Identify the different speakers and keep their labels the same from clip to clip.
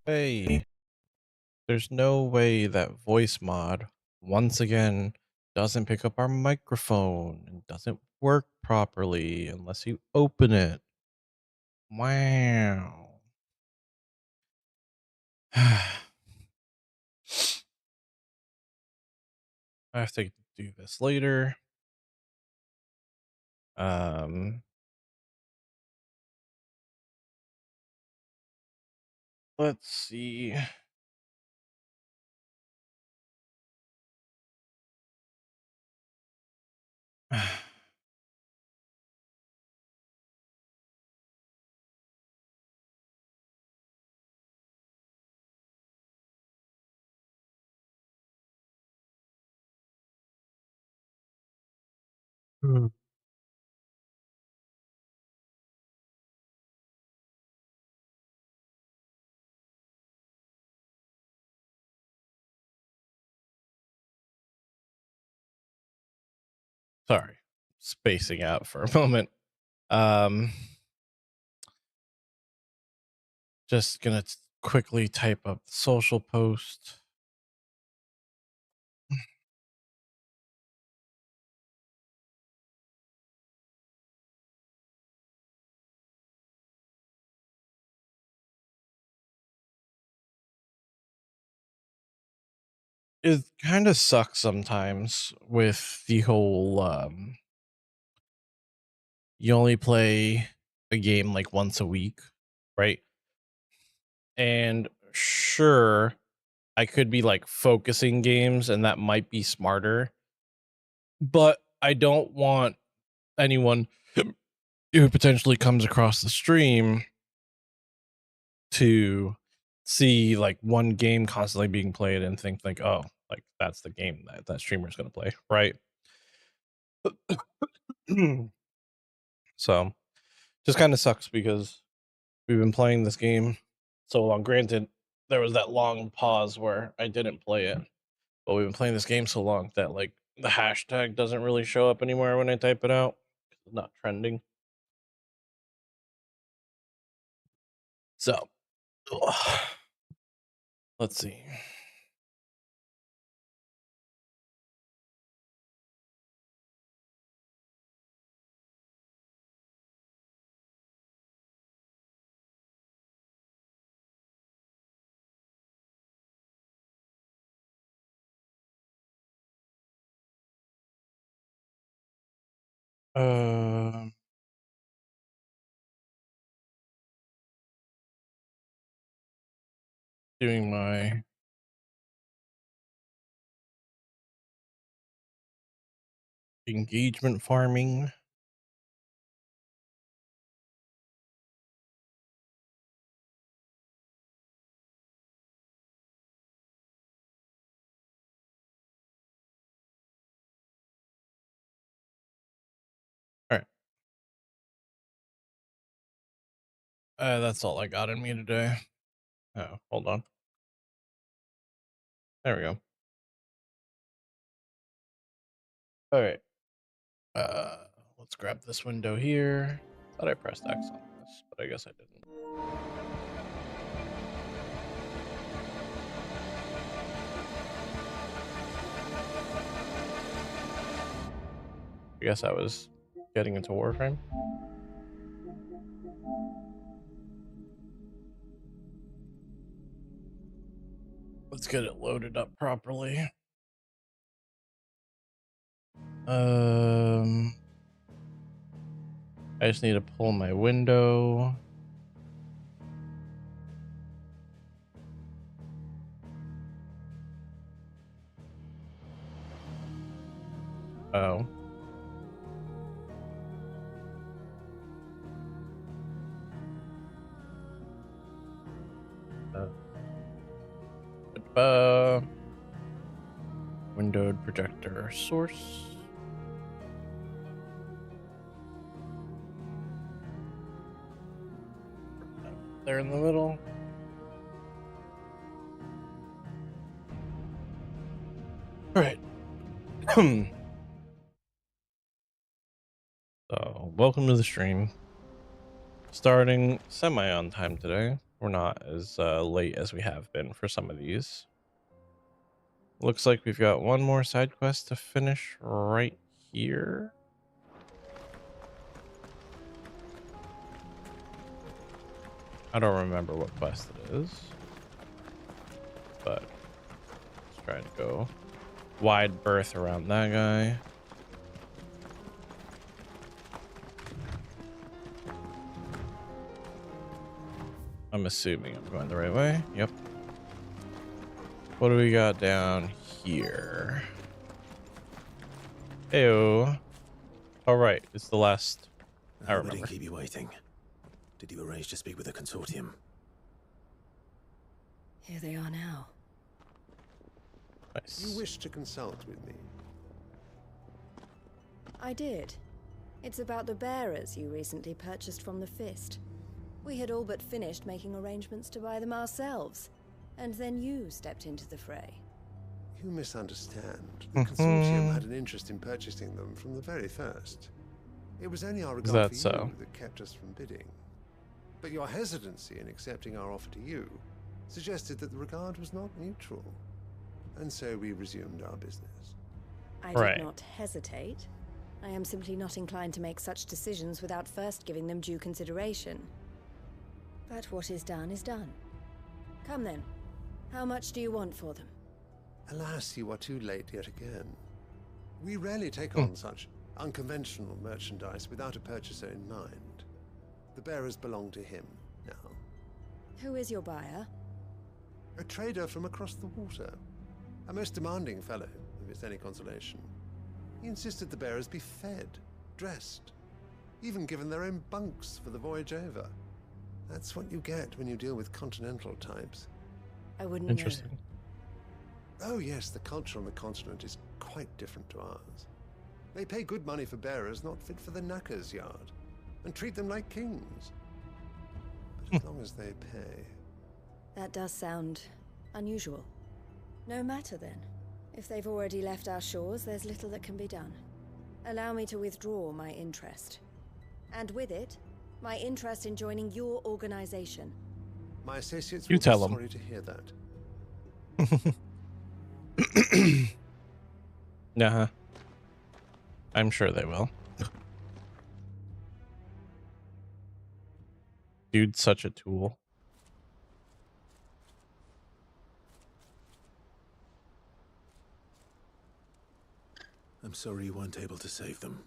Speaker 1: Hey, there's no way that voice mod once again doesn't pick up our microphone and doesn't work properly unless you open it. Wow. I have to do this later. Um, let's see. Hmm. Sorry, spacing out for a moment. Um, just gonna quickly type up the social post. It kind of sucks sometimes with the whole you only play a game like once a week, right? And sure, I could be like focusing games and that might be smarter, but I don't want anyone who potentially comes across the stream to see like one game constantly being played and think like, oh, like that's the game that that streamer is going to play, right? So just kind of sucks because we've been playing this game so long. Granted, there was that long pause where I didn't play it, but we've been playing this game so long that like the hashtag doesn't really show up anymore when I type it out. It's not trending. So let's see. Um, doing my engagement farming. All right. That's all I got in me today. Oh, hold on. There we go. All right. Uh, let's grab this window here. Thought I pressed X on this, but I guess I didn't. I guess I was getting into Warframe. Let's get it loaded up properly. Um, I just need to pull my window. Oh. Uh, windowed projector source. There in the middle. All right. So, welcome to the stream. Starting semi on time today. we're not as late as we have been for some of these. Looks like we've got one more side quest to finish right here. I don't remember what quest it is, but let's try to go wide berth around that guy. I'm assuming I'm going the right way. Yep. What do we got down here? Ew. All right, it's the last. I
Speaker 2: We didn't
Speaker 1: remember.
Speaker 2: keep you waiting. Did you arrange to speak with the consortium?
Speaker 3: Here they are now.
Speaker 1: Nice.
Speaker 4: You wish to consult with me?
Speaker 3: I did. It's about the bearers you recently purchased from the Fist. We had all but finished making arrangements to buy them ourselves, and then you stepped into the fray.
Speaker 4: You misunderstand. The consortium had an interest in purchasing them from the very first. It was only our regard for you that kept us from bidding. But your hesitancy in accepting our offer to you suggested that the regard was not mutual. And so we resumed our business.
Speaker 3: I did not hesitate. I am simply not inclined to make such decisions without first giving them due consideration. But what is done is done. Come then. How much do you want for them?
Speaker 4: Alas, you are too late yet again. We rarely take on such unconventional merchandise without a purchaser in mind. The bearers belong to him now.
Speaker 3: Who is your buyer?
Speaker 4: A trader from across the water. A most demanding fellow, if it's any consolation. He insisted the bearers be fed, dressed, even given their own bunks for the voyage over. That's what you get when you deal with continental types.
Speaker 3: I wouldn't
Speaker 1: Interesting.
Speaker 3: know.
Speaker 4: Oh yes, the culture on the continent is quite different to ours. They pay good money for bearers not fit for the knacker's yard, and treat them like kings. But as long as they pay.
Speaker 3: That does sound unusual. No matter then. If they've already left our shores, there's little that can be done. Allow me to withdraw my interest. And with it, my interest in joining your organization.
Speaker 4: My associates
Speaker 1: You
Speaker 4: will
Speaker 1: tell
Speaker 4: be
Speaker 1: 'em.
Speaker 4: sorry to hear that.
Speaker 1: Nah. I'm sure they will. Dude's such a tool.
Speaker 2: I'm sorry you weren't able to save them.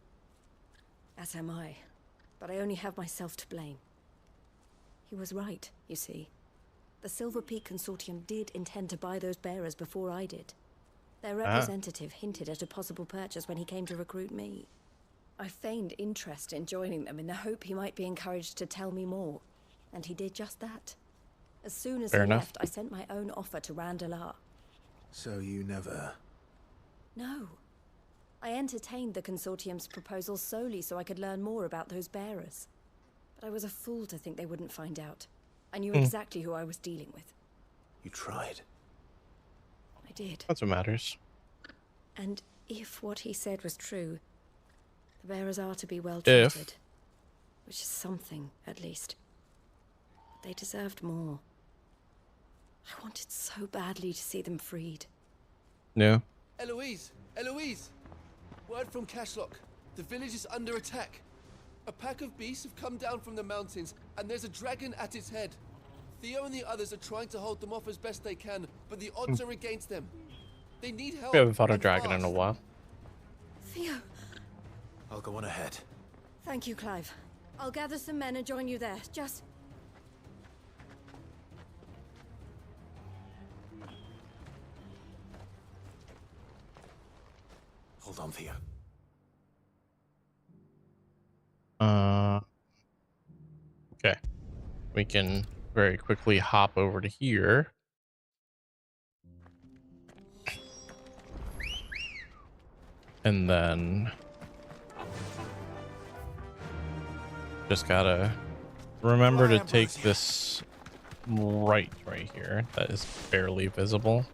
Speaker 3: As am I. But I only have myself to blame. He was right, you see. The Silver Peak Consortium did intend to buy those bearers before I did. Their representative hinted at a possible purchase when he came to recruit me. I feigned interest in joining them in the hope he might be encouraged to tell me more. And he did just that. As soon as he left, I sent my own offer to Randalar.
Speaker 2: So you never...
Speaker 3: No. I entertained the Consortium's proposal solely so I could learn more about those bearers. But I was a fool to think they wouldn't find out. I knew exactly who I was dealing with.
Speaker 2: You tried.
Speaker 3: I did.
Speaker 1: That's what matters.
Speaker 3: And if what he said was true, the bearers are to be well treated. Which is something, at least. They deserved more. I wanted so badly to see them freed.
Speaker 1: Yeah.
Speaker 5: Eloise! Eloise! Word from Cashlock. The village is under attack. A pack of beasts have come down from the mountains, and there's a dragon at its head. Theo and the others are trying to hold them off as best they can, but the odds are against them. They need help.
Speaker 1: We haven't fought a
Speaker 5: and
Speaker 1: dragon in a
Speaker 5: fast.
Speaker 1: while.
Speaker 3: Theo!
Speaker 2: I'll go on ahead.
Speaker 3: Thank you, Clive. I'll gather some men and join you there. Just...
Speaker 2: Hold on, Theo.
Speaker 1: Okay. We can very quickly hop over to here. And then just gotta remember to take this right here. That is barely visible.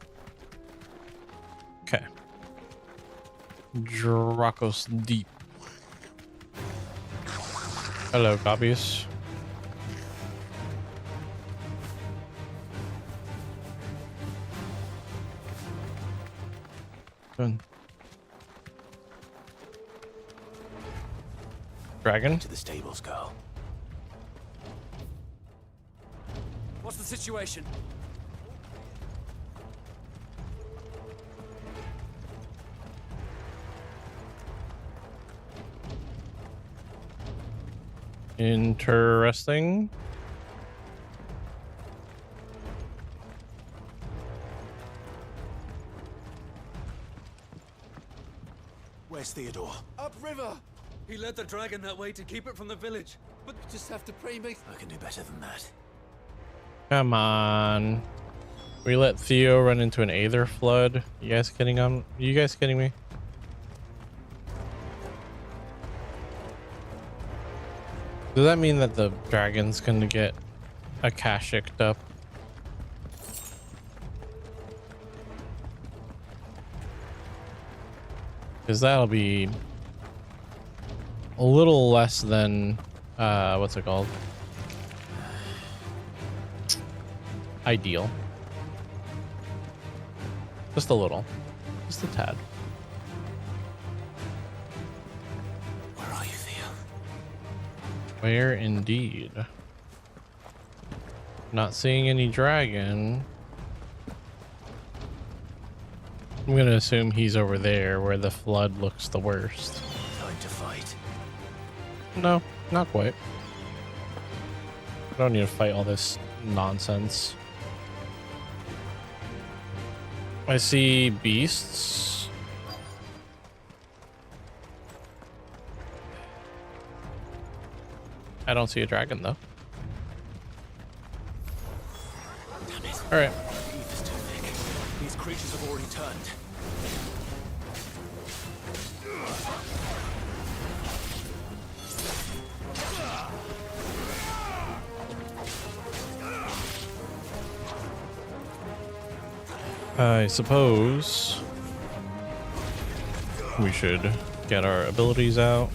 Speaker 1: Okay. Dracos Deep. Hello, copies. Good. Dragon?
Speaker 2: To the stables, girl.
Speaker 6: What's the situation?
Speaker 1: Interesting.
Speaker 2: Where's Theodore?
Speaker 5: Upriver!
Speaker 6: He led the dragon that way to keep it from the village.
Speaker 5: But you just have to pray, mate.
Speaker 2: I can do better than that.
Speaker 1: Come on. We let Theo run into an Aether flood. You guys kidding you guys kidding me? Does that mean that the dragon's gonna get Akashicked up? Because that'll be a little less than what's it called? Ideal. Just a little. Just a tad.
Speaker 2: Where are you, Theo?
Speaker 1: Where indeed? Not seeing any dragon. I'm gonna assume he's over there where the flood looks the worst.
Speaker 2: Time to fight.
Speaker 1: No, not quite. I don't need to fight all this nonsense. I see beasts. I don't see a dragon though.
Speaker 2: Damn it.
Speaker 1: All right.
Speaker 2: The ether's too thick. These creatures have already turned.
Speaker 1: I suppose we should get our abilities out.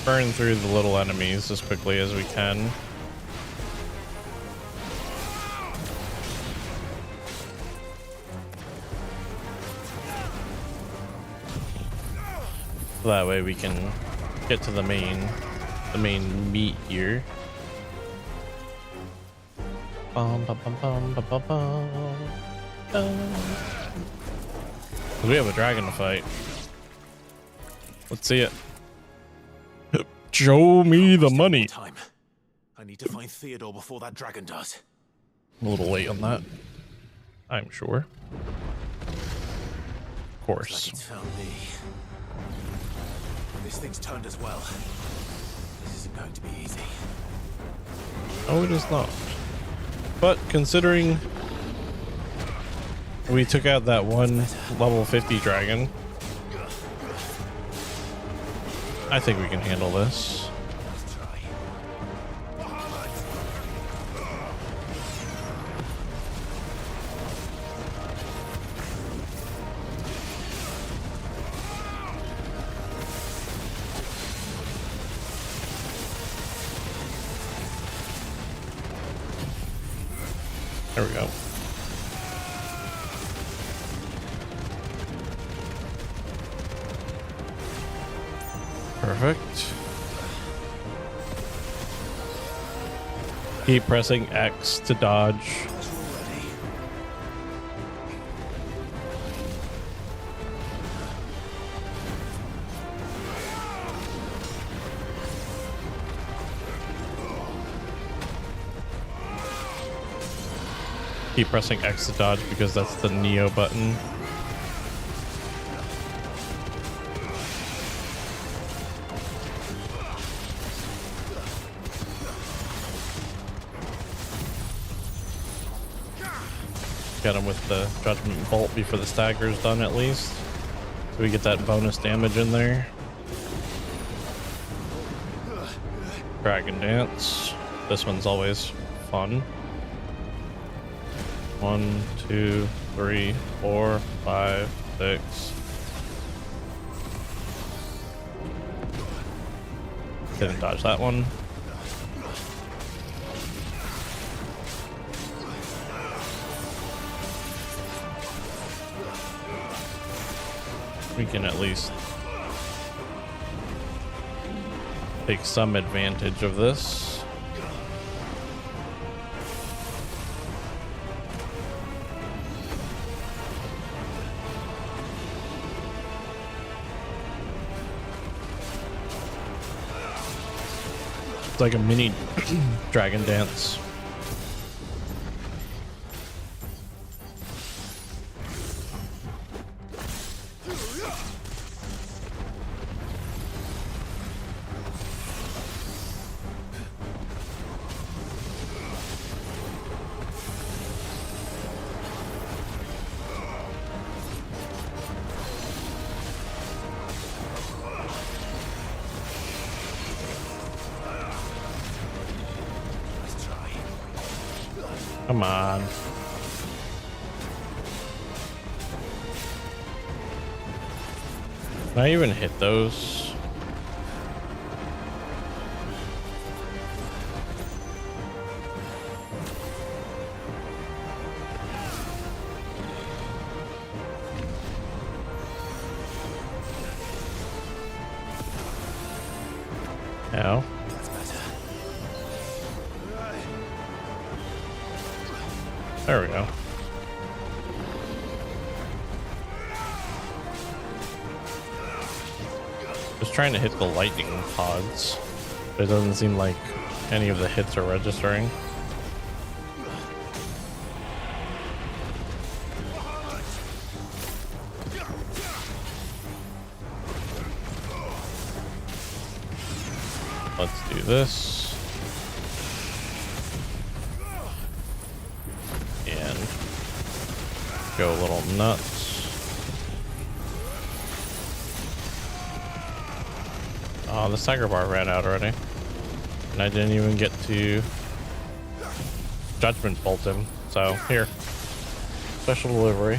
Speaker 1: Burn through the little enemies as quickly as we can. So that way we can get to the main meat here. Bum, bum, bum, bum, bum, bum, bum, bum. We have a dragon to fight. Let's see it. Show me the money.
Speaker 2: Time. I need to find Theodore before that dragon does.
Speaker 1: I'm a little late on that, I'm sure. Of course.
Speaker 2: Like it's found me. This thing's turned as well. This isn't going to be easy.
Speaker 1: Oh, it is not. But considering we took out that one level 50 dragon, I think we can handle this.
Speaker 2: Let's try.
Speaker 1: There we go. Perfect. Keep pressing X to dodge.
Speaker 2: Already.
Speaker 1: Keep pressing X to dodge because that's the Neo button. Get him with the Judgment Bolt before the stagger's done at least. So we get that bonus damage in there. Dragon Dance. This one's always fun. 1, 2, 3, 4, 5, 6. Didn't dodge that one. we can at least take some advantage of this. It's like a mini dragon dance. Come on. Can I even hit those? No. There we go. Just trying to hit the lightning pods, but it doesn't seem like any of the hits are registering. Let's do this. And go a little nuts. Oh, the Tiger Bar ran out already. And I didn't even get to Judgment Bolt him. So, here. Special delivery.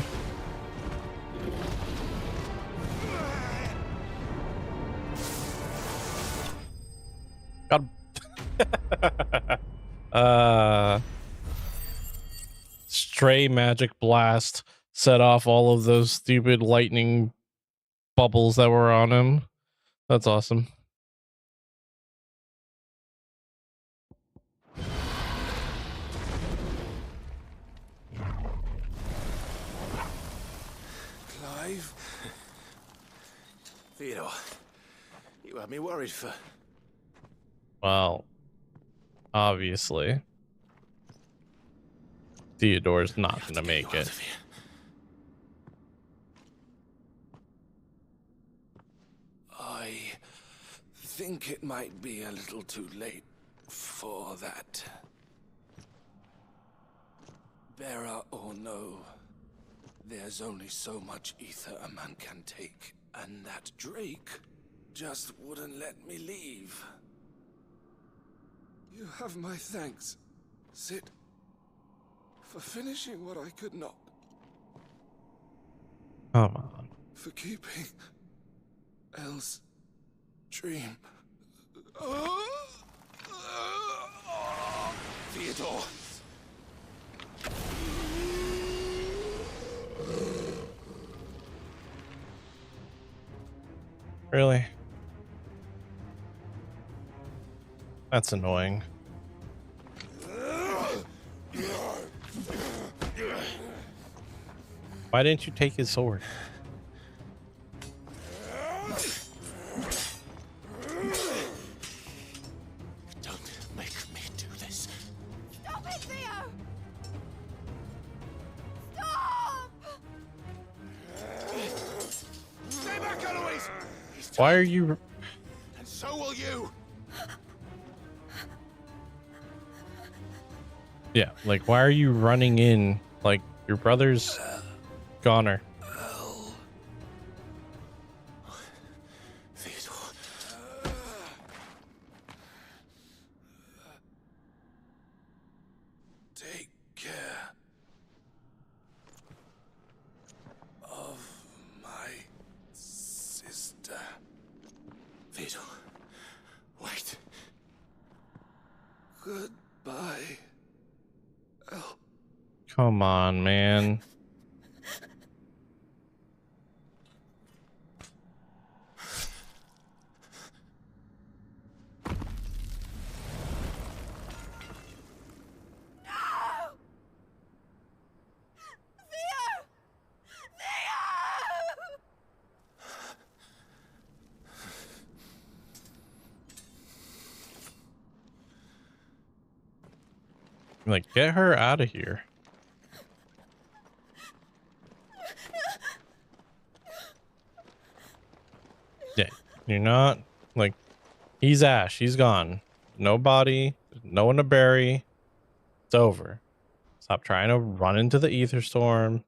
Speaker 1: Got him. Stray Magic Blast set off all of those stupid lightning bubbles that were on him. That's awesome.
Speaker 2: Clive? Theodore, you had me worried for...
Speaker 1: Well, obviously, Theodore's not going to make it.
Speaker 2: I think it might be a little too late for that. Bearer or no, there's only so much ether a man can take, and that Drake just wouldn't let me leave. You have my thanks, Sid, for finishing what I could not.
Speaker 1: Come on.
Speaker 2: For keeping Elle's dream. Theodore!
Speaker 1: Really? That's annoying. Why didn't you take his sword?
Speaker 2: Don't make me do this.
Speaker 7: Stop it, Theo! Stop!
Speaker 2: Stay back, Eloise!
Speaker 1: Why are you...
Speaker 2: And so will you!
Speaker 1: Yeah, like, why are you running in? Like, your brother's goner.
Speaker 2: Theodore. Take care of my sister. Theodore, wait. Goodbye. Elle.
Speaker 1: Come on, man. Like, get her out of here. Yeah, you're not like he's Ash. He's gone. No body. No one to bury. It's over. Stop trying to run into the ether storm.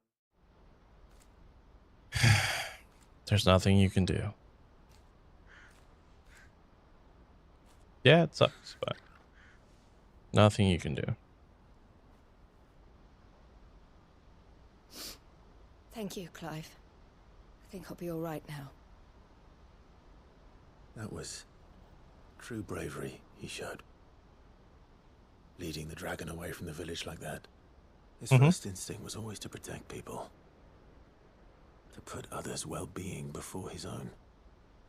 Speaker 1: There's nothing you can do. Yeah, it sucks, but nothing you can do.
Speaker 3: Thank you, Clive. I think I'll be all right now.
Speaker 2: That was true bravery he showed. Leading the dragon away from the village like that. His first instinct was always to protect people. To put others' well-being before his own.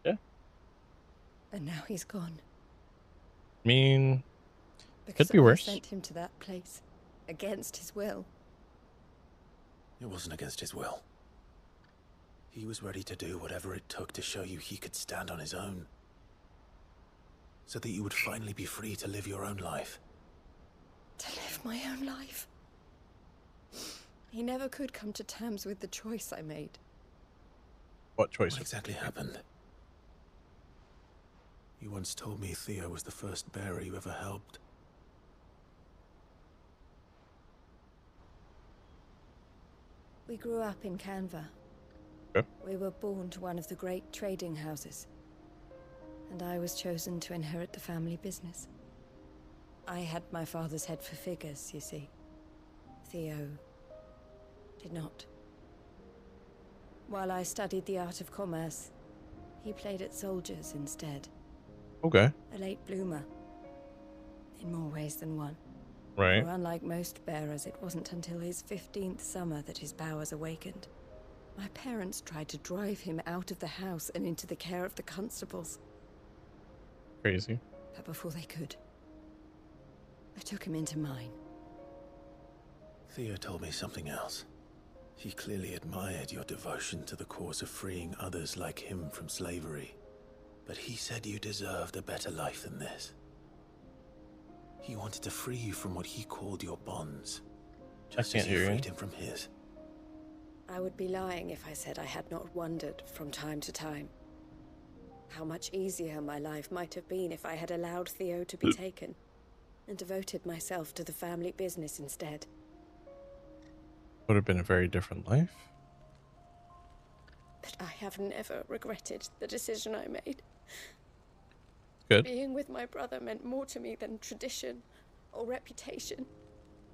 Speaker 1: Yeah.
Speaker 3: And now he's gone.
Speaker 1: I mean,
Speaker 3: Because
Speaker 1: could be
Speaker 3: I
Speaker 1: worse.
Speaker 3: sent him to that place. Against his will.
Speaker 2: It wasn't against his will. He was ready to do whatever it took to show you he could stand on his own. So that you would finally be free to live your own life.
Speaker 3: To live my own life. He never could come to terms with the choice I made.
Speaker 1: What choice?
Speaker 2: What exactly happened? You once told me Theo was the first bearer you ever helped.
Speaker 3: We grew up in Canva.
Speaker 1: Okay.
Speaker 3: We were born to one of the great trading houses. And I was chosen to inherit the family business. I had my father's head for figures, you see. Theo did not. While I studied the art of commerce, he played at soldiers instead.
Speaker 1: Okay.
Speaker 3: A late bloomer. In more ways than one.
Speaker 1: Right.
Speaker 3: For unlike most bearers, it wasn't until his 15th summer that his powers awakened. My parents tried to drive him out of the house and into the care of the constables.
Speaker 1: Crazy.
Speaker 3: But before they could, I took him into mine.
Speaker 2: Theo told me something else. He clearly admired your devotion to the cause of freeing others like him from slavery. But he said you deserved a better life than this. He wanted to free you from what he called your bonds. Just as you freed him from his.
Speaker 3: I would be lying if I said I had not wondered from time to time how much easier my life might have been if I had allowed Theo to be taken and devoted myself to the family business instead.
Speaker 1: Would have been a very different life.
Speaker 3: But I have never regretted the decision I made.
Speaker 1: Good.
Speaker 3: Being with my brother meant more to me than tradition or reputation.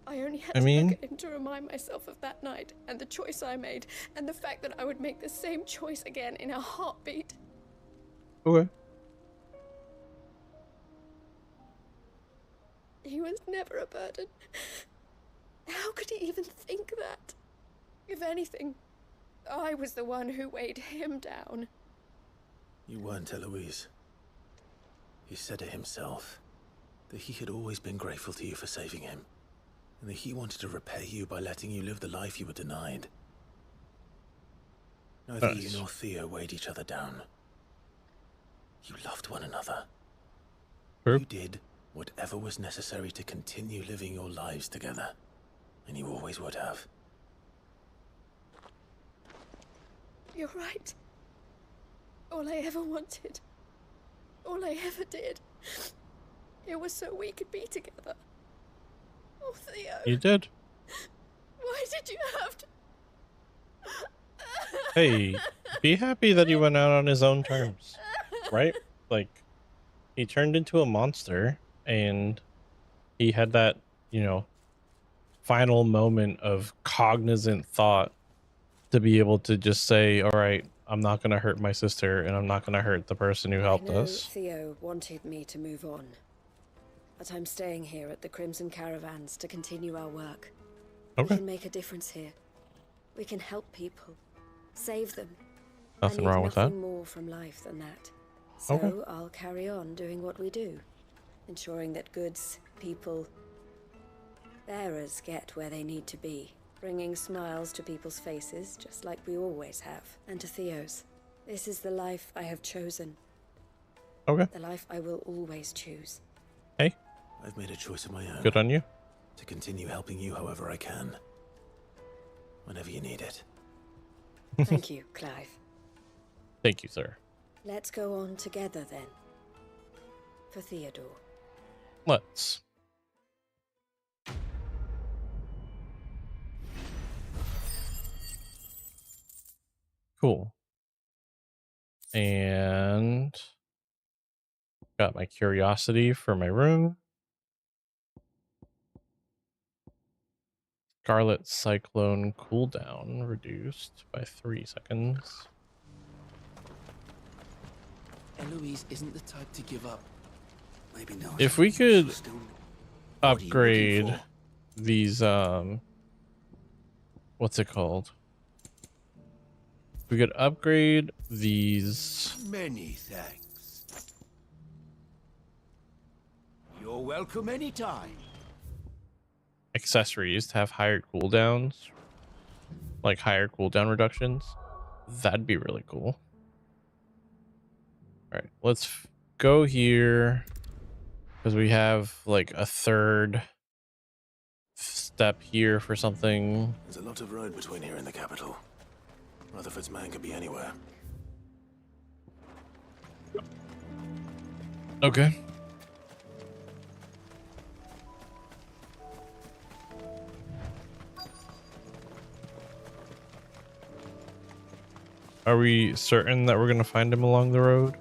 Speaker 3: I only had
Speaker 1: I
Speaker 3: to
Speaker 1: mean,
Speaker 3: look at him to remind myself of that night and the choice I made and the fact that I would make the same choice again in a heartbeat.
Speaker 1: okay.
Speaker 3: He was never a burden. How could he even think that? If anything, I was the one who weighed him down.
Speaker 2: You weren't, Eloise. He said it himself, that he had always been grateful to you for saving him, and that he wanted to repay you by letting you live the life you were denied. Neither you nor Theo weighed each other down. You loved one another.
Speaker 1: True.
Speaker 2: You did whatever was necessary to continue living your lives together, and you always would have.
Speaker 3: You're right. All I ever wanted, all I ever did, it was so we could be together. Oh, Theo.
Speaker 1: You did.
Speaker 3: Why did you have to?
Speaker 1: Hey, be happy that he went out on his own terms, right? Like, he turned into a monster and he had that, final moment of cognizant thought to be able to just say, all right, I'm not going to hurt my sister and I'm not going to hurt the person who helped
Speaker 3: I know
Speaker 1: us.
Speaker 3: Theo wanted me to move on, but I'm staying here at the Crimson Caravans to continue our work.
Speaker 1: Okay.
Speaker 3: We can make a difference here. We can help people, save them.
Speaker 1: Nothing wrong with that.
Speaker 3: Nothing more from life than that. So I'll carry on doing what we do, ensuring that goods, people, bearers get where they need to be, bringing smiles to people's faces, just like we always have, and to Theo's. This is the life I have chosen.
Speaker 1: Okay.
Speaker 3: The life I will always choose.
Speaker 1: Hey,
Speaker 2: I've made a choice of my own.
Speaker 1: good on you.
Speaker 2: to continue helping you however I can. Whenever you need it.
Speaker 3: Thank you, Clive.
Speaker 1: Thank you, sir.
Speaker 3: Let's go on together then. For Theodore.
Speaker 1: Let's. Cool. And got my curiosity for my room. Scarlet Cyclone cooldown reduced by 3 seconds.
Speaker 5: Eloise isn't the type to give up.
Speaker 6: Maybe not.
Speaker 1: If we could
Speaker 6: Still,
Speaker 5: What are you looking
Speaker 1: upgrade
Speaker 5: for?
Speaker 1: these, what's it called? We could upgrade these.
Speaker 8: Many thanks. You're welcome anytime.
Speaker 1: Accessories to have higher cooldowns, like higher cooldown reductions. That'd be really cool. All right, let's go here because we have like a third step here for something.
Speaker 2: There's a lot of road between here and the capital. Rutherford's man could be anywhere.
Speaker 1: Okay. Are we certain that we're going to find him along the road?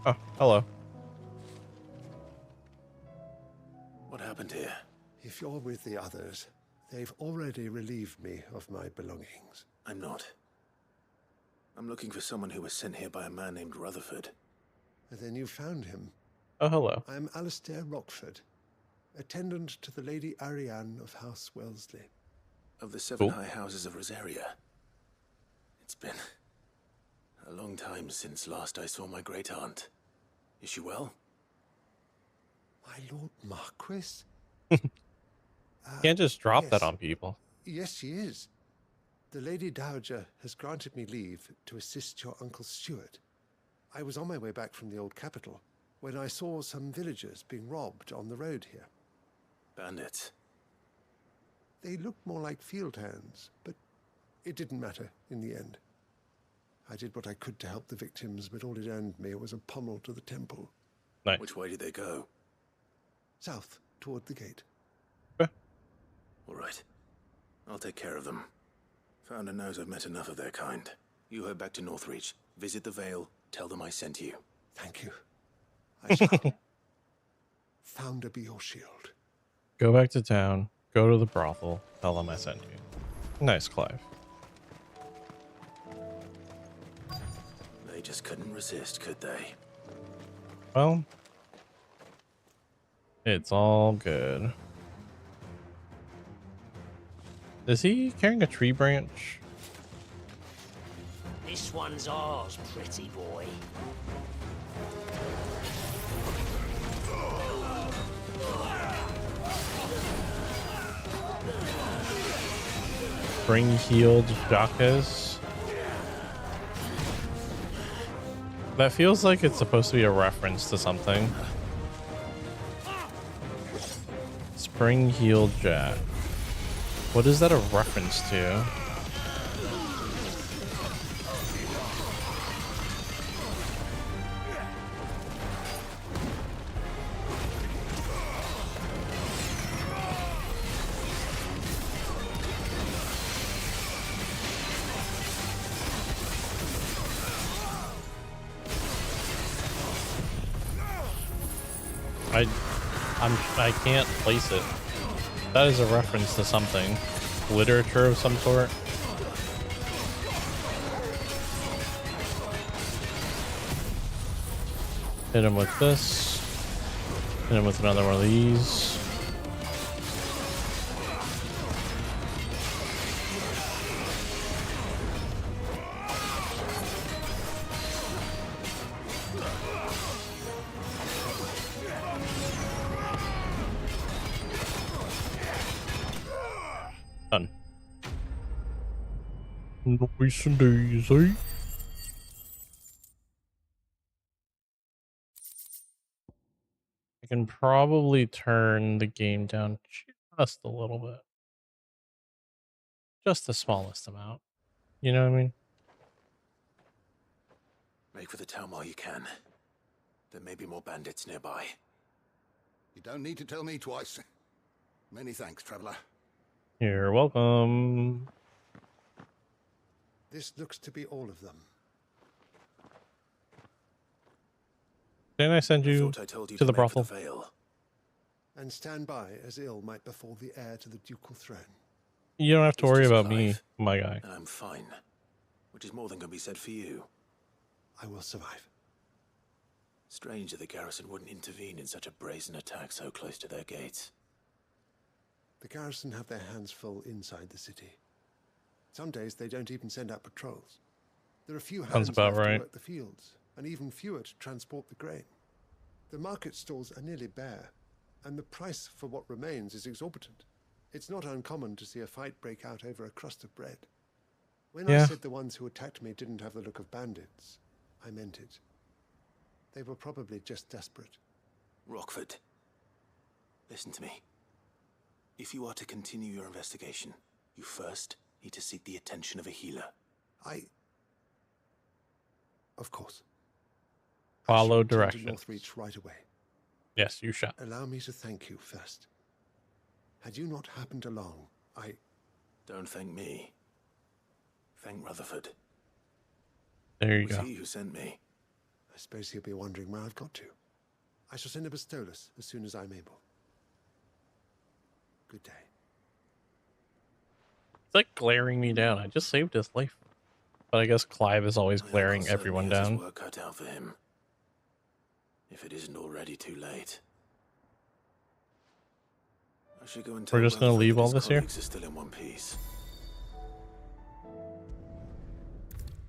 Speaker 1: Oh, hello.
Speaker 2: What happened here?
Speaker 4: If you're with the others, they've already relieved me of my belongings.
Speaker 2: I'm not. I'm looking for someone who was sent here by a man named Rutherford.
Speaker 4: And then you found him.
Speaker 1: Oh, hello.
Speaker 4: I'm Alistair Rockford, attendant to the Lady Ariane of House Wellesley.
Speaker 2: Of the 7
Speaker 1: Cool.
Speaker 2: high houses of Rosaria. It's been a long time since last I saw my great aunt. Is she well?
Speaker 4: My Lord Marquis?
Speaker 1: Can't just drop that
Speaker 4: yes.
Speaker 1: on people.
Speaker 4: Yes, she is. The Lady Dowager has granted me leave to assist your Uncle Stuart. I was on my way back from the old capital when I saw some villagers being robbed on the road here.
Speaker 2: Bandits.
Speaker 4: They looked more like field hands, but it didn't matter in the end. I did what I could to help the victims, but all it earned me was a pummel to the temple.
Speaker 1: Nice.
Speaker 2: Which way did they go?
Speaker 4: South, toward the gate.
Speaker 2: All right. I'll take care of them. Founder knows I've met enough of their kind. You head back to Northreach. Visit the Vale. Tell them I sent you.
Speaker 4: Thank you. I shall. Founder be your shield.
Speaker 1: Go back to town. Go to the brothel. Tell them I sent you. Nice, Clive.
Speaker 2: They just couldn't resist, could they?
Speaker 1: Well, it's all good. Is he carrying a tree branch?
Speaker 8: This one's ours, pretty boy.
Speaker 1: Spring-heeled Jacques. That feels like it's supposed to be a reference to something. Spring-heeled Jack. What is that a reference to? I can't place it. That is a reference to something. Literature of some sort. Hit him with this. Hit him with another one of these. Done. Nice and easy. can probably turn the game down just a little bit. Just the smallest amount. You know what I mean?
Speaker 2: Make for the town while you can. There may be more bandits nearby.
Speaker 9: You don't need to tell me twice. Many thanks, traveler.
Speaker 1: You're welcome.
Speaker 4: This looks to be all of them.
Speaker 1: Didn't I send
Speaker 2: I
Speaker 1: you
Speaker 2: thought I told you
Speaker 1: to the
Speaker 2: make for
Speaker 1: brothel?
Speaker 2: the Vale.
Speaker 4: And stand by as ill might befall the heir to the ducal throne.
Speaker 1: You don't have to
Speaker 2: It's
Speaker 1: worry
Speaker 2: just
Speaker 1: about me,
Speaker 2: Clive,
Speaker 1: my guy.
Speaker 2: and I'm fine. Which is more than can be said for you.
Speaker 4: I will survive.
Speaker 2: Strange that the garrison wouldn't intervene in such a brazen attack so close to their gates.
Speaker 4: The garrison have their hands full inside the city. Some days they don't even send out patrols. There are few hands
Speaker 1: about
Speaker 4: left
Speaker 1: right.
Speaker 4: to work the fields, and even fewer to transport the grain. The market stalls are nearly bare, and the price for what remains is exorbitant. It's not uncommon to see a fight break out over a crust of bread. When I said the ones who attacked me didn't have the look of bandits, I meant it. They were probably just desperate.
Speaker 2: Rockford, listen to me. If you are to continue your investigation, you first need to seek the attention of a healer.
Speaker 4: Of course.
Speaker 1: Follow
Speaker 4: I shall return to
Speaker 1: directions.
Speaker 4: Northreach right away.
Speaker 1: Yes, you shall.
Speaker 4: Allow me to thank you first. Had you not happened along,
Speaker 2: Don't thank me. Thank Rutherford.
Speaker 1: There you
Speaker 2: It was
Speaker 1: go.
Speaker 2: he who sent me.
Speaker 4: I suppose he'll be wondering where I've got to. I shall send a Bastolus as soon as I'm able. Good day.
Speaker 1: It's like glaring me down. I just saved his life. But I guess Clive is always
Speaker 2: My
Speaker 1: glaring
Speaker 2: uncle certainly
Speaker 1: everyone
Speaker 2: has his
Speaker 1: down.
Speaker 2: work cut out for him. If it isn't already too late. I should go and tell
Speaker 1: We're just gonna
Speaker 2: Rutherford
Speaker 1: leave
Speaker 2: that
Speaker 1: all
Speaker 2: his
Speaker 1: this here?
Speaker 2: colleagues are still in one piece.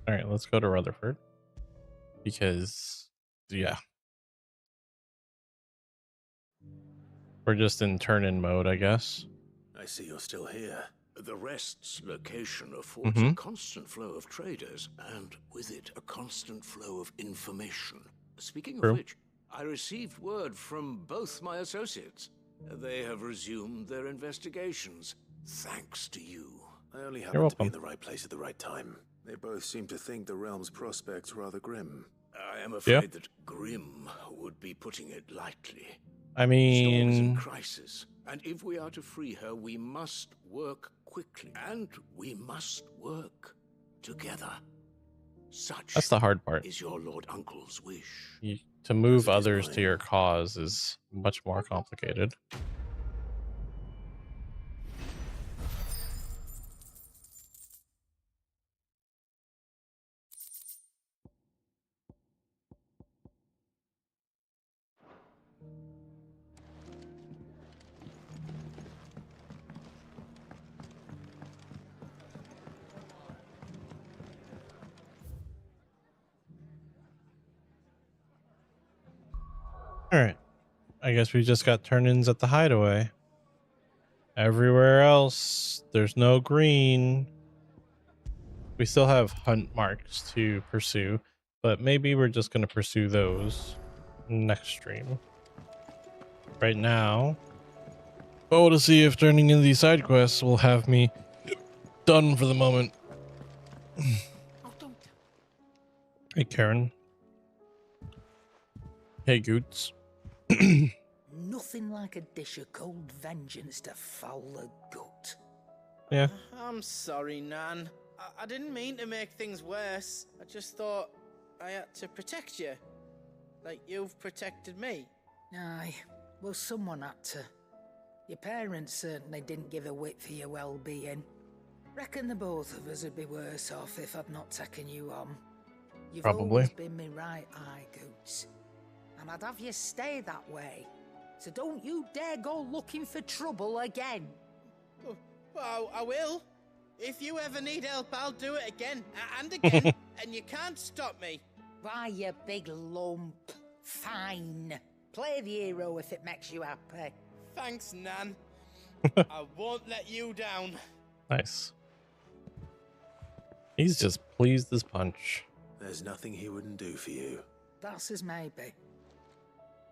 Speaker 1: Alright, let's go to Rutherford. Because, yeah. We're just in turn-in mode, I guess.
Speaker 2: I see you're still here.
Speaker 8: The rest's location affords a constant flow of traders, and with it, a constant flow of information. Speaking
Speaker 1: True.
Speaker 8: of which, I received word from both my associates. They have resumed their investigations, thanks to you.
Speaker 2: I only
Speaker 1: You're
Speaker 2: happened to be
Speaker 1: welcome.
Speaker 2: in the right place at the right time. They both seem to think the realm's prospects rather grim.
Speaker 8: I am afraid that grim would be putting it lightly.
Speaker 1: I
Speaker 8: Storm is in
Speaker 1: mean,
Speaker 8: crisis, and if we are to free her, we must work quickly, and we must work together. Such
Speaker 1: that's the hard part.
Speaker 8: is your Lord Uncle's wish.
Speaker 1: To move
Speaker 2: As it is
Speaker 1: others to
Speaker 2: mine.
Speaker 1: your cause is much more complicated. Alright. I guess we just got turn-ins at the hideaway. Everywhere else, there's no green. We still have hunt marks to pursue, but maybe we're just going to pursue those next stream. Right now, oh, to see if turning in these side quests will have me done for the moment.
Speaker 8: Oh, don't.
Speaker 1: Hey, Karen. Hey, Goots.
Speaker 10: Nothing like a dish of cold vengeance to foul the gut.
Speaker 1: Yeah.
Speaker 11: I'm sorry, Nan. I didn't mean to make things worse. I just thought I had to protect you. Like you've protected me.
Speaker 10: Aye, well, someone had to. Your parents certainly didn't give a whit for your well-being. Reckon the both of us would be worse off if I'd not taken you on. You've
Speaker 1: Probably.
Speaker 10: always been me right eye, Goots. And I'd have you stay that way. So don't you dare go looking for trouble again.
Speaker 11: Well, I will. If you ever need help, I'll do it again and again, and you can't stop me.
Speaker 10: Why, you big lump. Fine. Play the hero if it makes you happy.
Speaker 11: Thanks, Nan. I won't let you down.
Speaker 1: Nice. He's just pleased as punch.
Speaker 2: There's nothing he wouldn't do for you.
Speaker 10: That's as maybe.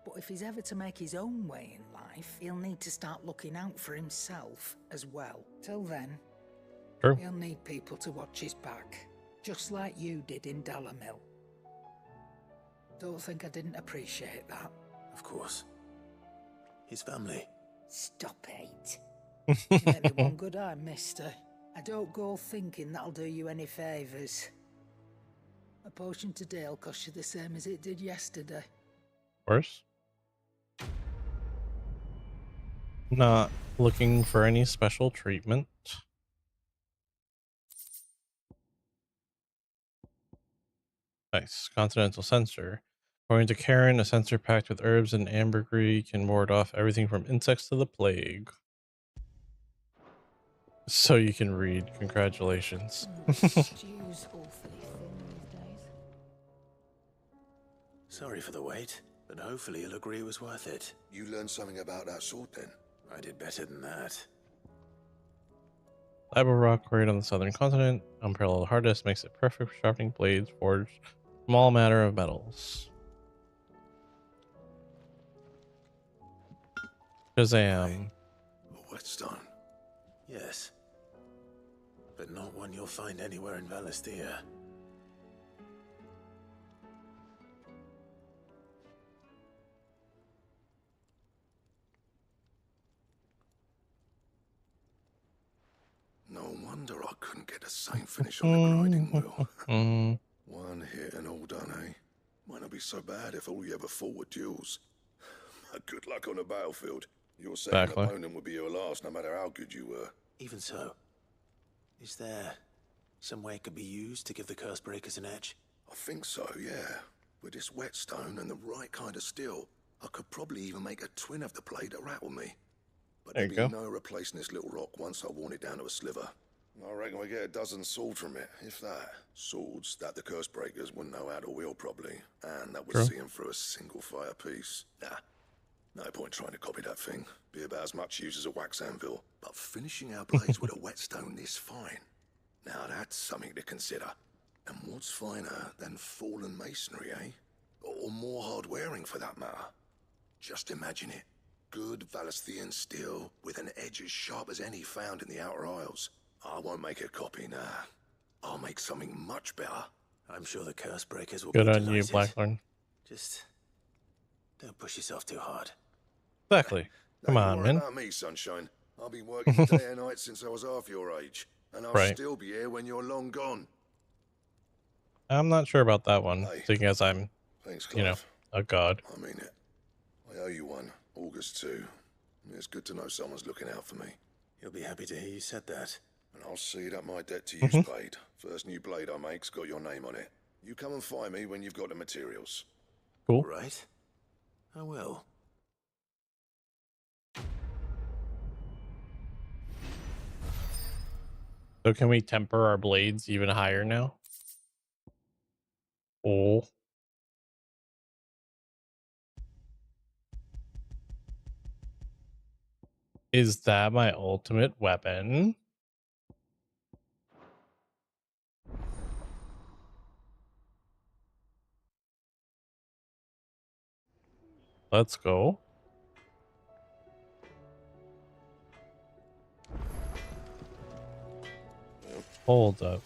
Speaker 10: But if he's ever to make his own way in life, he'll need to start looking out for himself as well. Till then,
Speaker 1: True.
Speaker 10: he'll need people to watch his back, just like you did in Dalamil. Don't think I didn't appreciate that.
Speaker 2: Of course. His family.
Speaker 10: Stop it. You make me one good eye, mister. I don't go thinking that'll do you any favours. A potion today will cost you the same as it did yesterday.
Speaker 1: Worse. Not looking for any special treatment. Nice. Continental sensor. According to Karen, a sensor packed with herbs and ambergris can ward off everything from insects to the plague. So you can read. Congratulations.
Speaker 3: Stew's awfully thin these days.
Speaker 2: Sorry for the wait, but hopefully you'll agree it was worth it.
Speaker 9: You learned something about that sword then?
Speaker 2: I did better than that.
Speaker 1: Lava rock quarried on the southern continent. Unparalleled hardness makes it perfect for sharpening blades forged from all manner of metals. Shazam.
Speaker 2: A whetstone. Yes. But not one you'll find anywhere in Valisthea.
Speaker 9: No wonder I couldn't get the same finish on the grinding wheel. One hit and all done, eh? Might not be so bad if all you ever fought were duels. Good luck on the battlefield. Your second opponent would be your last, no matter how good you were.
Speaker 2: Even so, is there some way it could be used to give the curse breakers an edge?
Speaker 9: I think so, yeah. With this whetstone and the right kind of steel, I could probably even make a twin of the blade that rattled me. But there'd be no replacing this little rock once I worn it down to a sliver. I reckon we get a dozen swords from it, if that. Swords that the curse breakers wouldn't know how to wield properly, and that would see them through a single fire piece. Nah, no point trying to copy that thing. Be about as much use as a wax anvil. But finishing our blades with a whetstone this fine, now that's something to consider. And what's finer than fallen masonry, eh? Or more hard-wearing for that matter. Just imagine it. Good Valisthean steel with an edge as sharp as any found in the Outer Isles. I won't make a copy, nah. I'll make something much better.
Speaker 2: I'm sure the curse breakers will
Speaker 1: Good
Speaker 2: be
Speaker 1: on you,
Speaker 2: delighted.
Speaker 1: Blackthorn.
Speaker 2: Just don't push yourself too hard.
Speaker 1: Exactly. Come on, man.
Speaker 9: About me, sunshine. I've been working day and night since I was half your age, and I'll still be here when you're long gone.
Speaker 1: I'm not sure about that one, seeing as I'm,
Speaker 9: Thanks,
Speaker 1: you know, a god.
Speaker 9: I mean it. I owe you one. August 2. It's good to know someone's looking out for me.
Speaker 2: You'll be happy to hear you said that.
Speaker 9: And I'll see that my debt to you's paid. First new blade I make's got your name on it. You come and find me when you've got the materials.
Speaker 1: Cool.
Speaker 2: Right. I will.
Speaker 1: So can we temper our blades even higher now? Oh. Is that my ultimate weapon? Let's go. Hold up.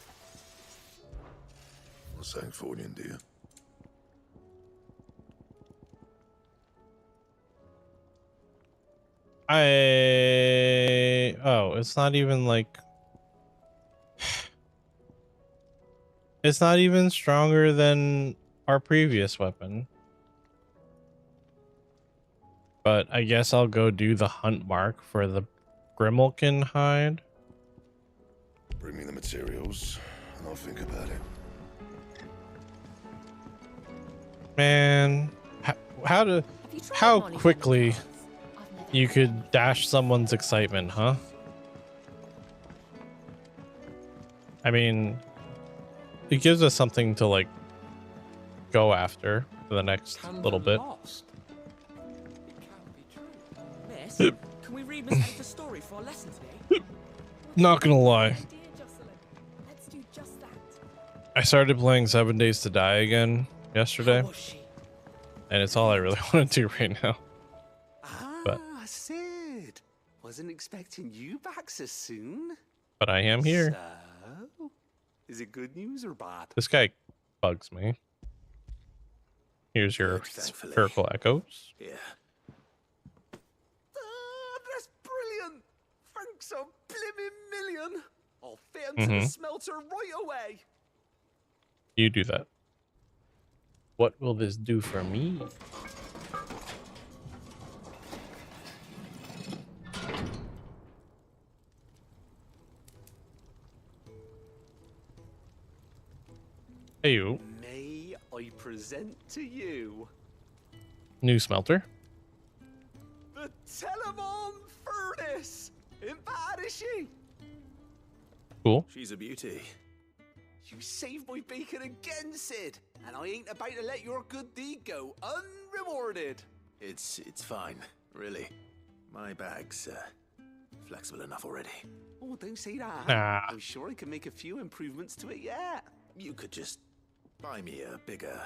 Speaker 9: What's that for you, dear?
Speaker 1: Oh, it's not even like it's not even stronger than our previous weapon. But I guess I'll go do the hunt mark for the Grimalkin hide.
Speaker 9: Bring me the materials, and I'll think about it.
Speaker 1: Man, how quickly you could dash someone's excitement, huh? I mean, it gives us something to like go after for the next little bit.
Speaker 6: Miss, can we read Miss Edgar's story for our lesson today?
Speaker 1: Not gonna lie,
Speaker 3: Let's do just that.
Speaker 1: I started playing 7 Days to Die again yesterday.
Speaker 6: How was she?
Speaker 1: And it's all I really want to do right now. But
Speaker 5: Sid. Wasn't expecting you back so soon.
Speaker 1: I am here.
Speaker 5: So, is it good news or bad?
Speaker 1: This guy bugs me. Here's your
Speaker 2: Thankfully.
Speaker 1: spherical echoes.
Speaker 2: Yeah.
Speaker 5: That's brilliant. Thanks a blimmin' million. I'll fit him to the smelter right away.
Speaker 1: You do that. What will this do for me? Hey, you.
Speaker 5: May I present to you
Speaker 1: New smelter.
Speaker 5: the Telemon Furnace? Ain't bad, is she?
Speaker 1: Cool.
Speaker 2: She's a beauty.
Speaker 5: You saved my bacon again, Sid, and I ain't about to let your good deed go unrewarded.
Speaker 2: It's fine, really. My bag's flexible enough already.
Speaker 5: Oh, don't say that.
Speaker 1: Nah.
Speaker 5: I'm sure I can make a few improvements to it yet.
Speaker 2: You could just buy me a bigger...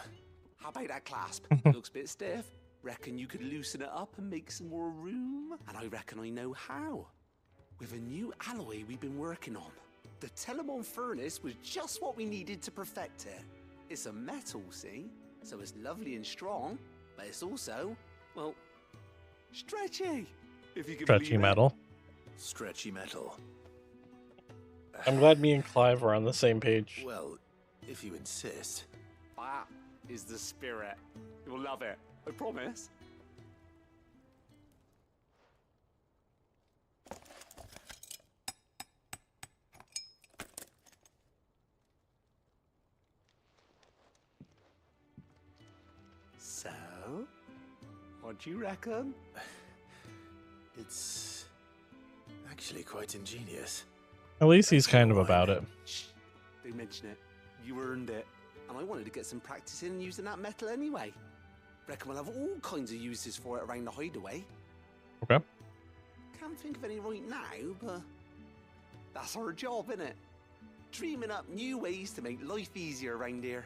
Speaker 5: How about that clasp? It looks a bit stiff. Reckon you could loosen it up and make some more room? And I reckon I know how. With a new alloy we've been working on. The Telemon Furnace was just what we needed to perfect it. It's a metal, see? So it's lovely and strong, but it's also, well, stretchy. If you can
Speaker 1: Stretchy
Speaker 5: believe
Speaker 1: metal.
Speaker 2: Stretchy metal.
Speaker 1: I'm glad me and Clive are on the same page.
Speaker 2: Well, if you insist.
Speaker 5: That is the spirit. You'll love it. I promise. So, what do you reckon?
Speaker 2: It's actually quite ingenious.
Speaker 1: At least he's kind of about it.
Speaker 5: Shh, don't mention it. You earned it. And I wanted to get some practice in using that metal anyway. Reckon we'll have all kinds of uses for it around the hideaway.
Speaker 1: Okay.
Speaker 5: Can't think of any right now, but that's our job, innit? Dreaming up new ways to make life easier around here.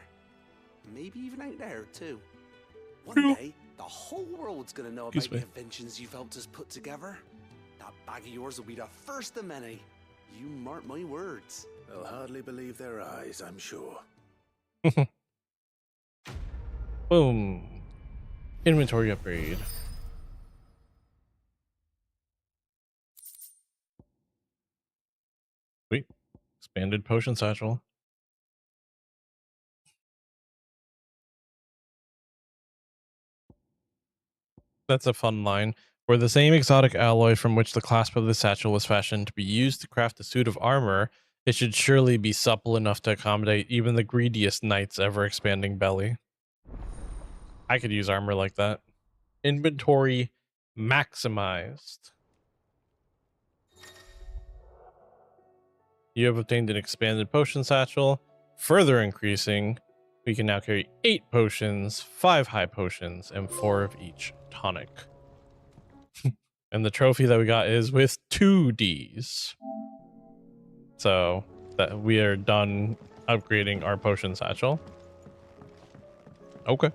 Speaker 5: Maybe even out there, too. One day, the whole world's gonna know about the inventions you've helped us put together. That bag of yours will be the first of many. You mark my words.
Speaker 2: They'll hardly believe their eyes, I'm sure.
Speaker 1: Boom. Inventory upgrade. Sweet. Expanded potion satchel. That's a fun line. For the same exotic alloy from which the clasp of the satchel was fashioned to be used to craft a suit of armor, it should surely be supple enough to accommodate even the greediest knight's ever-expanding belly. I could use armor like that. Inventory maximized. You have obtained an expanded potion satchel, further increasing. We can now carry 8 potions, 5 high potions, and 4 of each tonic. And the trophy that we got is with 2 Ds. So that we are done upgrading our potion satchel. Okay.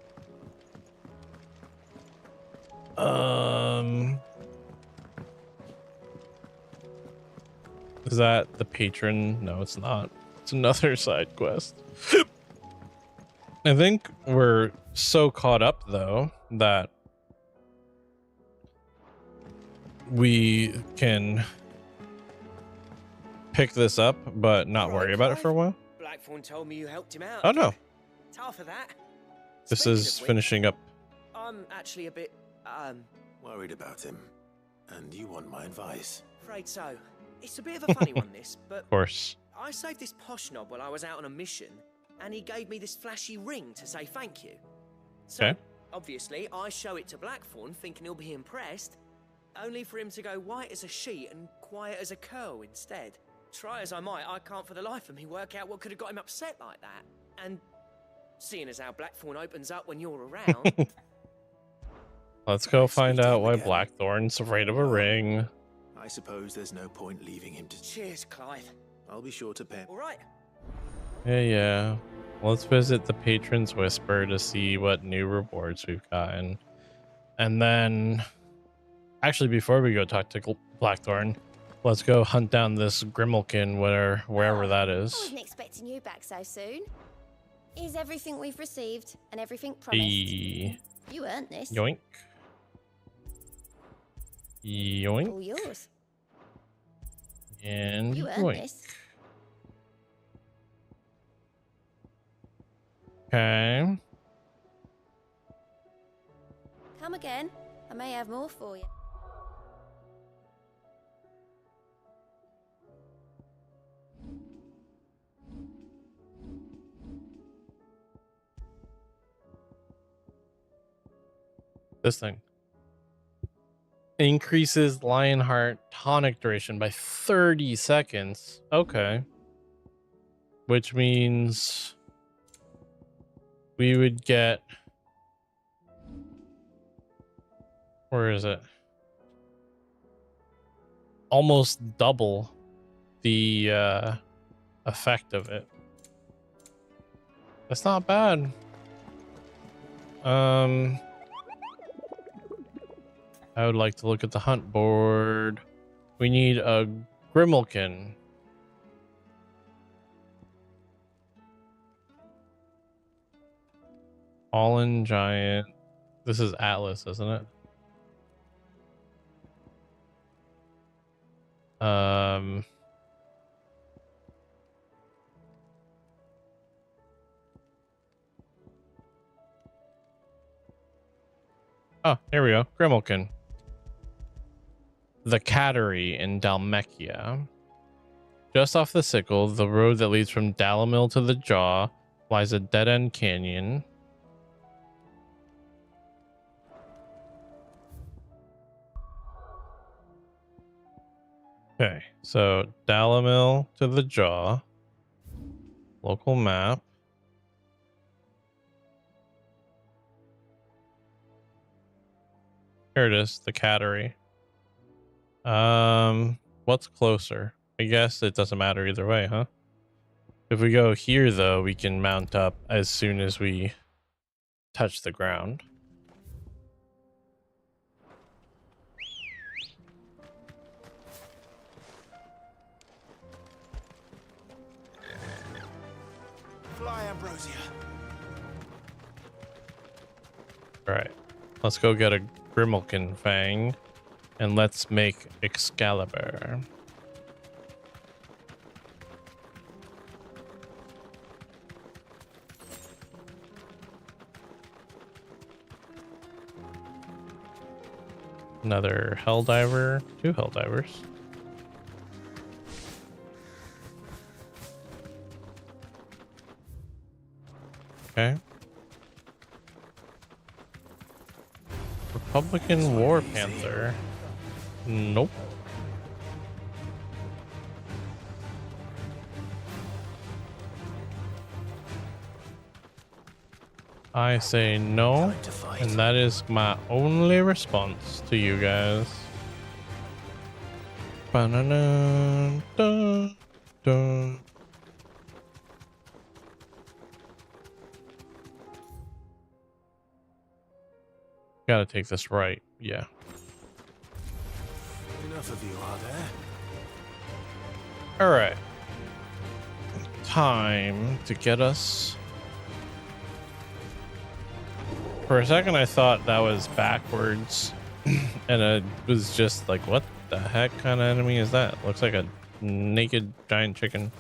Speaker 1: Is that the patron? No, it's not. It's another side quest. I think we're so caught up though that we can pick this up but not worry about it for a while.
Speaker 6: Blackthorn told me you helped him out.
Speaker 1: Oh no.
Speaker 6: Tough for that.
Speaker 1: This
Speaker 6: Speaking
Speaker 1: is
Speaker 6: of which,
Speaker 1: finishing up.
Speaker 6: I'm actually a bit
Speaker 2: Worried about him. And you want my advice.
Speaker 6: afraid so. It's a bit of a funny one, this, but
Speaker 1: Of course.
Speaker 6: I saved this posh knob while I was out on a mission, and he gave me this flashy ring to say thank you. So,
Speaker 1: Okay.
Speaker 6: obviously, I show it to Blackthorn, thinking he'll be impressed, only for him to go white as a sheet and quiet as a curl instead. Try as I might, I can't for the life of me work out what could have got him upset like that. And seeing as how Blackthorn opens up when you're around...
Speaker 1: Let's go find out why
Speaker 2: again.
Speaker 1: Blackthorn's afraid of a ring.
Speaker 2: I suppose there's no point leaving him to...
Speaker 6: Cheers, Clive.
Speaker 2: I'll be sure to pay...
Speaker 6: All right.
Speaker 1: Yeah. let's visit the Patron's Whisper to see what new rewards we've gotten. And then, actually, before we go talk to Blackthorn, let's go hunt down this Grimalkin wherever that
Speaker 7: I
Speaker 1: is.
Speaker 7: wasn't expecting you back so soon. Here's everything we've received and everything promised. You earned this.
Speaker 1: Yoink. Yoink.
Speaker 7: All yours.
Speaker 1: And
Speaker 7: You earned
Speaker 1: yoink.
Speaker 7: this.
Speaker 1: Okay.
Speaker 7: Come again. I may have more for you.
Speaker 1: This thing increases Lionheart tonic duration by 30 seconds. Okay. Which means we would get, where is it? Almost double the effect of it. That's not bad. I would like to look at the hunt board. We need a Grimalkin. Fallen Giant. This is Atlas, isn't it? Oh, here we go. Grimalkin. The Cattery in Dalmechia. Just off the Sickle, the road that leads from Dalamil to the Jaw, lies a dead-end canyon. Okay, so Dalamil to the Jaw. Local map. Here it is, the Cattery. What's closer? I guess it doesn't matter either way, huh? If we go here, though, we can mount up as soon as we touch the ground.
Speaker 2: Fly, Ambrosia.
Speaker 1: All right, let's go get a Grimalkin Fang, and let's make Excalibur. Another Helldiver, 2 Helldivers. Okay. Republican War Panther. Nope. I say no, and that is my only response to you guys. Ba-na-na, dun, dun. Gotta take this right, yeah.
Speaker 2: Enough of you, are there?
Speaker 1: All right. Time to get us. For a second, I thought that was backwards, and it was just like, what the heck kind of enemy is that? Looks like a naked giant chicken.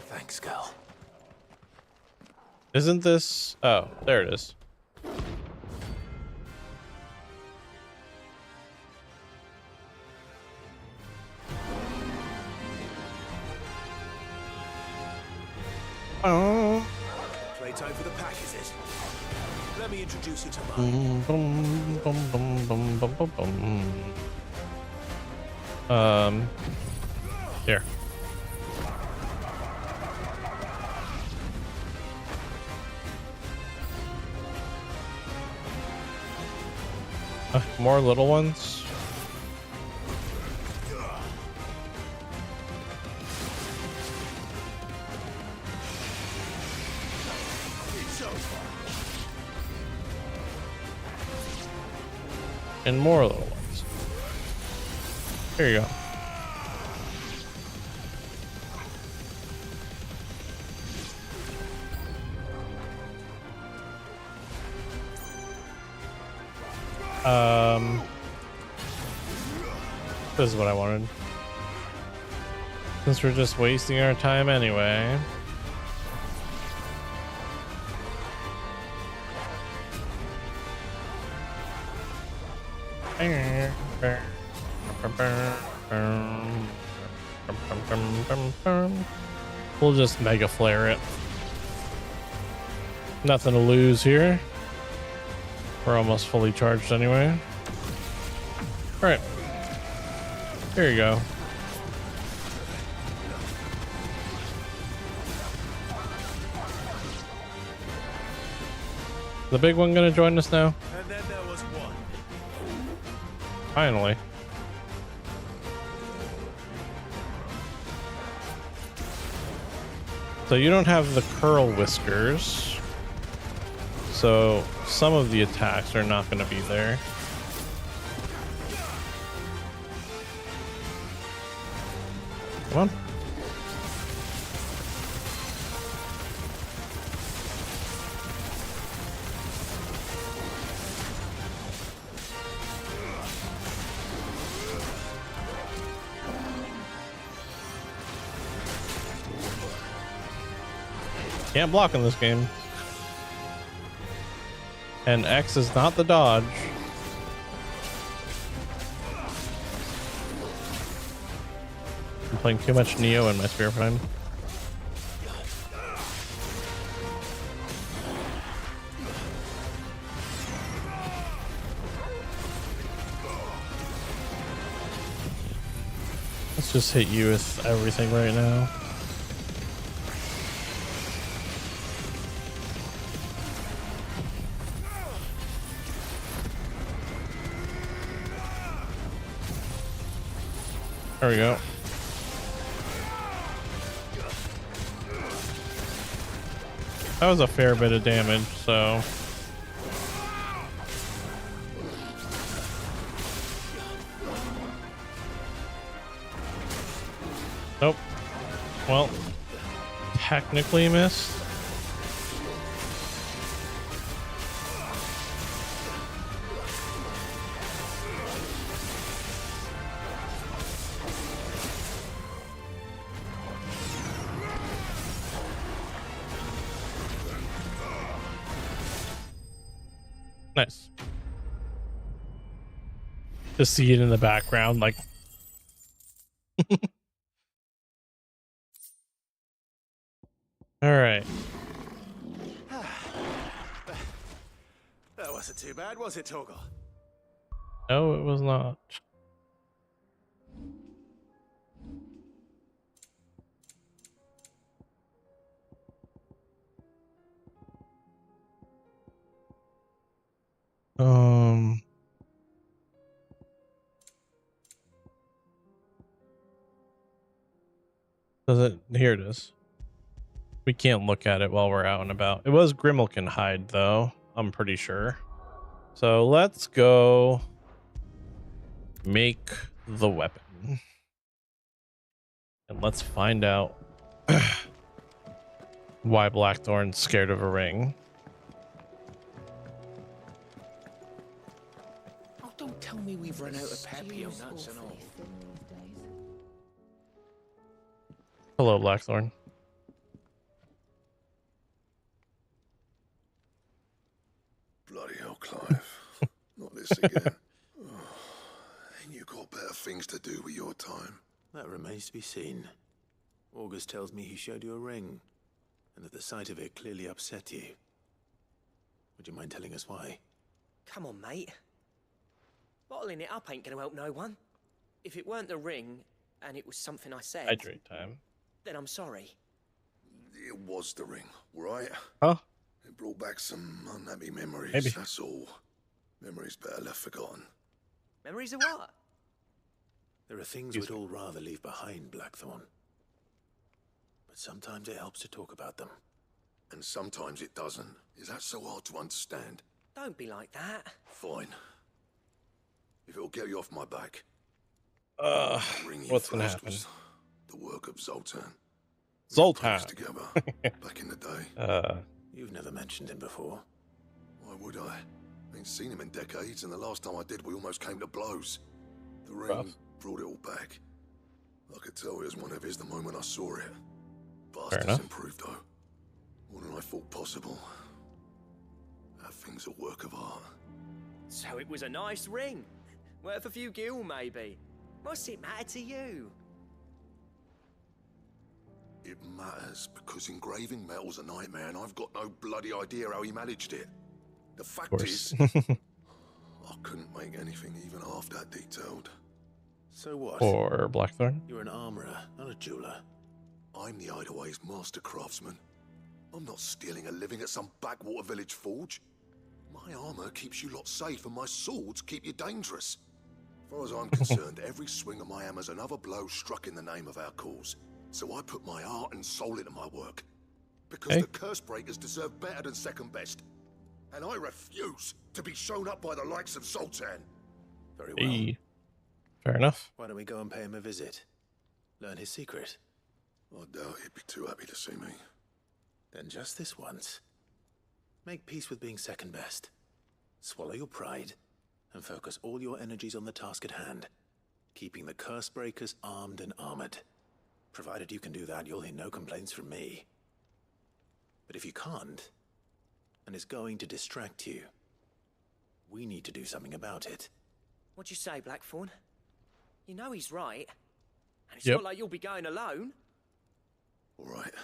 Speaker 2: Thanks, girl.
Speaker 1: Isn't this? Oh, there it is. Oh.
Speaker 2: Playtime for the pack, is it? Let me introduce you to
Speaker 1: Boom, boom, boom, boom, boom, boom, boom, boom. Here. More little ones. And more little ones. Here you go. This is what I wanted. Since we're just wasting our time anyway. We'll just mega flare it. Nothing to lose here. We're almost fully charged anyway. All right. Here you go. The big one gonna join us now?
Speaker 2: And then there was one.
Speaker 1: Finally. So you don't have the curl whiskers. So some of the attacks are not going to be there. Come on. Can't block in this game. And X is not the dodge. I'm playing too much Neo in my spare time. Let's just hit you with everything right now. There we go. That was a fair bit of damage, so. Nope. Well, technically missed. Nice. To see it in the background, like. All right.
Speaker 2: That wasn't too bad, was it, Torgal?
Speaker 1: No, it was not. Does it? Here it is. We can't look at it while we're out and about. It was Grimmelkin hide, though. I'm pretty sure. So let's go make the weapon. And let's find out why Blackthorn's scared of a ring.
Speaker 8: Oh, don't tell me we've run out of Papio nuts and all.
Speaker 1: Hello, Blackthorn.
Speaker 9: Bloody hell, Clive. Not this again. Ain't you got better things to do with your time?
Speaker 2: That remains to be seen. August tells me he showed you a ring, and that the sight of it clearly upset you. Would Would you mind telling us why?
Speaker 6: Come on, mate. Bottling it up ain't gonna help no one. If it weren't the ring, and it was something I said,
Speaker 1: Hydrate time.
Speaker 6: then I'm sorry.
Speaker 9: It was the ring, right?
Speaker 1: Huh?
Speaker 9: It brought back some unhappy memories,
Speaker 1: Maybe.
Speaker 9: that's all. Memories better left forgotten.
Speaker 6: Memories of what?
Speaker 2: There are things we'd all rather leave behind, Blackthorn. But sometimes it helps to talk about them.
Speaker 9: And sometimes it doesn't. Is that so hard to understand?
Speaker 6: Don't be like that.
Speaker 9: Fine. If it'll get you off my back. Ring you
Speaker 1: What's gonna
Speaker 9: first
Speaker 1: happen?
Speaker 9: was the work of Zoltan.
Speaker 1: Zoltan.
Speaker 9: Together back in the day.
Speaker 2: You've never mentioned him before.
Speaker 9: Why would I? Ain't seen him in decades, and the last time I did, we almost came to blows. The ring
Speaker 1: Rough.
Speaker 9: brought it all back. I could tell it was one of his the moment I saw it.
Speaker 1: Fair
Speaker 9: Bastard's
Speaker 1: enough.
Speaker 9: improved, though. More than I thought possible. That thing's a work of art.
Speaker 6: So it was a nice ring. Worth a few gil, maybe. What's it matter to you?
Speaker 9: It matters because engraving metal's a nightmare, and I've got no bloody idea how he managed it. The fact
Speaker 1: course.
Speaker 9: is, I couldn't make anything even half that detailed.
Speaker 2: So what?
Speaker 1: Or Blackthorn.
Speaker 2: You're an armorer, not a jeweler.
Speaker 9: I'm the Hideaway's master craftsman. I'm not stealing a living at some backwater village forge. My armor keeps you lot safe, and my swords keep you dangerous. As far as I'm concerned, every swing of my hammer's another blow struck in the name of our cause. So I put my heart and soul into my work. Because the curse breakers deserve better than second best. And I refuse to be shown up by the likes of Zoltan.
Speaker 2: Very well.
Speaker 1: Hey. Fair enough.
Speaker 2: Why don't we go and pay him a visit? Learn his secret.
Speaker 9: I doubt he'd be too happy to see me.
Speaker 2: Then just this once, make peace with being second best. Swallow your pride and focus all your energies on the task at hand, keeping the curse breakers armed and armored. Provided you can do that, you'll hear no complaints from me. But if you can't, and it's going to distract you, we need to do something about it.
Speaker 6: What'd you say, Blackthorn? You know he's right. And it's
Speaker 1: Yep.
Speaker 6: not like you'll be going alone.
Speaker 9: All right.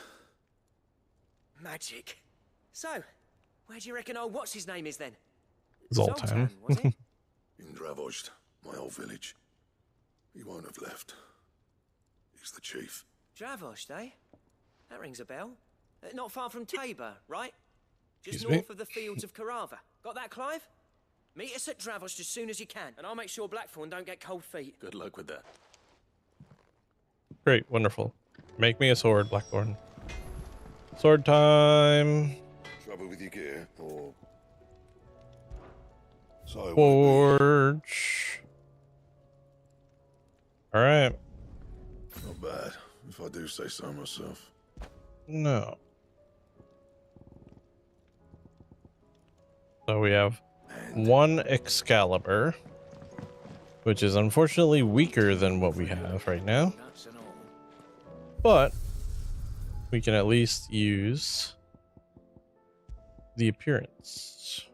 Speaker 6: Magic. So, where do you reckon old what's-his-name is then?
Speaker 1: Zoltan.
Speaker 6: Was it?
Speaker 9: In Dravozd, my old village. He won't have left. He's the chief.
Speaker 6: Dravozd, eh? That rings a bell. Not far from Tabor, right? Just
Speaker 1: Excuse me?
Speaker 6: north of the fields of Carava. Got that, Clive? Meet us at Dravozd as soon as you can, and I'll make sure Blackthorn don't get cold feet.
Speaker 2: Good luck with that.
Speaker 1: Great, wonderful. Make me a sword, Blackthorn. Sword time.
Speaker 9: Trouble with your gear, or... So
Speaker 1: Forge. All right.
Speaker 9: not bad, if I do say so myself.
Speaker 1: No. So we have one Excalibur, which is unfortunately weaker than what we have right now. But we can at least use the appearance.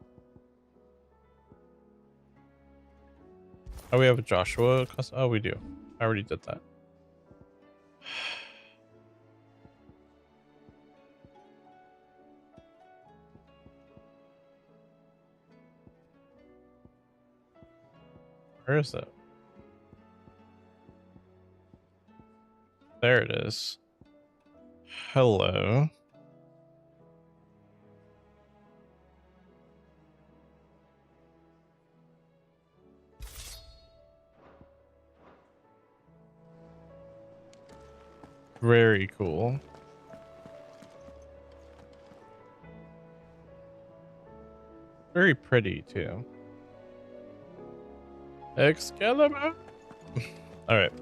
Speaker 1: Oh, we have a Joshua. Oh, we do. I already did that. Where is it? There it is. Hello. Very cool. Very pretty too. Excalibur. All right.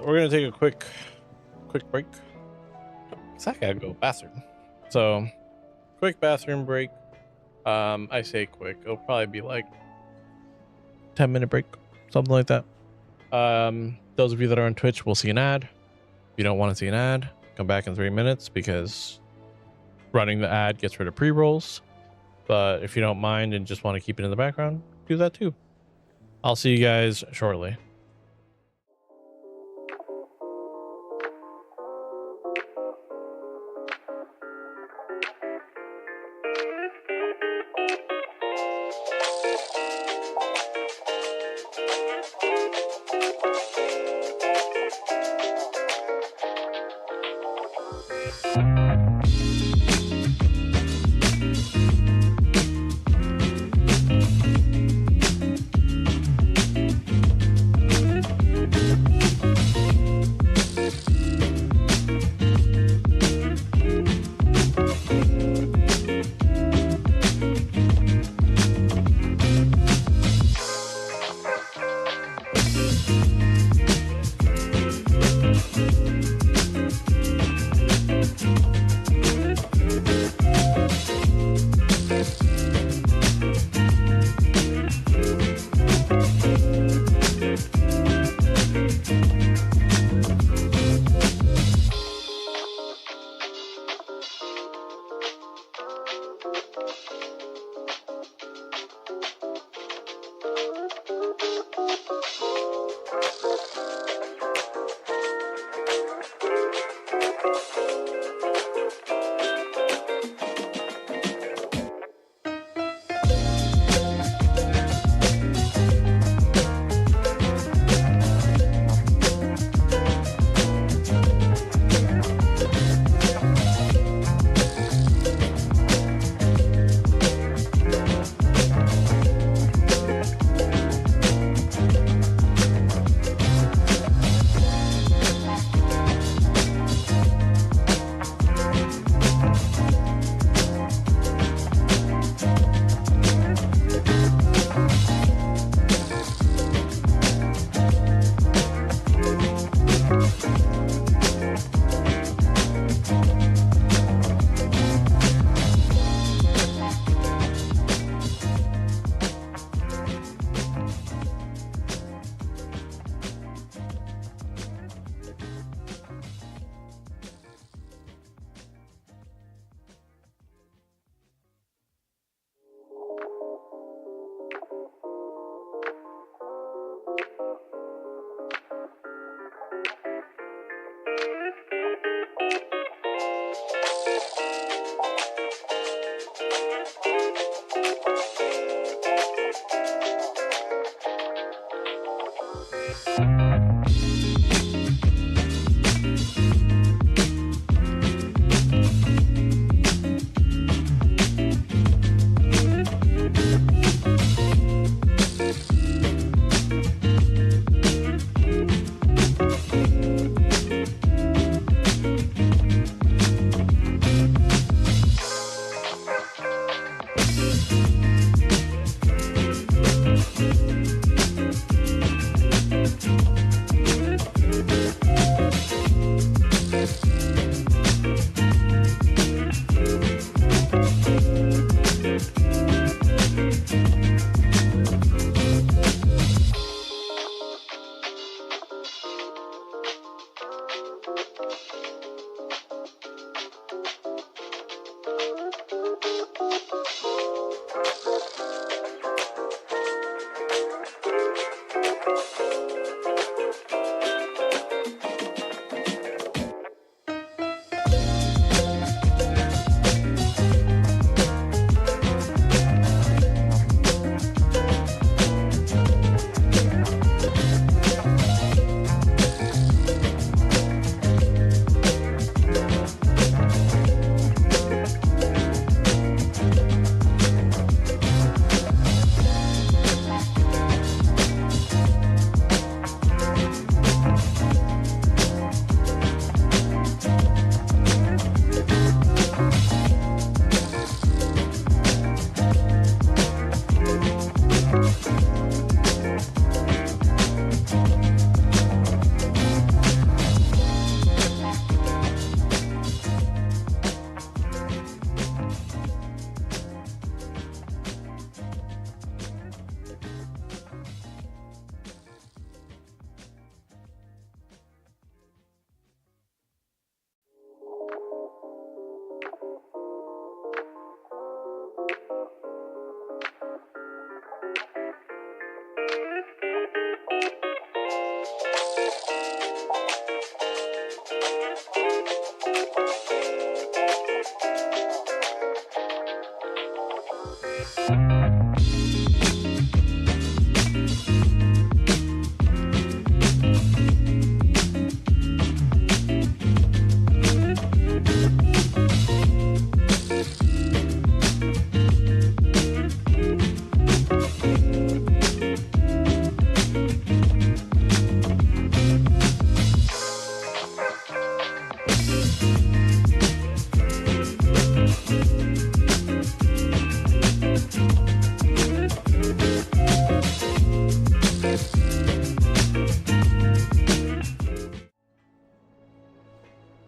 Speaker 1: We're gonna take a quick break. I gotta go bathroom. So, quick bathroom break. I say quick. It'll probably be like 10-minute break, something like that. Those of you that are on Twitch will see an ad. If you don't want to see an ad, come back in 3 minutes because running the ad gets rid of pre-rolls. But if you don't mind and just want to keep it in the background, do that too. I'll see you guys shortly.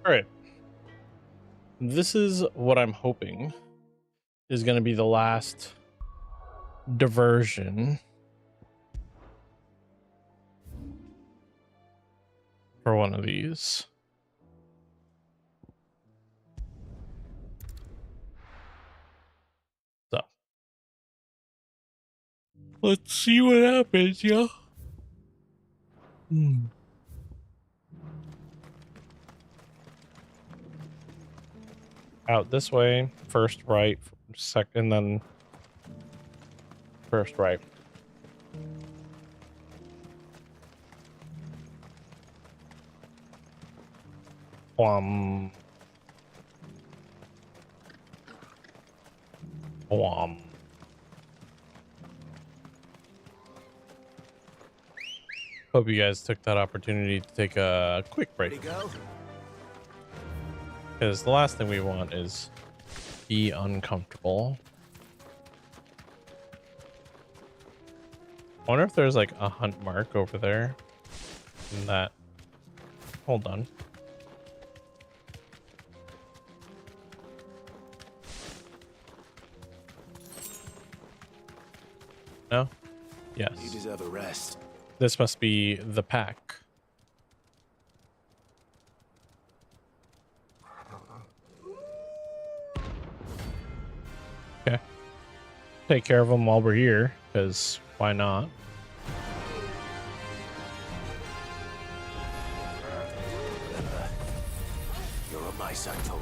Speaker 1: All right. This is what I'm hoping is going to be the last diversion for one of these. So Let's see what happens, yo. Out this way. First right, second, then first right. Wham. Wham. Hope you guys took that opportunity to take a quick break. Because the last thing we want is be uncomfortable. I wonder if there's like a hunt mark over there. In that. Hold on. No? Yes.
Speaker 2: You deserve a rest.
Speaker 1: This must be the pack. Okay. Take care of them while we're here, because why not?
Speaker 2: You're on my side, Total.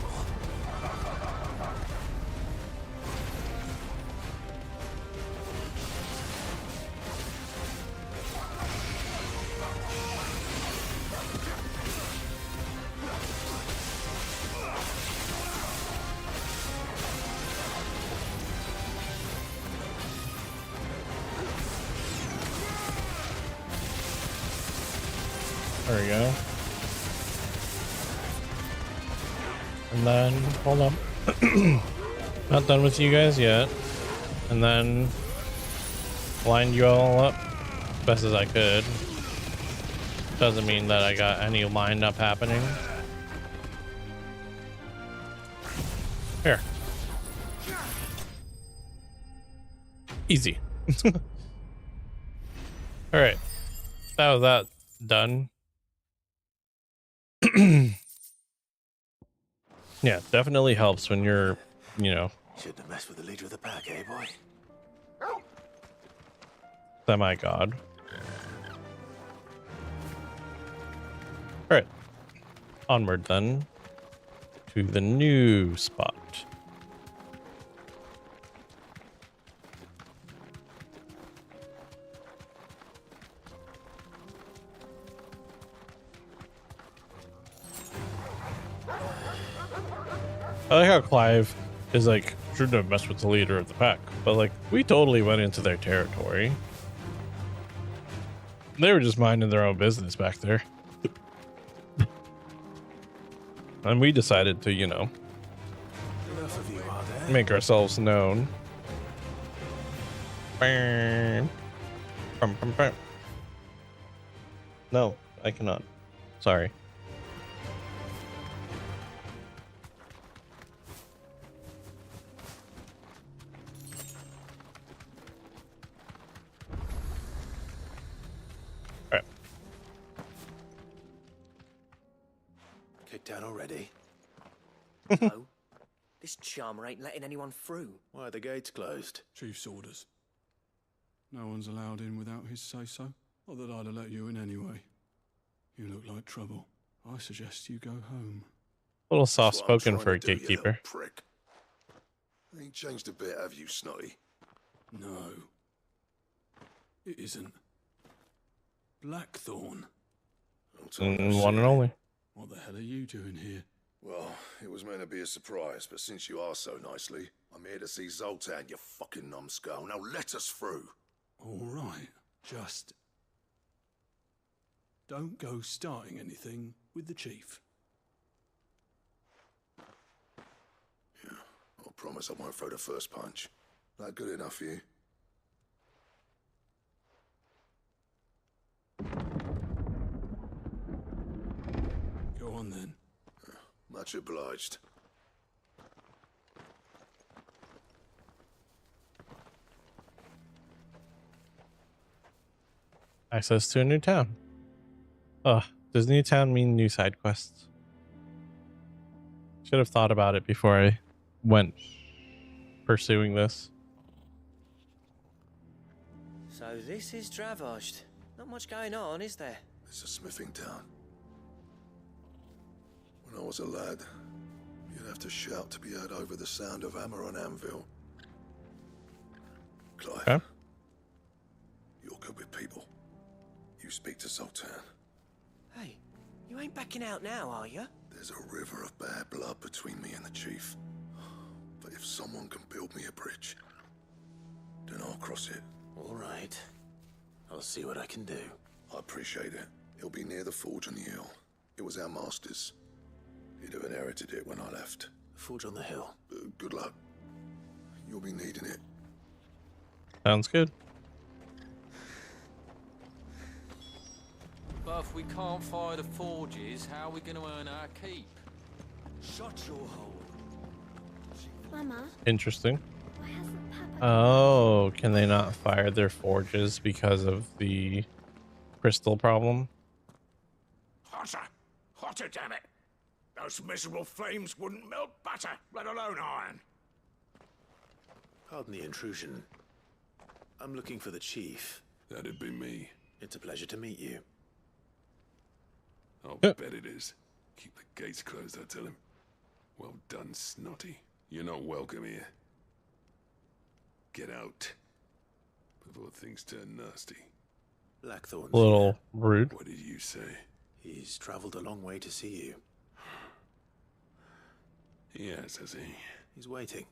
Speaker 1: There we go. And then, hold on. Not done with you guys yet. And then line you all up as best as I could. Doesn't mean that I got any lined up happening. Here. Easy. All right. That was that done. Yeah, definitely helps when you're, you know,
Speaker 2: Shouldn't have messed with the leader of the pack, eh, boy?
Speaker 1: semi-god. Alright. Onward then to the new spot. I like how Clive is like, shouldn't have messed with the leader of the pack, but like, we totally went into their territory. They were just minding their own business back there. And we decided to, you know,
Speaker 2: Enough of you, are there?
Speaker 1: make ourselves known. Bam. Bum, bum, bum. No, I cannot. Sorry. Alright.
Speaker 2: Kicked down already?
Speaker 6: No. This charmer ain't letting anyone through.
Speaker 2: Why are the gates closed?
Speaker 12: Chief's orders. No one's allowed in without his say-so. Not that I'd have let you in anyway. You look like trouble. I suggest you go home.
Speaker 1: A little
Speaker 9: That's what I'm
Speaker 1: soft-spoken
Speaker 9: trying
Speaker 1: for a
Speaker 9: to do, you
Speaker 1: gatekeeper.
Speaker 9: little prick. Ain't changed a bit, have you, Snotty?
Speaker 12: No. It isn't. Blackthorn.
Speaker 9: Long time no
Speaker 1: One
Speaker 9: see.
Speaker 1: and only.
Speaker 12: What the hell are you doing here?
Speaker 9: Well, it was meant to be a surprise, but since you asked so nicely, I'm here to see Zoltan, you fucking numbskull. Now let us through.
Speaker 12: All right. Just don't go starting anything with the chief.
Speaker 9: Yeah, I promise I won't throw the first punch. That good enough for you?
Speaker 12: Go on then.
Speaker 9: Much obliged.
Speaker 1: Access to a new town. Ugh, does new town mean new side quests? Should have thought about it before I went pursuing this.
Speaker 6: So this is Dravosht. Not much going on, is there?
Speaker 9: It's a smithing town. When I was a lad, you'd have to shout to be heard over the sound of hammer on anvil. Clive,
Speaker 1: Okay.
Speaker 9: you're good with people. You speak to Zoltan.
Speaker 6: Hey, you ain't backing out now, are you?
Speaker 9: There's a river of bad blood between me and the chief. But if someone can build me a bridge, then I'll cross it.
Speaker 2: All right. I'll see what I can do.
Speaker 9: I appreciate it. It'll be near the forge on the hill. It was our master's. He'd have inherited it when I left.
Speaker 2: Forge on the hill.
Speaker 9: Good luck. You'll be needing it.
Speaker 1: Sounds good.
Speaker 13: But if we can't fire the forges, how are we going to earn our keep?
Speaker 2: Shut your hole.
Speaker 7: Mama,
Speaker 1: Interesting.
Speaker 7: why hasn't Papa...
Speaker 1: Oh, can they not fire their forges because of the crystal problem?
Speaker 8: Hotter! Hotter, damn it! Those miserable flames wouldn't melt butter, let alone iron.
Speaker 2: Pardon the intrusion. I'm looking for the chief.
Speaker 12: That'd be me.
Speaker 2: It's a pleasure to meet you.
Speaker 12: I'll
Speaker 1: Yep.
Speaker 12: bet it is. Keep the gates closed, I tell him. Well done, Snotty. You're not welcome here. Get out. Before things turn nasty.
Speaker 2: Blackthorn's
Speaker 1: A little
Speaker 2: here.
Speaker 1: rude.
Speaker 12: What did you say?
Speaker 2: He's traveled a long way to see you.
Speaker 12: Yes, has he?
Speaker 2: He's waiting.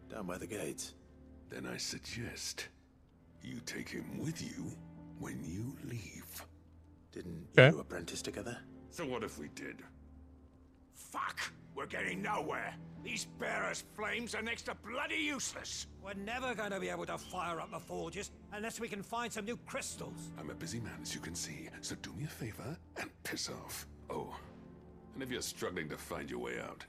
Speaker 2: Down by the gates.
Speaker 12: Then I suggest you take him with you when you leave.
Speaker 2: Didn't
Speaker 1: Okay.
Speaker 2: you apprentice together?
Speaker 12: So what if we did?
Speaker 8: Fuck! We're getting nowhere. These bearers' flames are next to bloody useless.
Speaker 14: We're never going to be able to fire up the forges unless we can find some new crystals.
Speaker 12: I'm a busy man, as you can see, so do me a favor and piss off. Oh, and if you're struggling to find your way out,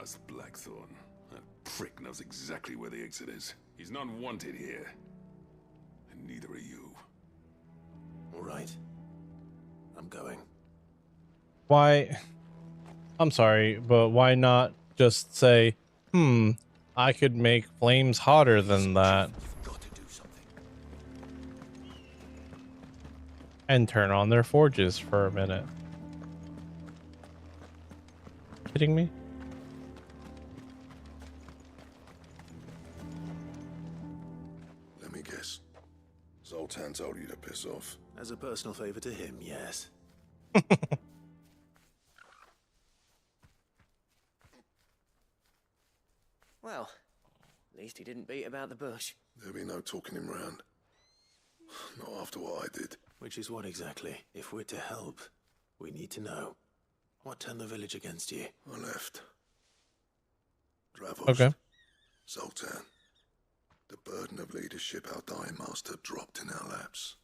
Speaker 12: ask Blackthorn. That prick knows exactly where the exit is. He's not wanted here. And neither are you.
Speaker 2: All right. I'm going.
Speaker 1: Why? I'm sorry, but why not just say, I could make flames hotter than that
Speaker 2: You've got to do something.
Speaker 1: and turn on their forges for a minute? Kidding me?
Speaker 9: Let me guess. Zoltan told you to piss off.
Speaker 2: As a personal favor to him, yes.
Speaker 6: Well, at least he didn't beat about the bush.
Speaker 9: There'll be no talking him round. Not after what I did.
Speaker 2: Which is what exactly? If we're to help, we need to know. What turned the village against you?
Speaker 9: I left. Dravos.
Speaker 1: Okay.
Speaker 9: Zoltan. The burden of leadership our dying master dropped in our laps.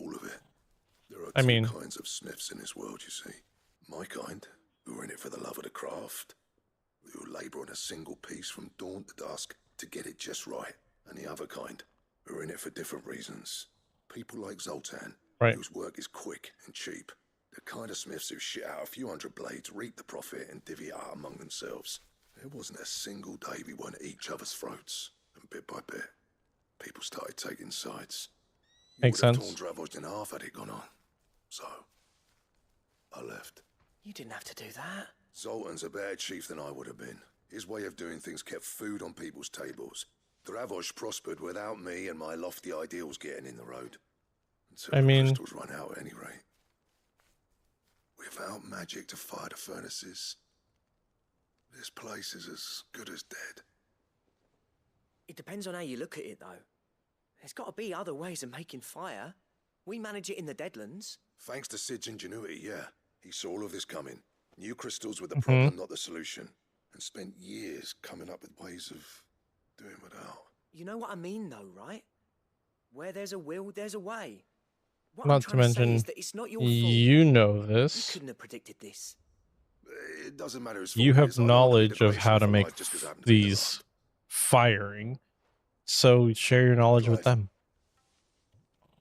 Speaker 9: All of it. There are two kinds of smiths in this world, you see. My kind, who are in it for the love of the craft, who labour on a single piece from dawn to dusk to get it just right. And the other kind, who are in it for different reasons. People like Zoltan, whose work is quick and cheap. The kind of smiths who shit out a few hundred blades, reap the profit, and divvy it out among themselves. There wasn't a single day we weren't at each other's throats. And bit by bit, people started taking sides.
Speaker 1: Makes sense.
Speaker 9: Torn Dravos in half had it gone on. So, I left.
Speaker 6: You didn't have to do that.
Speaker 9: Zoltan's a better chief than I would have been. His way of doing things kept food on people's tables. Dravos prospered without me and my lofty ideals getting in the road. Until the crystals run out at any rate. Without magic to fire the furnaces, this place is as good as dead.
Speaker 6: It depends on how you look at it, though. There's got to be other ways of making fire. We manage it in the Deadlands.
Speaker 9: Thanks to Sid's ingenuity, yeah. He saw all of this coming. Knew crystals were the problem, not the solution. And spent years coming up with ways of doing without.
Speaker 6: You know what I mean, though, right? Where there's a will, there's a way. What I'm
Speaker 1: Not to
Speaker 6: trying say
Speaker 1: mention,
Speaker 6: is that it's not your fault.
Speaker 1: you know
Speaker 6: You
Speaker 1: this.
Speaker 6: couldn't have predicted this.
Speaker 9: It doesn't matter whose
Speaker 1: You
Speaker 9: fault it
Speaker 1: have
Speaker 9: is. I don't wanna be
Speaker 1: knowledge
Speaker 9: the
Speaker 1: of how to
Speaker 9: basis
Speaker 1: make
Speaker 9: life just 'cause it happened to me
Speaker 1: these firing. So share your knowledge with them.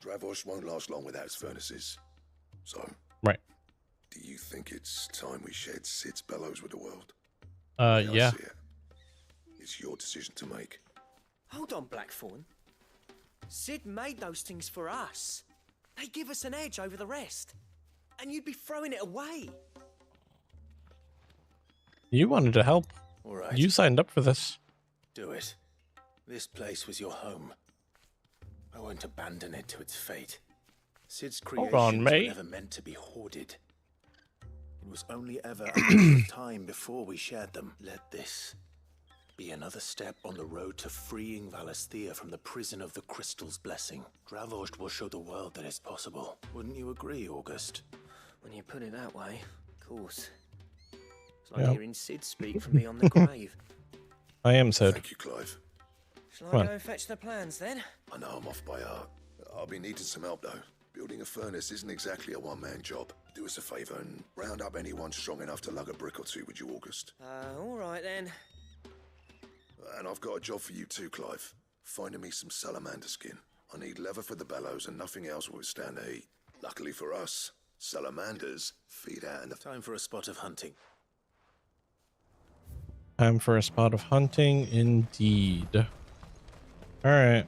Speaker 9: Dravos won't last long without his furnaces. So,
Speaker 1: Right.
Speaker 9: do you think it's time we shared Sid's bellows with the world? The way I
Speaker 1: Yeah.
Speaker 9: see it. It's your decision to make.
Speaker 6: Hold on, Blackthorn. Sid made those things for us. They give us an edge over the rest. And you'd be throwing it away.
Speaker 1: You wanted to help.
Speaker 2: All right.
Speaker 1: You signed up for this.
Speaker 2: Do it. This place was your home. I won't abandon it to its fate. Sid's creations were never meant to be hoarded. It was only ever a matter of time before we shared them. Let this be another step on the road to freeing Valisthea from the prison of the Crystal's blessing. Dravost will show the world that it's possible. Wouldn't you agree, August?
Speaker 6: When you put it that way, of course. It's like hearing Sid speak from beyond the grave.
Speaker 1: I am Sid.
Speaker 9: Thank you, Clive.
Speaker 6: Shall I go and fetch the plans then?
Speaker 9: I know I'm off by heart. I'll be needing some help though. Building a furnace isn't exactly a one-man job. Do us a favour and round up anyone strong enough to lug a brick or two, would you, August?
Speaker 6: All right then.
Speaker 9: And I've got a job for you too, Clive. Finding me some salamander skin. I need leather for the bellows and nothing else will withstand the heat. Luckily for us, salamanders feed out in the...
Speaker 2: Time for a spot of hunting.
Speaker 1: Time for a spot of hunting, indeed. Alright.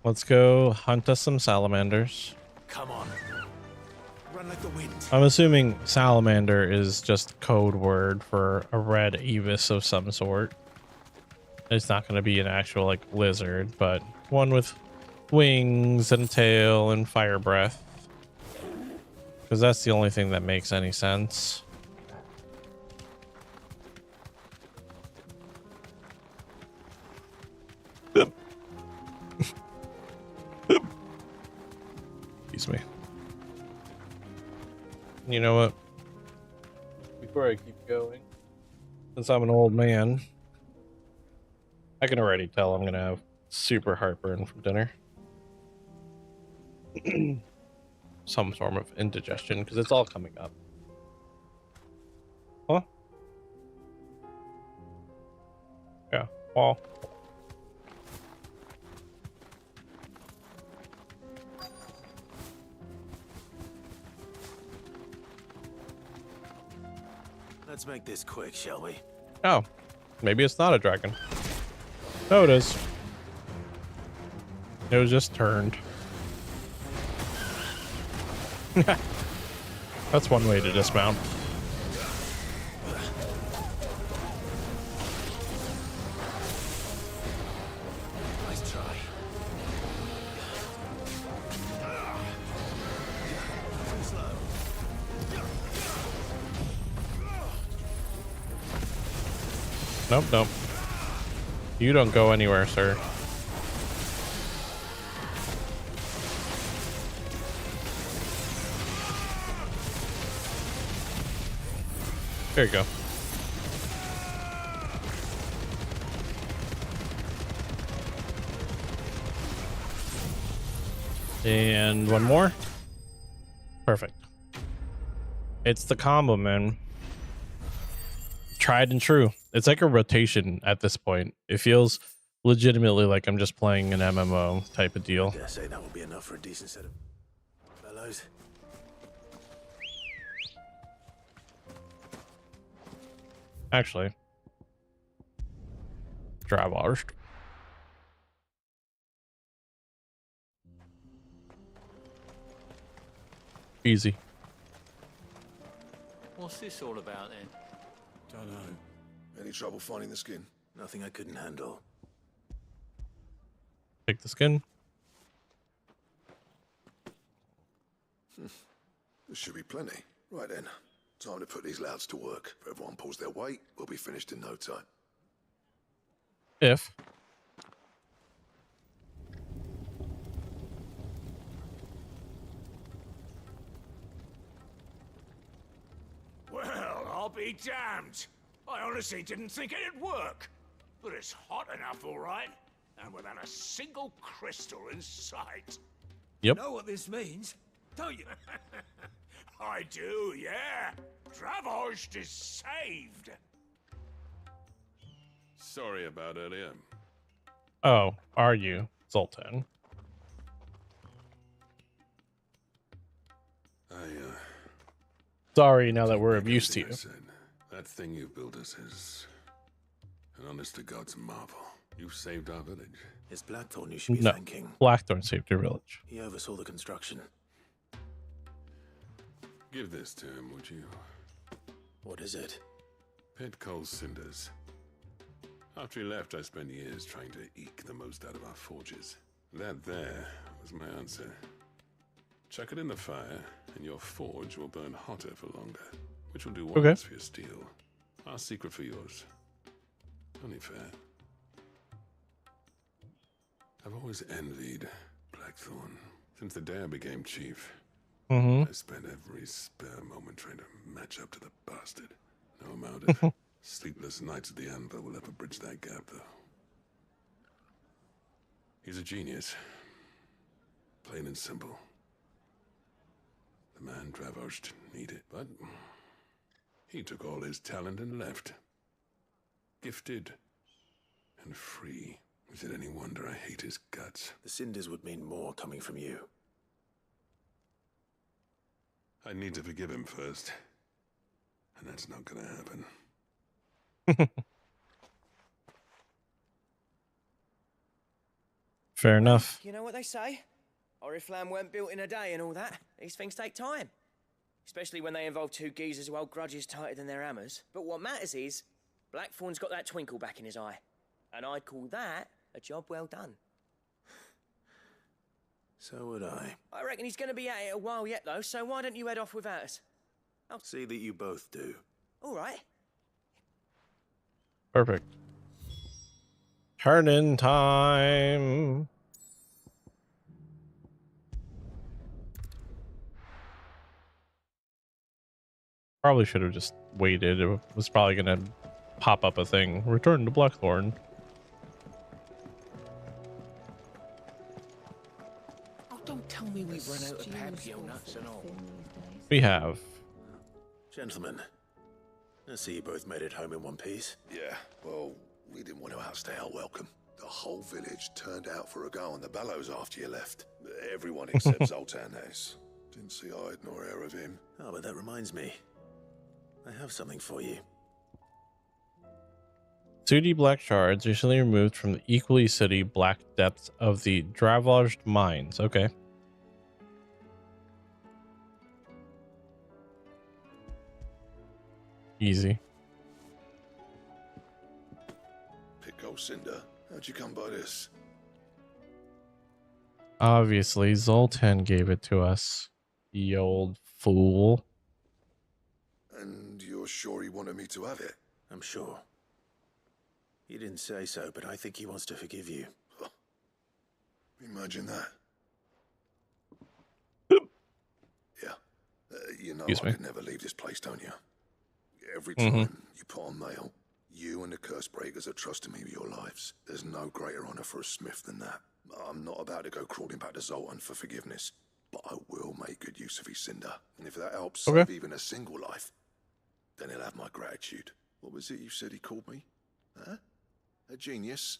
Speaker 1: Let's go hunt us some salamanders.
Speaker 2: Come on. Run like the wind.
Speaker 1: I'm assuming salamander is just code word for a red Avis of some sort. It's not going to be an actual like lizard, but one with wings and tail and fire breath. Because that's the only thing that makes any sense. Excuse me. You know what? Before I keep going, since I'm an old man, I can already tell I'm gonna have super heartburn from dinner. Some form of indigestion, because it's all coming up. Huh? Yeah, well.
Speaker 2: Let's make this quick, shall we?
Speaker 1: Oh, maybe it's not a dragon. No, it is. It was just turned. That's one way to dismount.
Speaker 2: Nice try. Too slow.
Speaker 1: Nope, nope. You don't go anywhere, sir. There you go. And one more. Perfect. It's the combo, man. Tried and true. It's like a rotation at this point. It feels legitimately like I'm just playing an MMO type of deal.
Speaker 2: I dare say that will be enough for a decent set of fellows.
Speaker 1: Actually, Dravost. Easy.
Speaker 13: What's this all about then?
Speaker 2: Don't know.
Speaker 9: Any trouble finding the skin?
Speaker 2: Nothing I couldn't handle.
Speaker 1: Take the skin.
Speaker 9: There should be plenty. Right then. Time to put these louds to work. If everyone pulls their weight, we'll be finished in no time.
Speaker 1: If.
Speaker 8: Well, I'll be damned. I honestly didn't think it'd work. But it's hot enough, all right. And without a single crystal in sight.
Speaker 1: Yep.
Speaker 14: You know what this means, don't you?
Speaker 8: I do, yeah. Dravost is saved.
Speaker 12: Sorry about earlier.
Speaker 1: Oh, are you, Zoltan? Sorry, now that we're of use to you.
Speaker 12: That thing you built us is an honest to God's marvel. You saved our village.
Speaker 2: It's Blackthorn you should be
Speaker 1: No,
Speaker 2: thanking.
Speaker 1: Blackthorn saved your village.
Speaker 2: He oversaw the construction.
Speaker 12: Give this to him, would you?
Speaker 2: What is it?
Speaker 12: Pit coal cinders. After he left, I spent years trying to eke the most out of our forges. That there was my answer. Chuck it in the fire, and your forge will burn hotter for longer, which will do wonders for your steel. Our secret for yours. Only fair. I've always envied Blackthorn. Since the day I became chief, I spent every spare moment trying to match up to the bastard. No amount of sleepless nights at the anvil will ever bridge that gap, though. He's a genius. Plain and simple. The man Dravos needed, but he took all his talent and left. Gifted and free. Is it any wonder I hate his guts?
Speaker 2: The cinders would mean more coming from you.
Speaker 12: I need to forgive him first. And that's not gonna happen.
Speaker 1: Fair enough.
Speaker 6: You know what they say? Oriflamme weren't built in a day and all that. These things take time. Especially when they involve two geezers who hold grudges tighter than their hammers. But what matters is, Blackthorn's got that twinkle back in his eye. And I'd call that a job well done.
Speaker 2: So would I.
Speaker 6: I reckon he's going to be at it a while yet, though, so why don't you head off without us?
Speaker 2: I'll see that you both do.
Speaker 6: All right.
Speaker 1: Perfect. Turn in time. Probably should have just waited. It was probably going to pop up a thing. Return to Blackthorn.
Speaker 8: Oh, don't tell me we've run out of papio nuts and all.
Speaker 1: We have.
Speaker 2: Gentlemen, I see you both made it home in one piece.
Speaker 9: Yeah, well, we didn't want to outstay our welcome. The whole village turned out for a go on the bellows after you left. Everyone except Zoltan has. Didn't see hide nor hair of him.
Speaker 2: Oh, but that reminds me. I have something for you.
Speaker 1: 2D black shards recently removed from the equally sooty black depths of the Dravos mines. Okay. Easy.
Speaker 9: Pico Cinder, how'd you come by this?
Speaker 1: Obviously, Zoltan gave it to us. The old fool.
Speaker 9: And you're sure he wanted me to have it?
Speaker 2: I'm sure. He didn't say so, but I think he wants to forgive you.
Speaker 9: Huh. Imagine that. Yeah. You know I could never leave this place, don't you? Every time you put on mail, you and the curse breakers are trusting me with your lives. There's no greater honor for a smith than that. I'm not about to go crawling back to Zoltan for forgiveness, but I will make good use of his cinder. And if that helps save even a single life, then he'll have my gratitude. What was it you said he called me? Huh? A genius?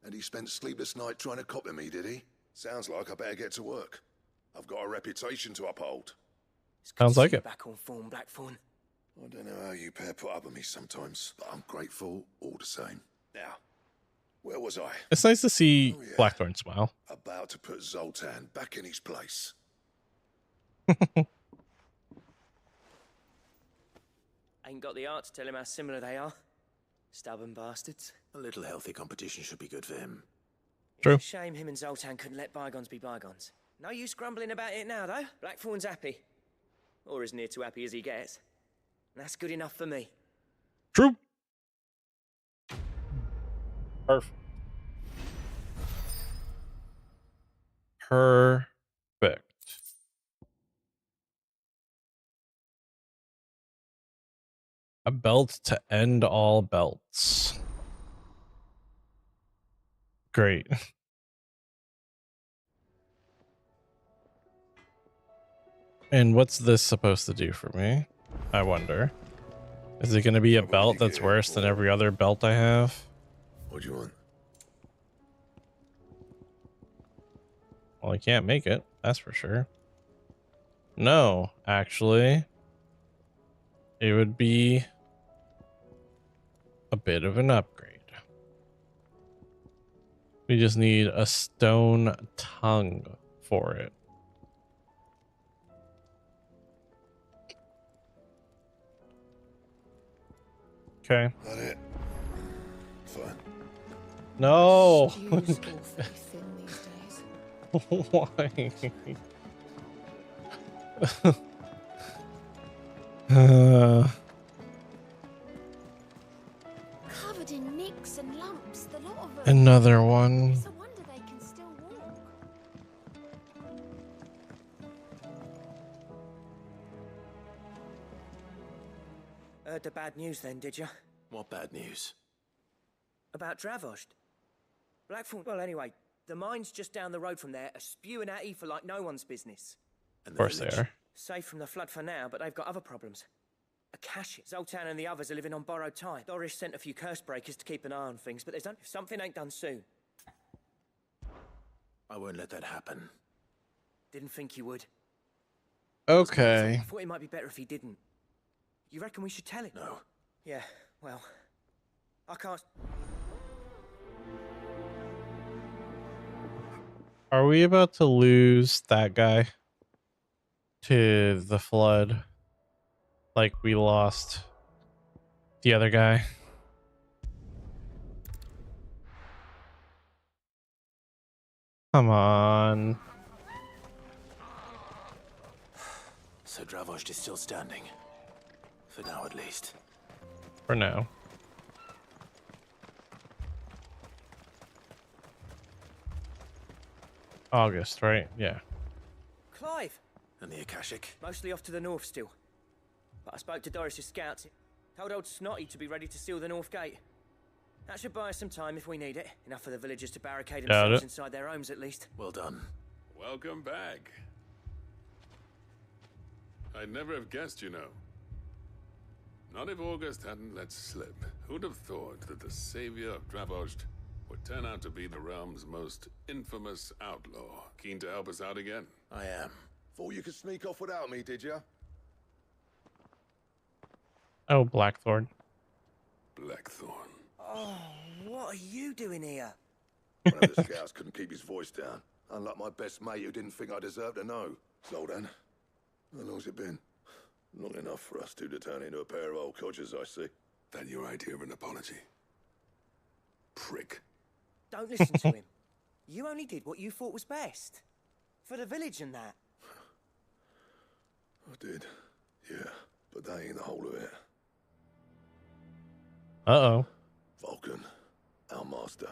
Speaker 9: And he spent sleepless night trying to copy me, did he? Sounds like I better get to work. I've got a reputation to uphold.
Speaker 1: Sounds like it.
Speaker 6: Back on form, Blackthorn.
Speaker 9: I don't know how you pair put up with me sometimes, but I'm grateful all the same. Now, where was I?
Speaker 1: It's nice to see Blackthorn smile.
Speaker 9: About to put Zoltan back in his place.
Speaker 6: Ain't got the art to tell him how similar they are. Stubborn bastards.
Speaker 2: A little healthy competition should be good for him.
Speaker 1: True.
Speaker 6: It's a shame him and Zoltan couldn't let bygones be bygones. No use grumbling about it now, though. Blackthorn's happy. Or as near to happy as he gets. That's good enough for me.
Speaker 1: True. Perfect. Perfect. A belt to end all belts. Great. And what's this supposed to do for me? I wonder. Is it going to be a belt that's worse than every other belt I have?
Speaker 9: What do you want?
Speaker 1: Well, I can't make it. That's for sure. No, actually. It would be a bit of an upgrade. We just need a stone tongue for it. Okay.
Speaker 9: That it? Fine.
Speaker 1: No.
Speaker 7: Stew's awfully thin these days.
Speaker 1: Why?
Speaker 7: Covered in nicks and lumps, the lot of them.
Speaker 1: Another one.
Speaker 7: It's a wonder they can still walk.
Speaker 6: Heard the bad news then, did you?
Speaker 2: What bad news?
Speaker 6: About Dravost. Blackthorn. Well, anyway, the mines just down the road from there are spewing at Aoife like no one's business.
Speaker 2: And
Speaker 1: Of course they are.
Speaker 6: Safe from the flood for now, but they've got other problems. Akashi, Zoltan and the others are living on borrowed time. Doris sent a few curse breakers to keep an eye on things, but there's if something ain't done soon.
Speaker 2: I won't let that happen.
Speaker 6: Didn't think you would.
Speaker 1: Okay.
Speaker 6: I thought it might be better if he didn't. You reckon we should tell him?
Speaker 2: No.
Speaker 6: Yeah, well, I can't.
Speaker 1: Are we about to lose that guy to the flood like we lost the other guy? Come on.
Speaker 2: So Dravost is still standing. For now, at least.
Speaker 1: For now. August, right? Yeah.
Speaker 6: Clive!
Speaker 2: And the Akashic?
Speaker 6: Mostly off to the north still. But I spoke to Doris's scouts. Told old Snotty to be ready to seal the north gate. That should buy us some time if we need it. Enough for the villagers to barricade themselves inside their homes at least.
Speaker 2: Well done.
Speaker 12: Welcome back. I'd never have guessed, you know. Not if August hadn't let slip. Who'd have thought that the savior of Dravost would turn out to be the realm's most infamous outlaw? Keen to help us out again?
Speaker 2: I am.
Speaker 9: Thought you could sneak off without me, did you?
Speaker 1: Oh, Blackthorn.
Speaker 12: Blackthorn.
Speaker 6: Oh, what are you doing here?
Speaker 9: One of the scouts couldn't keep his voice down. Unlike my best mate who didn't think I deserved to know. Zoltan, how long's it been? Not enough for us two to turn into a pair of old codgers, I see.
Speaker 12: That your idea of an apology? Prick.
Speaker 6: Don't listen to him. You only did what you thought was best. For the village and that.
Speaker 9: I did, yeah, but that ain't the whole of it.
Speaker 1: Uh-oh.
Speaker 9: Vulcan, our master,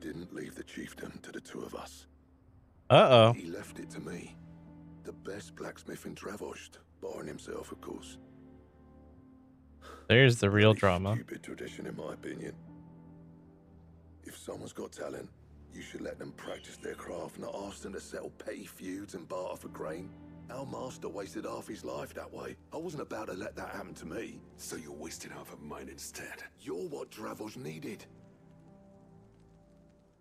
Speaker 9: didn't leave the chiefdom to the two of us.
Speaker 1: Uh-oh.
Speaker 9: He left it to me. The best blacksmith in Dravost, barring himself, of course.
Speaker 1: There's the real drama.
Speaker 9: Stupid tradition, in my opinion. If someone's got talent, you should let them practice their craft, not ask them to settle petty feuds and barter for grain. Our master wasted half his life that way. I wasn't about to let that happen to me.
Speaker 12: So you wasted half of mine instead.
Speaker 9: You're what Dravost needed.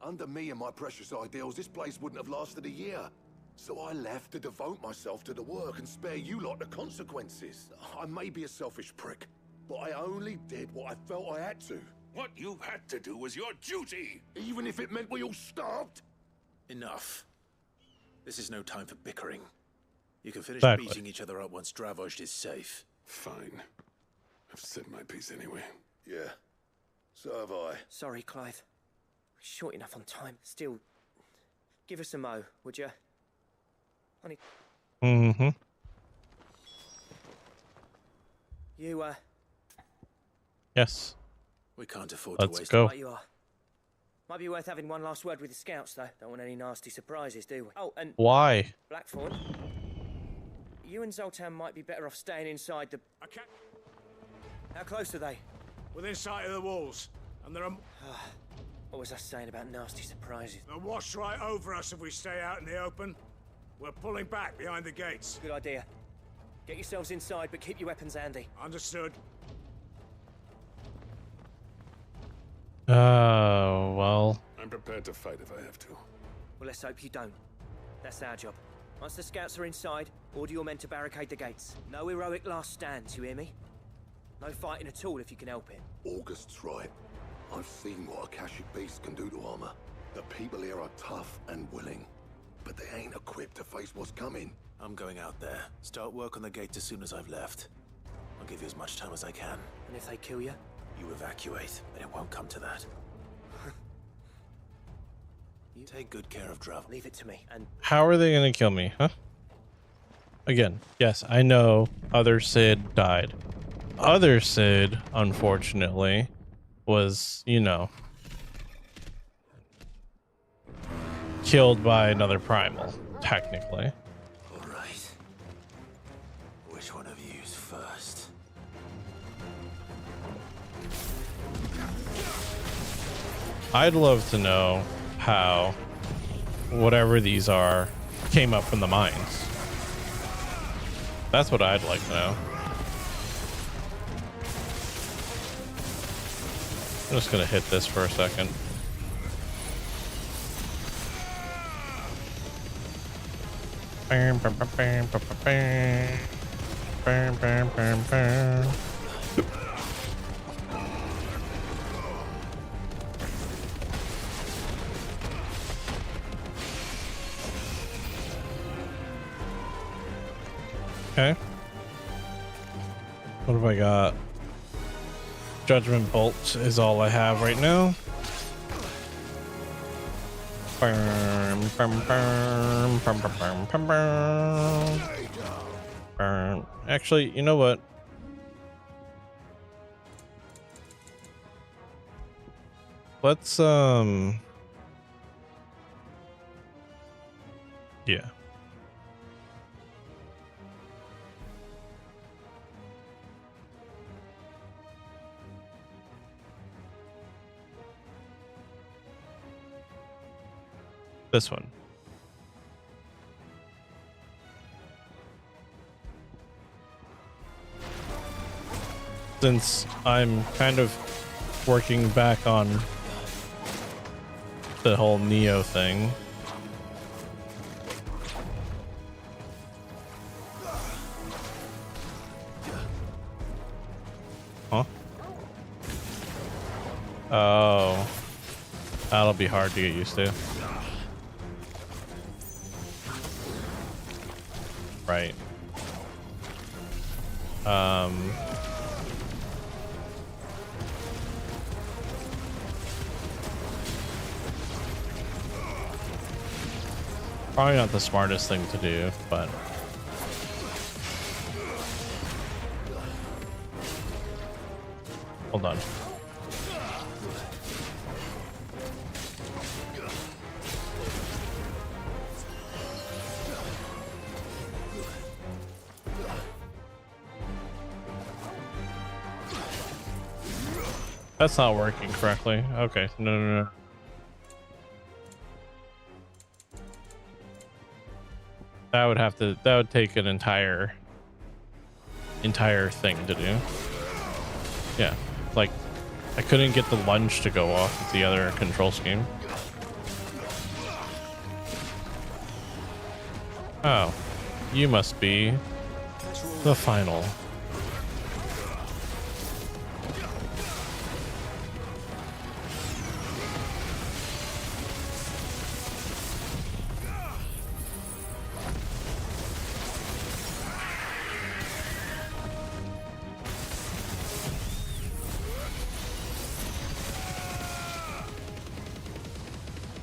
Speaker 9: Under me and my precious ideals, this place wouldn't have lasted a year. So I left to devote myself to the work and spare you lot the consequences. I may be a selfish prick, but I only did what I felt I had to.
Speaker 12: What you had to do was your duty!
Speaker 9: Even if it meant we all starved?
Speaker 2: Enough. This is no time for bickering. You can finish
Speaker 1: Exactly.
Speaker 2: beating each other up once Dravost is safe.
Speaker 12: Fine. I've said my piece anyway.
Speaker 9: Yeah, so have I.
Speaker 6: Sorry, Clive. Short enough on time. Still, give us a mo, would you? Honey.
Speaker 1: Mm-hmm.
Speaker 6: You,
Speaker 1: Yes.
Speaker 2: We can't afford
Speaker 1: Let's
Speaker 2: to waste
Speaker 1: go.
Speaker 6: right you are. Might be worth having one last word with the scouts, though. Don't want any nasty surprises, do we? Oh, and
Speaker 1: Why?
Speaker 6: Blackthorn, you and Zoltan might be better off staying inside the...
Speaker 14: I can't.
Speaker 6: How close are they?
Speaker 14: Within sight of the walls. And they're
Speaker 6: What was I saying about nasty surprises?
Speaker 14: they'll wash right over us if we stay out in the open. We're pulling back behind the gates.
Speaker 6: Good idea. Get yourselves inside, but keep your weapons handy.
Speaker 14: Understood.
Speaker 1: Oh, well.
Speaker 12: I'm prepared to fight if I have to.
Speaker 6: Well, let's hope you don't. That's our job. Once the scouts are inside, order your men to barricade the gates. No heroic last stands, you hear me? No fighting at all if you can help it.
Speaker 9: August's right. I've seen what Akashic beasts can do to armor. The people here are tough and willing, but they ain't equipped to face what's coming.
Speaker 2: I'm going out there. Start work on the gate as soon as I've left. I'll give you as much time as I can.
Speaker 6: And if they kill you?
Speaker 2: You evacuate, and it won't come to that. You take good care of Dravel.
Speaker 6: Leave it to me. And
Speaker 1: how are they gonna kill me, huh? Again, yes, I know other Sid died. Other Sid, unfortunately, was, you know, killed by another primal, technically.
Speaker 2: All right. Which one of you's first?
Speaker 1: I'd love to know how whatever these are came up from the mines. That's what I'd like to know. I'm just gonna hit this for a second. Bam, bam, bam, bam, bam, bam, bam, bam, bam, bam. Okay. What have I got? Judgment Bolt is all I have right now. Burn, burn, burn, burn, burn, burn, burn, burn. Actually, you know what? Let's yeah. This one. Since I'm kind of working back on the whole Neo thing. Huh? Oh. That'll be hard to get used to. Right. Probably not the smartest thing to do, but hold on. That's not working correctly. Okay, no. That would take an entire thing to do. Yeah, like I couldn't get the lunge to go off with the other control scheme. Oh, you must be the final.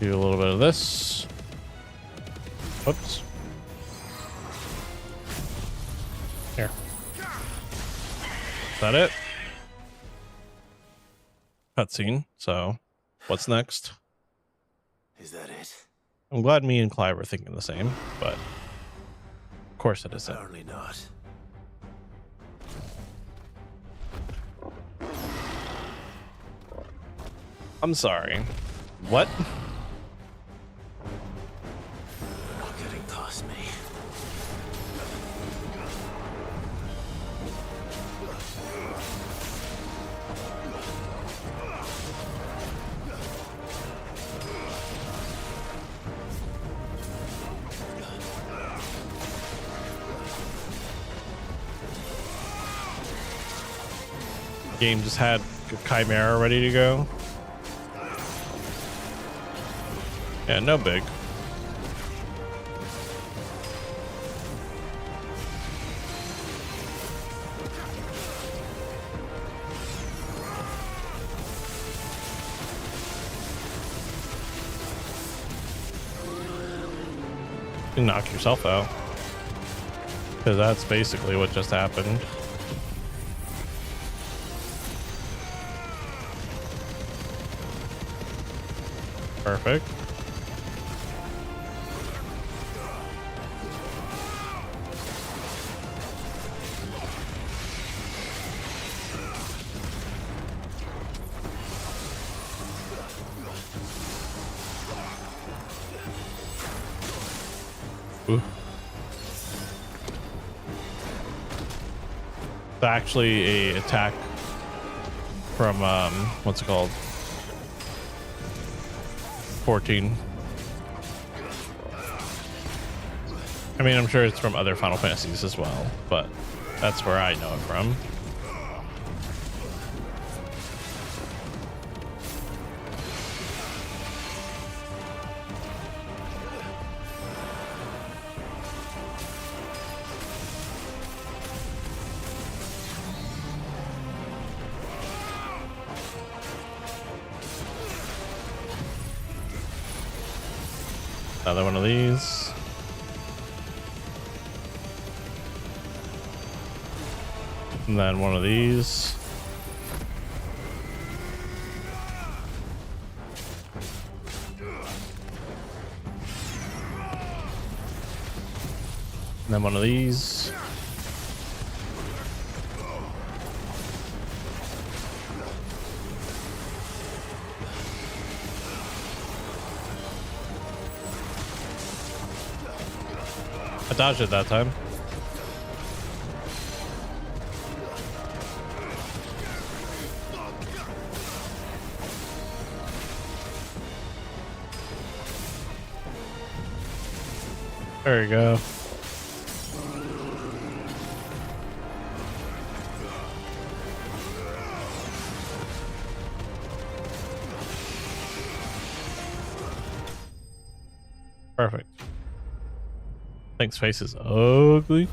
Speaker 1: Do a little bit of this. Whoops. Here. Is that it? Cutscene. So, what's next?
Speaker 2: Is that it?
Speaker 1: I'm glad me and Clive are thinking the same, but of course it isn't.
Speaker 2: Apparently not.
Speaker 1: I'm sorry. What?
Speaker 2: Getting past me.
Speaker 1: Game just had Chimera ready to go. Yeah, no big. You knock yourself out. Because that's basically what just happened. Perfect. Ooh. It's actually a attack from what's it called? 14. I mean, I'm sure it's from other Final Fantasies as well, but that's where I know it from. Another one of these. And then one of these. And then one of these. I dodged it that time. There you go. Perfect. Thing's face is ugly.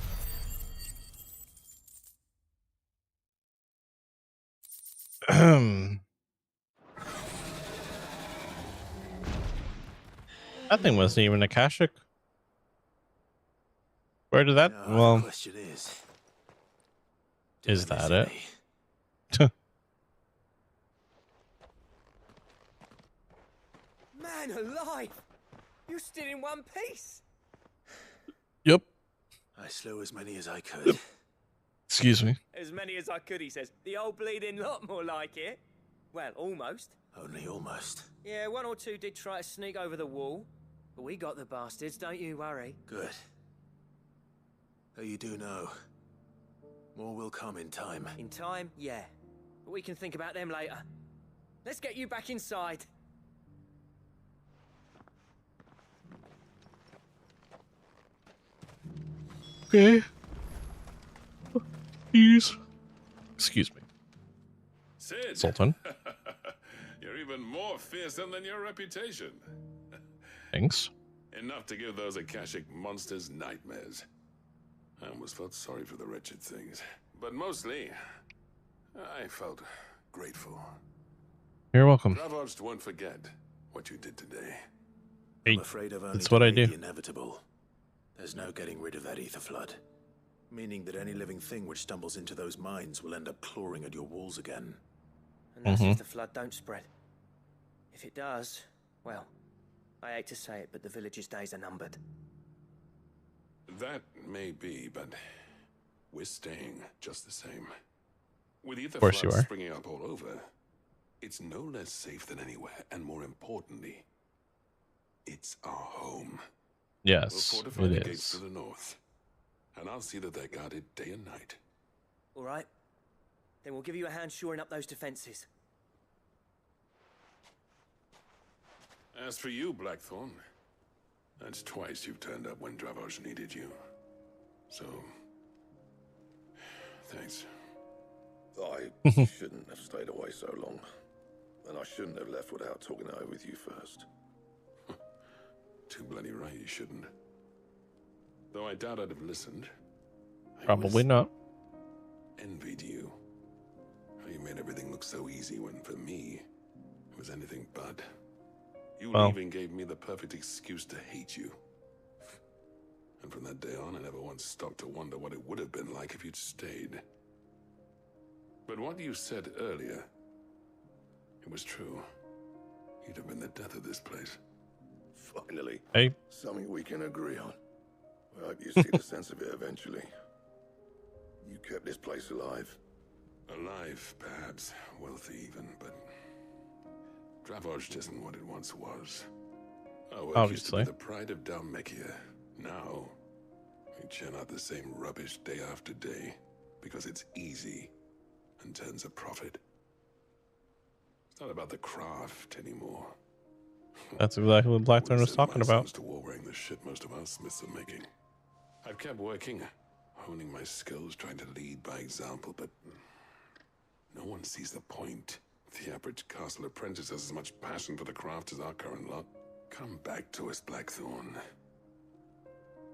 Speaker 1: That thing wasn't even Akashic. Where did that?
Speaker 2: No,
Speaker 1: Well,
Speaker 2: the question
Speaker 1: is that it?
Speaker 6: Man alive! You're still in one piece.
Speaker 1: Yep.
Speaker 2: I slew as many as I could.
Speaker 1: Excuse me.
Speaker 6: As many as I could, he says. The old bleeding lot, more like it. Well, almost.
Speaker 2: Only almost.
Speaker 6: Yeah, one or two did try to sneak over the wall, but we got the bastards, don't you worry.
Speaker 2: Good. Though you do know, more will come in time.
Speaker 6: In time, yeah. But we can think about them later. Let's get you back inside.
Speaker 1: Okay. Please. Excuse me.
Speaker 12: Sid.
Speaker 1: Sultan.
Speaker 12: You're even more fearsome than your reputation.
Speaker 1: Thanks.
Speaker 12: Enough to give those Akashic monsters nightmares. I almost felt sorry for the wretched things. But mostly, I felt grateful.
Speaker 1: You're welcome.
Speaker 12: Ravaged won't forget what you did today.
Speaker 2: I'm afraid I've only
Speaker 1: That's what I
Speaker 2: delayed
Speaker 1: do.
Speaker 2: the inevitable. There's no getting rid of that ether flood. Meaning that any living thing which stumbles into those mines will end up clawing at your walls again.
Speaker 6: And that's if the flood don't spread. If it does, well, I hate to say it, but the village's days are numbered.
Speaker 12: That may be, but we're staying just the same. With ether
Speaker 1: Of course you
Speaker 12: floods
Speaker 1: are.
Speaker 12: springing up all over, it's no less safe than anywhere, and more importantly, it's our home.
Speaker 1: Yes,
Speaker 12: We'll fortify
Speaker 1: it
Speaker 12: the gates
Speaker 1: is.
Speaker 12: to the north, and I'll see that they're guarded day and night.
Speaker 6: All right? Then we'll give you a hand shoring up those defenses.
Speaker 12: As for you, Blackthorn, that's twice you've turned up when Dravos needed you. So, thanks.
Speaker 9: I shouldn't have stayed away so long. And I shouldn't have left without talking it over with you first.
Speaker 12: too bloody right you shouldn't. Though I doubt I'd have listened.
Speaker 1: Probably not.
Speaker 12: Envied you. How you made everything look so easy when, for me, it was anything but. You leaving gave me the perfect excuse to hate you. And from that day on, I never once stopped to wonder what it would have been like if you'd stayed. But what you said earlier, it was true. You'd have been the death of this place.
Speaker 9: Finally.
Speaker 1: Hey.
Speaker 9: Something we can agree on. I hope you see the sense of it eventually. You kept this place alive.
Speaker 12: Alive, perhaps. Wealthy even, but... Dravoj isn't what it once was. Our work used to be the pride of Dalmekia. Now, we churn out the same rubbish day after day because it's easy and turns a profit. It's not about the craft anymore.
Speaker 1: That's exactly what Blackthorn was talking about.
Speaker 12: To war wearing the shit most of our smiths are making. I've kept working, honing my skills, trying to lead by example, but no one sees the point. The average castle apprentice has as much passion for the craft as our current lot. Come back to us, Blackthorn.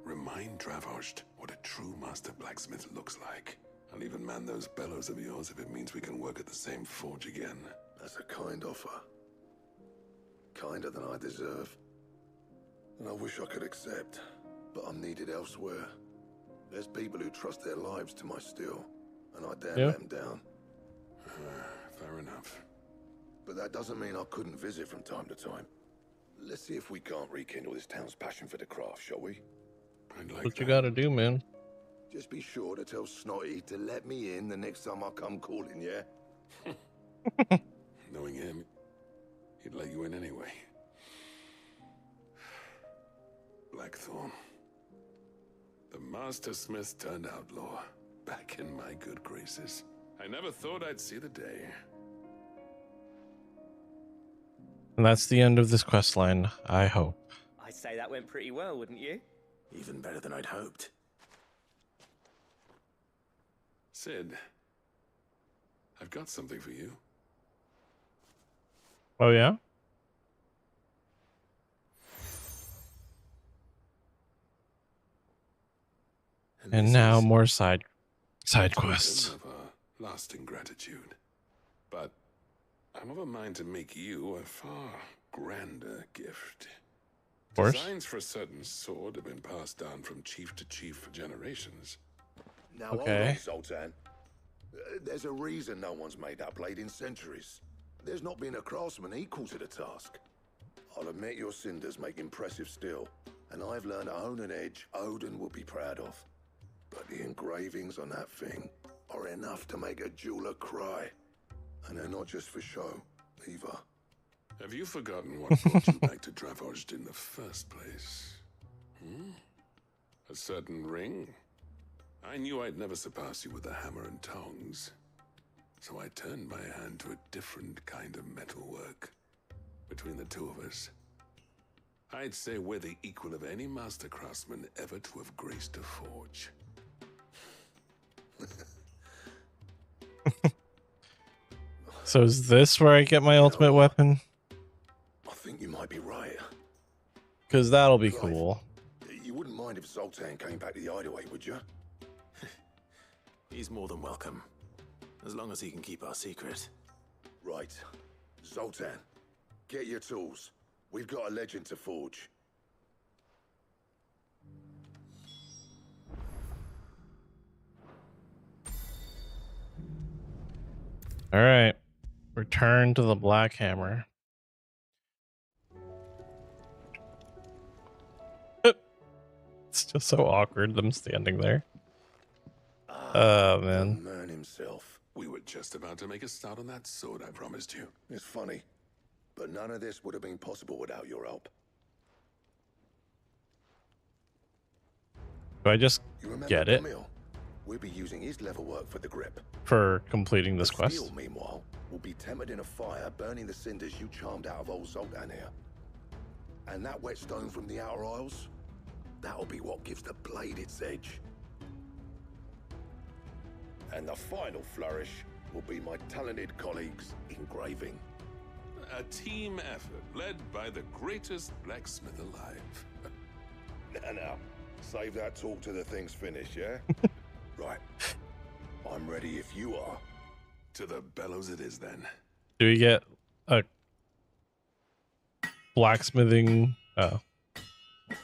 Speaker 12: Remind Dravoj what a true master blacksmith looks like. I'll even man those bellows of yours if it means we can work at the same forge again.
Speaker 9: That's a kind offer. Kinder than I deserve. And I wish I could accept, but I'm needed elsewhere. There's people who trust their lives to my steel, and I dare let them down.
Speaker 12: Fair enough.
Speaker 9: But that doesn't mean I couldn't visit from time to time. Let's see if we can't rekindle this town's passion for the craft, shall we?
Speaker 1: What you gotta do, man?
Speaker 9: Just be sure to tell Snotty to let me in the next time I come calling, yeah?
Speaker 12: Knowing him, he'd let you in anyway. Blackthorn. The Master Smith turned outlaw. Back in my good graces. I never thought I'd see the day.
Speaker 1: And that's the end of this quest line, I hope.
Speaker 6: I'd say that went pretty well, wouldn't you?
Speaker 2: Even better than I'd hoped.
Speaker 12: Sid, I've got something for you.
Speaker 1: Oh, yeah? And now more side quests.
Speaker 12: Of lasting gratitude. But I'm of a mind to make you a far grander gift.
Speaker 1: Of course.
Speaker 12: Designs for a certain sword have been passed down from chief to chief for generations.
Speaker 9: Now, hold on, Sultan. There's a reason no one's made that blade in centuries. There's not been a craftsman equal to the task. I'll admit your cinders make impressive steel, and I've learned to own an edge Odin will be proud of. But the engravings on that thing are enough to make a jeweler cry. And they're not just for show, either.
Speaker 12: Have you forgotten what brought you back to Dravoj in the first place? A certain ring? I knew I'd never surpass you with the hammer and tongs. So I turned my hand to a different kind of metalwork. Between the two of us, I'd say we're the equal of any master craftsman ever to have graced a forge.
Speaker 1: So is this where I get my ultimate weapon?
Speaker 9: I think you might be right.
Speaker 1: Because that'll be cool.
Speaker 9: You wouldn't mind if Zoltan came back to the hideaway, would you?
Speaker 2: He's more than welcome. As long as he can keep our secret.
Speaker 9: Right. Zoltan, get your tools. We've got a legend to forge.
Speaker 1: All right. Return to the Black Hammer. It's just so awkward, them standing there. Oh, man.
Speaker 9: The man himself.
Speaker 12: We were just about to make a start on that sword I promised you.
Speaker 9: It's funny, but none of this would have been possible without your help.
Speaker 1: Do I just get it?
Speaker 9: Camille? We'll be using his level work for the grip.
Speaker 1: For completing this quest?
Speaker 9: Steel, meanwhile, will be tempered in a fire, burning the cinders you charmed out of old Zoltan here. And that whetstone from the Outer Isles, that'll be what gives the blade its edge. And the final flourish will be my talented colleagues' engraving.
Speaker 12: a team effort led by the greatest blacksmith alive.
Speaker 9: Now, save that talk till the thing's finished, yeah? Right. I'm ready if you are.
Speaker 12: To the bellows it is then.
Speaker 1: Do we get a blacksmithing? Oh,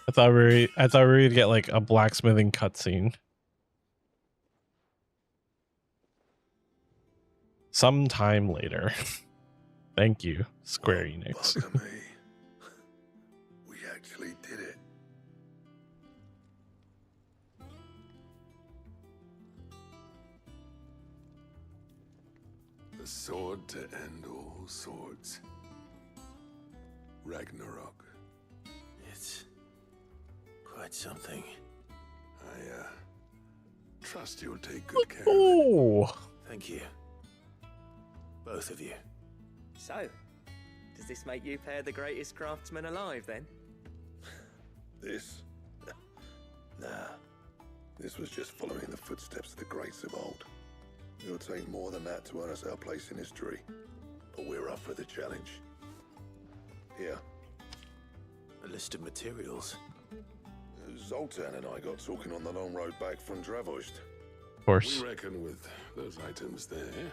Speaker 1: I thought we were gonna get like a blacksmithing cutscene. Sometime later. Thank you, Square Enix.
Speaker 9: Bugger me. We actually did it.
Speaker 12: The sword to end all swords. Ragnarok.
Speaker 2: It's quite something.
Speaker 12: I trust you'll take good care of it.
Speaker 1: Oh,
Speaker 2: Thank you. Both of you.
Speaker 6: So, does this make you pair the greatest craftsman alive then?
Speaker 9: This? Nah. This was just following the footsteps of the greats of old. It'll take more than that to earn us our place in history. But we're up for the challenge. Here.
Speaker 2: A list of materials.
Speaker 9: Zoltan and I got talking on the long road back from Dravost.
Speaker 1: of course.
Speaker 12: We reckon with those items there,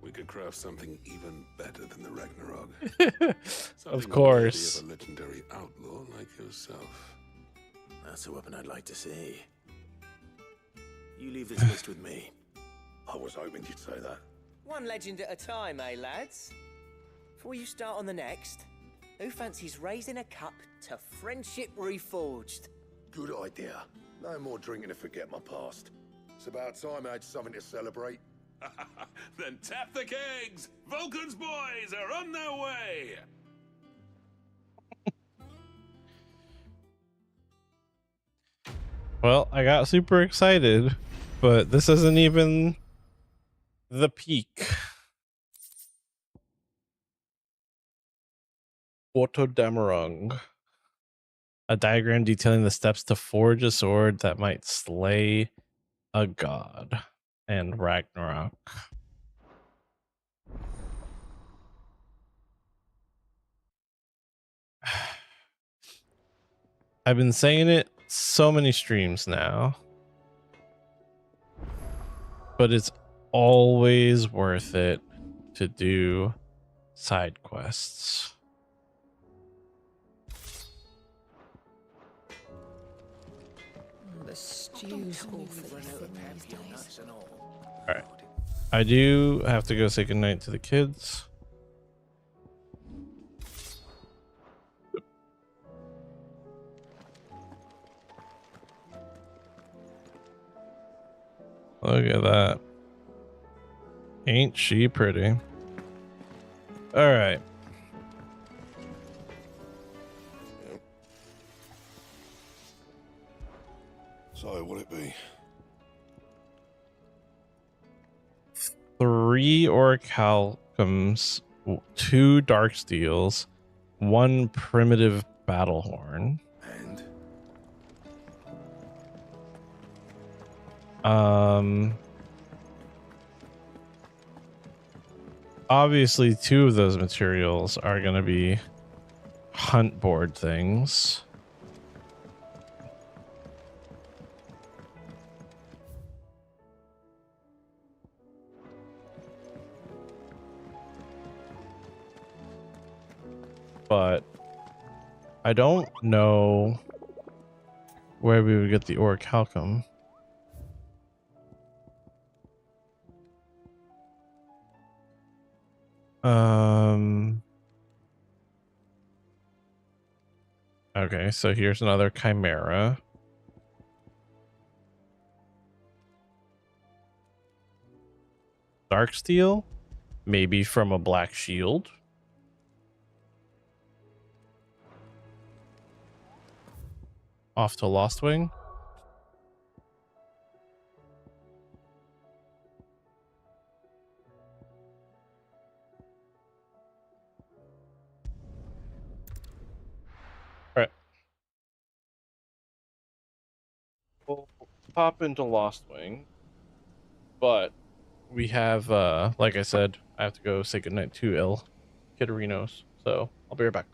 Speaker 12: we could craft something even better than the Ragnarok.
Speaker 1: Of course.
Speaker 12: Of a legendary outlaw like yourself.
Speaker 2: That's a weapon I'd like to see. You leave this list with me.
Speaker 9: I was hoping you'd say that.
Speaker 6: One legend at a time, eh, lads? Before you start on the next, who fancies raising a cup to friendship reforged?
Speaker 9: Good idea. No more drinking to forget my past. It's about time I had something to celebrate.
Speaker 12: Then tap the kegs! Vulcan's boys are on their way!
Speaker 1: Well, I got super excited, but this isn't even the peak. Otto Damerung. A diagram detailing the steps to forge a sword that might slay a god. And Ragnarok. I've been saying it so many streams now, but it's always worth it to do side quests.
Speaker 3: The stew's awfully thin these days.
Speaker 1: All right, I do have to go say goodnight to the kids. Look at that. Ain't she pretty? All right.
Speaker 9: So, will it be?
Speaker 1: 3 orichalcums, 2 dark steels, 1 primitive battle horn.
Speaker 9: And?
Speaker 1: Obviously 2 of those materials are going to be hunt board things. But I don't know where we would get the orichalcum. Okay, so here's another chimera. Dark steel, maybe from a black shield. Off to Lost Wing. Alright. We'll pop into Lost Wing. But we have like I said, I have to go say goodnight to Il. Kidorinos. So I'll be right back.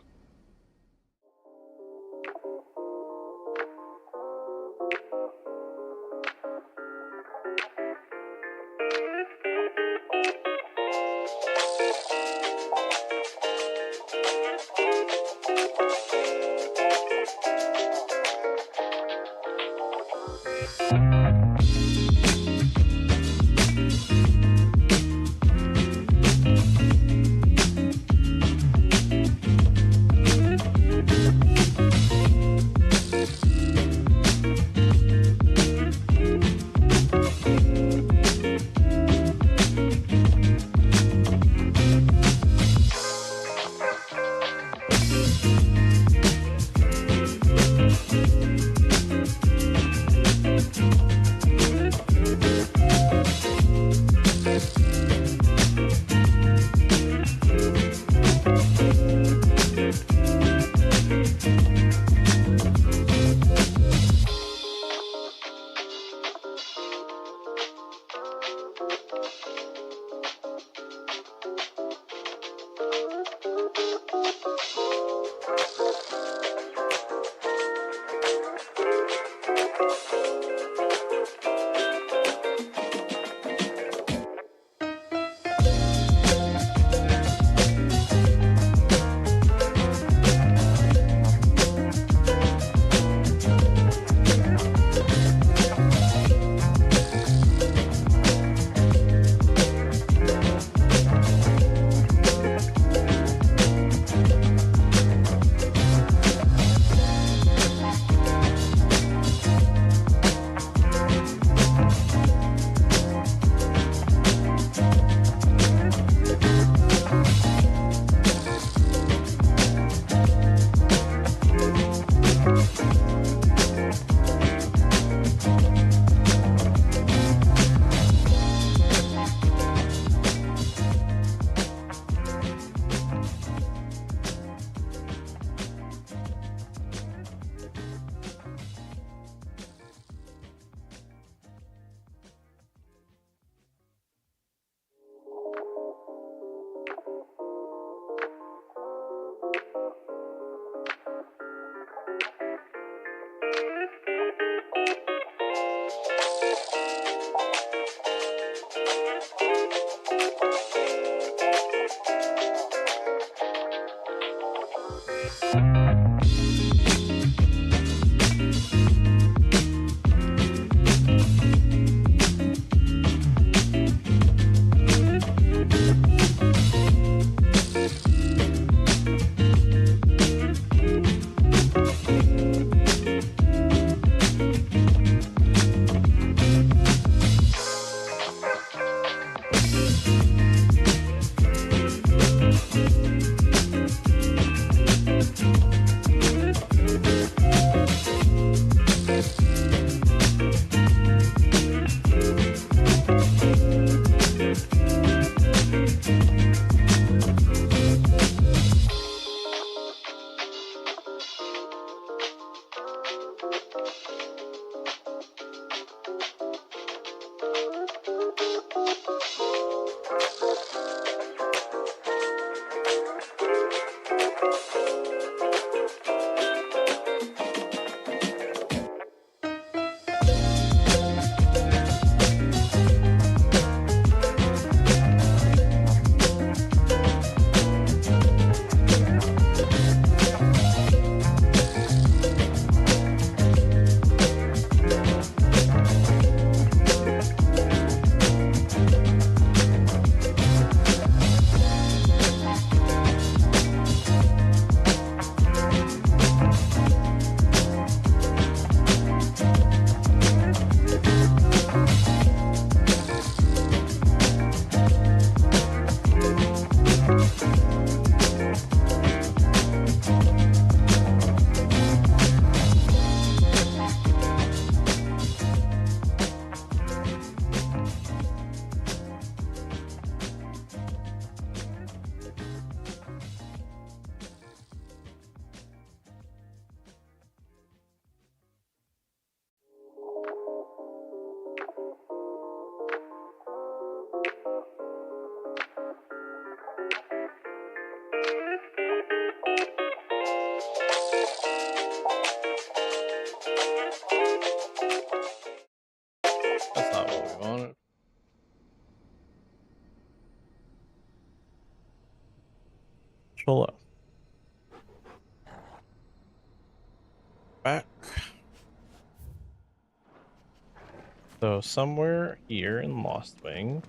Speaker 1: So somewhere here in Lost Wing,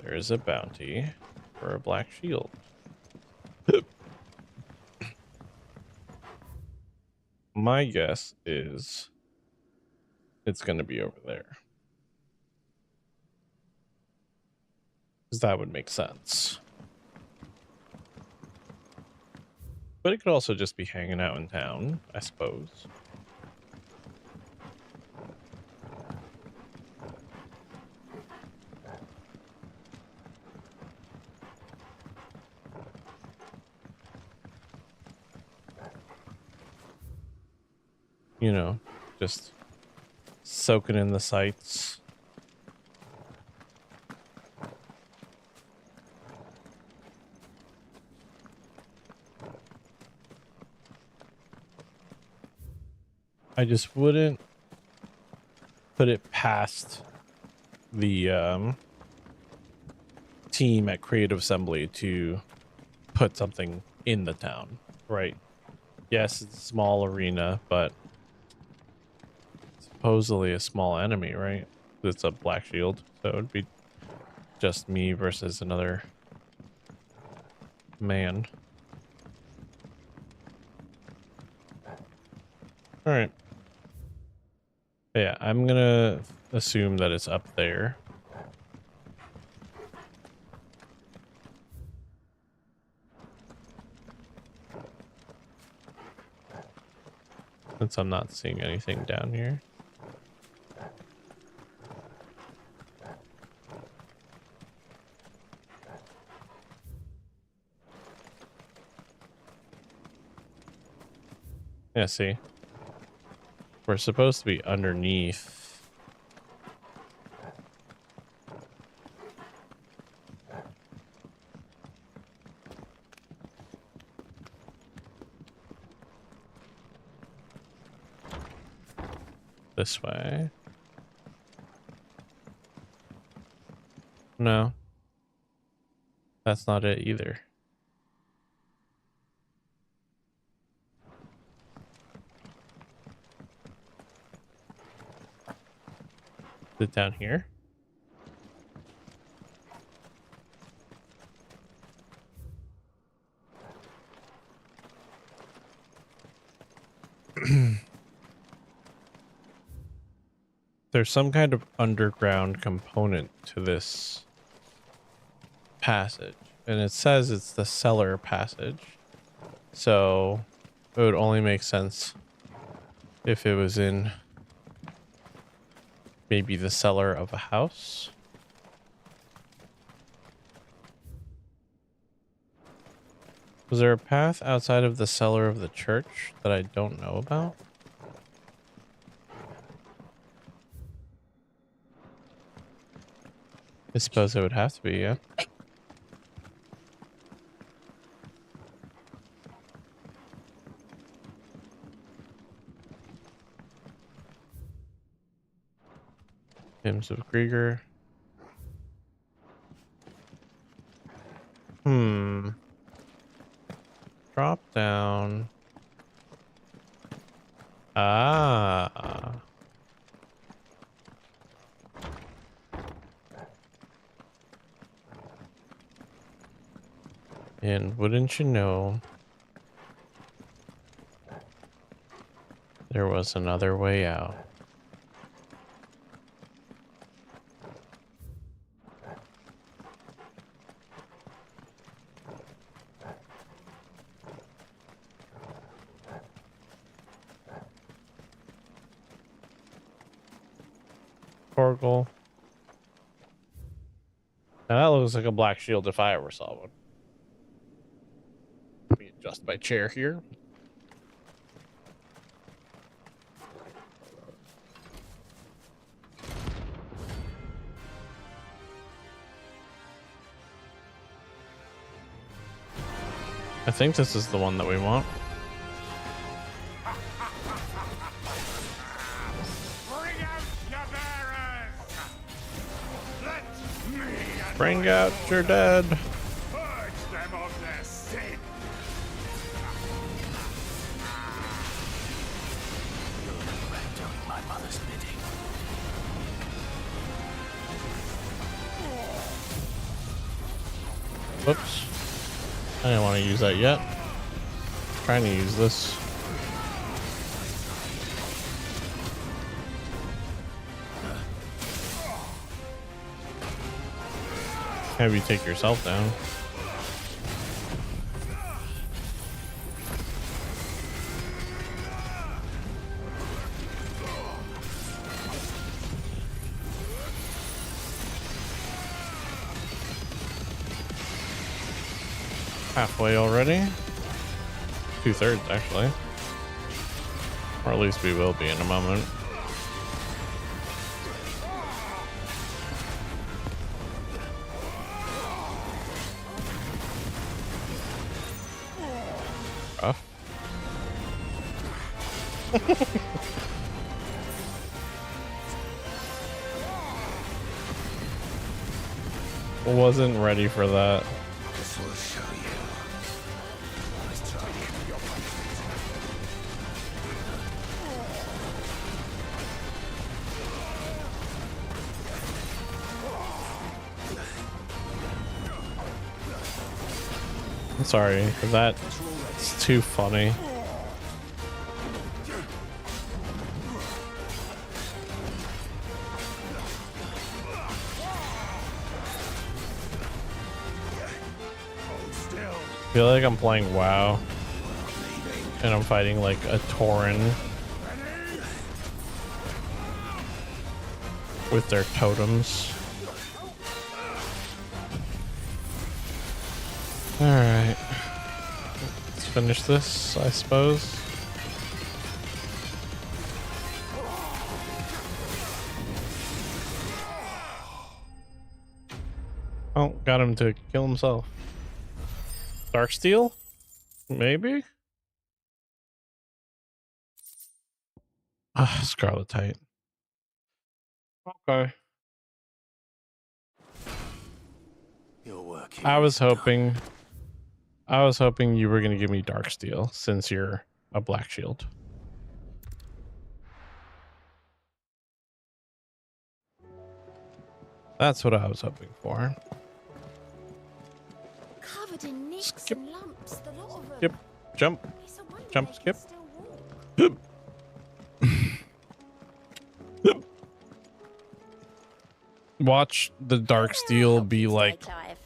Speaker 1: there is a bounty for a black shield. My guess is it's going to be over there. Because that would make sense. But it could also just be hanging out in town, I suppose. You know, just soaking in the sights. I just wouldn't put it past the team at Creative Assembly to put something in the town, right? Yes, it's a small arena, but supposedly a small enemy, right? It's a black shield, so it would be just me versus another man. All right. But yeah, I'm gonna assume that it's up there. Since I'm not seeing anything down here. Yeah, see? We're supposed to be underneath. This way. No. That's not it either. Is it down here? There's some kind of underground component to this passage, and it says it's the cellar passage, so it would only make sense if it was in maybe the cellar of a house. Was there a path outside of the cellar of the church that I don't know about? I suppose it would have to be, yeah. Hymns of Grieger. Drop down. Ah. And wouldn't you know, there was another way out. Torgal. Now that looks like a black shield if I ever saw one. Let me adjust my chair here. I think this is the one that we want. Bring out your dead.
Speaker 15: Purge them of their sin.
Speaker 2: You'll regret doing my mother's bidding.
Speaker 1: Whoops. I didn't want to use that yet. Trying to use this. Have you take yourself down? Halfway already. 2/3 actually. Or at least we will be in a moment. Rough. Wasn't ready for that.
Speaker 9: This will show you. Let's try to keep your
Speaker 1: I'm sorry, that's too funny. I feel like I'm playing WoW and I'm fighting like a Tauren with their totems. All right, let's finish this, I suppose. Oh, got him to kill himself. Darksteel? Maybe? Ah, Scarlet Tide. Okay. I was hoping you were gonna give me Darksteel since you're a Black Shield. That's what I was hoping for.
Speaker 7: Covered in nicks
Speaker 1: Skip.
Speaker 7: and lumps, the lot of them.
Speaker 1: Skip, jump,
Speaker 7: It's a wonder
Speaker 1: jump,
Speaker 7: they can
Speaker 1: skip.
Speaker 7: still walk.
Speaker 1: Watch the Darksteel be like
Speaker 7: Clive.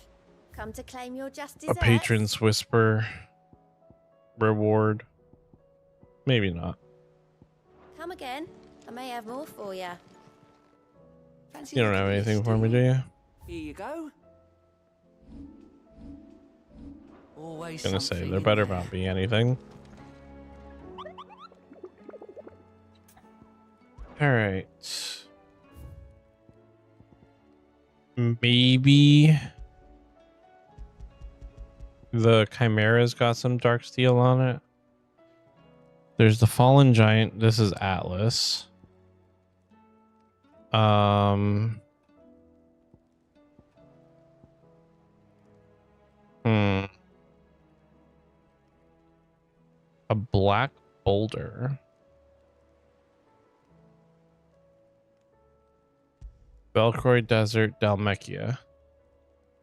Speaker 7: Come to claim your just
Speaker 1: a
Speaker 7: desserts?
Speaker 1: patron's whisper reward. Maybe not.
Speaker 7: Come again. I may have more for you.
Speaker 1: You don't have anything for me, do you?
Speaker 6: Here you go. Always
Speaker 1: Gonna say
Speaker 6: something
Speaker 1: there
Speaker 6: in
Speaker 1: better
Speaker 6: there.
Speaker 1: not be anything. All right. Maybe the Chimera's got some dark steel on it. There's the Fallen Giant. This is Atlas. A black boulder. Velcroy Desert, Dalmekia.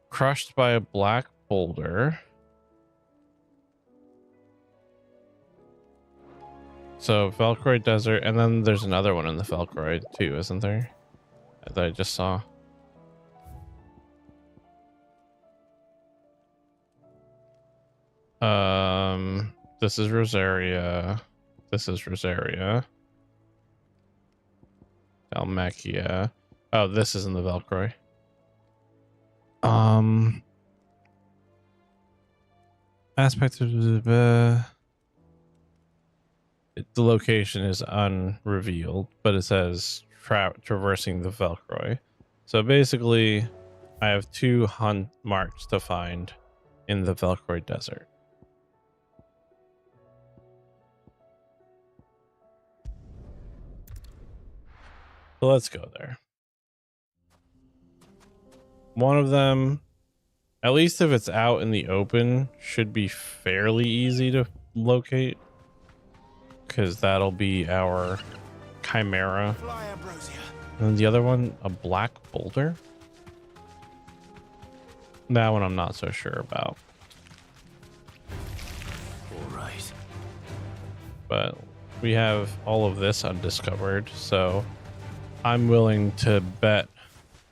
Speaker 1: Crushed by a black boulder. So Velcroy Desert, and then there's another one in the Velcroy too, isn't there? That I just saw. This is Rosaria. This is Rosaria. Dalmekia. Oh, this is in the Velcroy. Aspect of the location is unrevealed, but it says traversing the Velcroy. So basically, I have 2 hunt marks to find in the Velcroy Desert. So let's go there. One of them, at least if it's out in the open, should be fairly easy to locate, because that'll be our Chimera. And the other one, a black boulder. That one I'm not so sure about.
Speaker 2: All right.
Speaker 1: But we have all of this undiscovered, so I'm willing to bet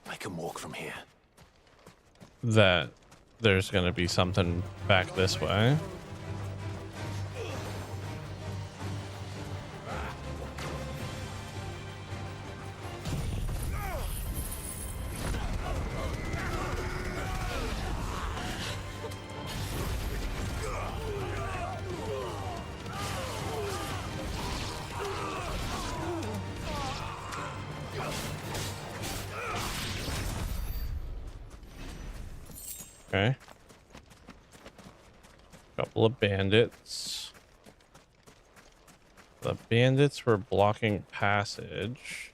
Speaker 2: I can walk from here.
Speaker 1: that there's going to be something back this way. Okay. Couple of bandits. The bandits were blocking passage.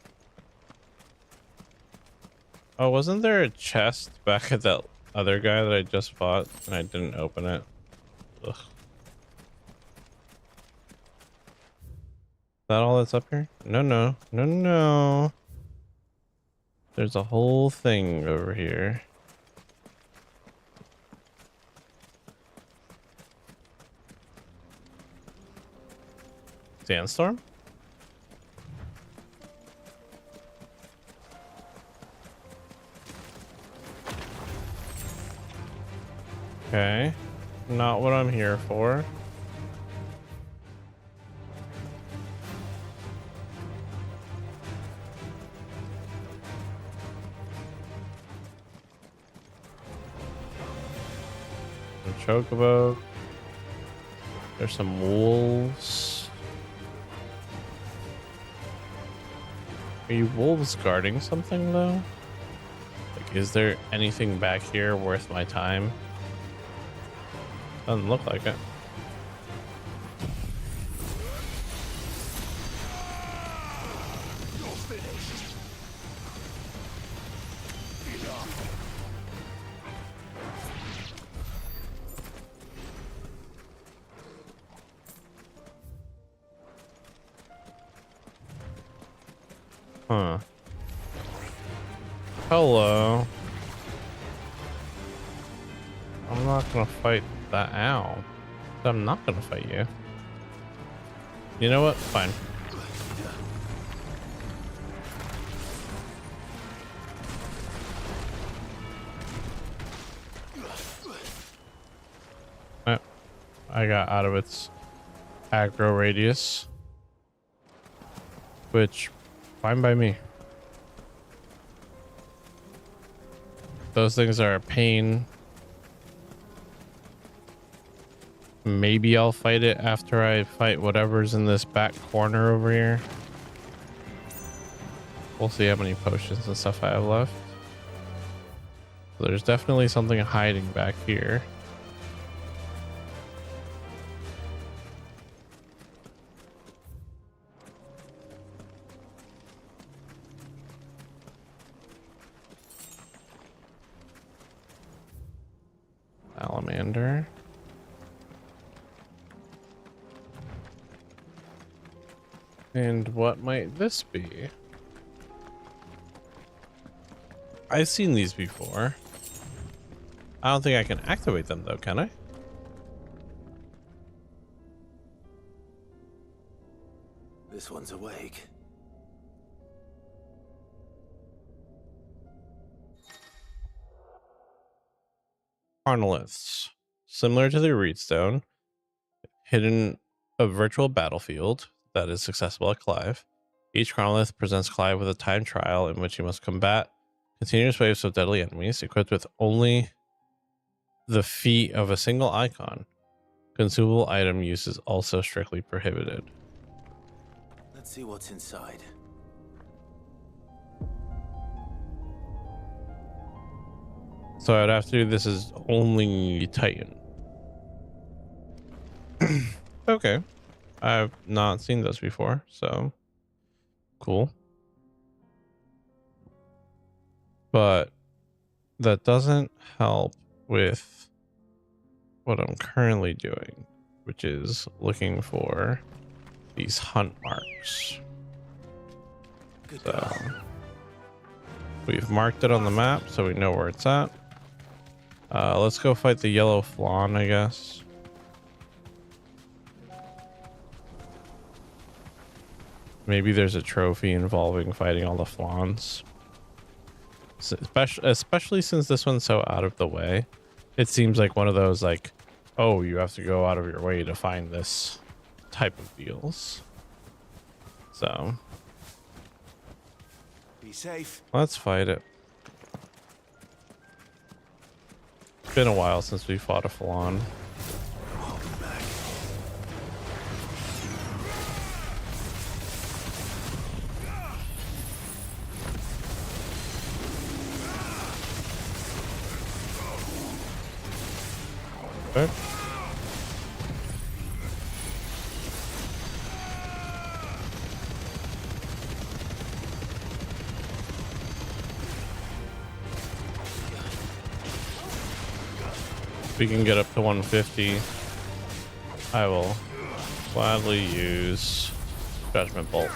Speaker 1: Oh, wasn't there a chest back at that other guy that I just fought and I didn't open it? Ugh. Is that all that's up here? No, no, no, no. There's a whole thing over here. Sandstorm? Okay. Not what I'm here for. Chocobo. There's some wolves. Are you wolves guarding something though? Like, is there anything back here worth my time? Doesn't look like it. Huh. Hello. I'm not gonna fight that owl. I'm not gonna fight you. You know what? Fine. Oh, I got out of its aggro radius, which fine by me. Those things are a pain. Maybe I'll fight it after I fight whatever's in this back corner over here. We'll see how many potions and stuff I have left. So there's definitely something hiding back here. Salamander. And what might this be? I've seen these before. I don't think I can activate them though, can I?
Speaker 2: This one's awake.
Speaker 1: Chronoliths. Similar to the Reedstone, hidden a virtual battlefield that is accessible at Clive. Each chronolith presents Clive with a time trial in which he must combat continuous waves of deadly enemies equipped with only the feat of a single icon. Consumable item use is also strictly prohibited.
Speaker 2: Let's see what's inside.
Speaker 1: So I'd have to do this as only Titan. Okay. I've not seen those before, so cool. But that doesn't help with what I'm currently doing, which is looking for these hunt marks. So we've marked it on the map so we know where it's at. Let's go fight the yellow flan, I guess. Maybe there's a trophy involving fighting all the flans. Especially since this one's so out of the way. It seems like one of those like, oh, you have to go out of your way to find this type of deals. So
Speaker 2: be safe.
Speaker 1: Let's fight it. It's been a while since we fought a flan. Okay. If we can get up to 150, I will gladly use Judgment Bolt.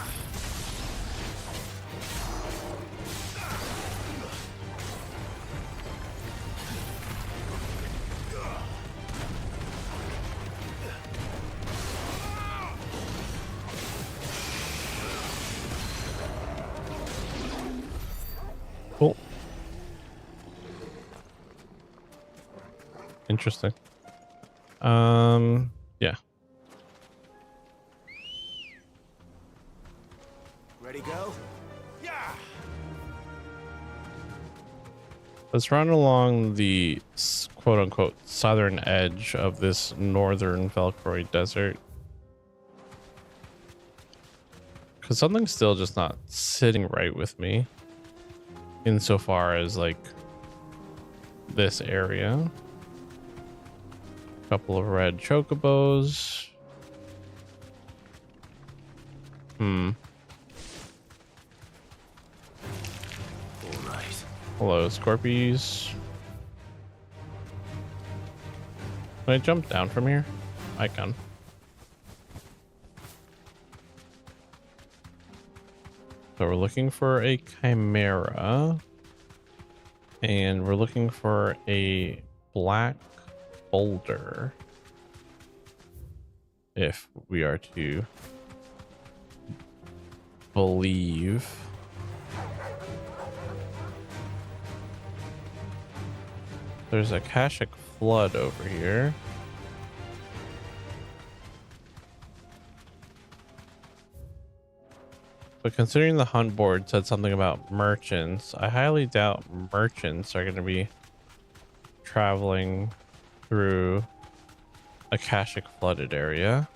Speaker 1: Cool. Interesting. Yeah.
Speaker 2: Ready, go? Yeah.
Speaker 1: Let's run along the quote unquote southern edge of this northern Velcroy desert. Because something's still just not sitting right with me. Insofar as like this area. Couple of red chocobos.
Speaker 2: All right.
Speaker 1: Hello, Scorpies. Can I jump down from here? I can. So we're looking for a chimera. And we're looking for a black boulder. If we are to believe. There's a Akashic flood over here. But considering the hunt board said something about merchants, I highly doubt merchants are going to be traveling through Akashic flooded area.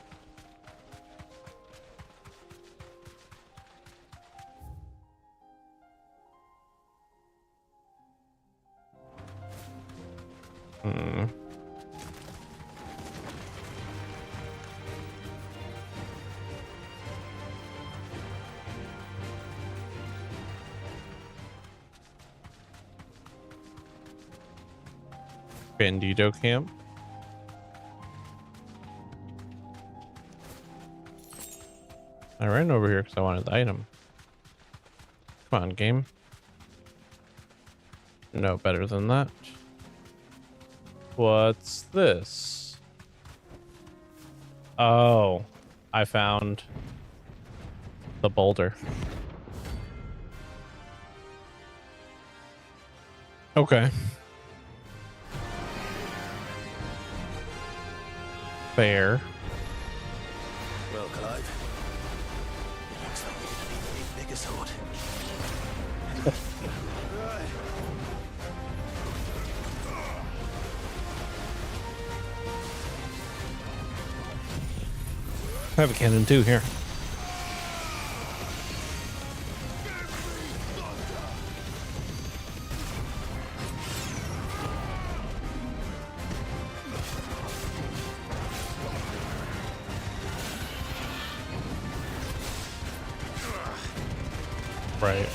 Speaker 1: Bandito camp. I ran over here because I wanted the item. Come on, game. No better than that. What's this? Oh, I found the boulder. Okay. Fair.
Speaker 2: Well, Clive, it looks like we're gonna need a big bigger sword.
Speaker 1: I have a cannon too here. Right.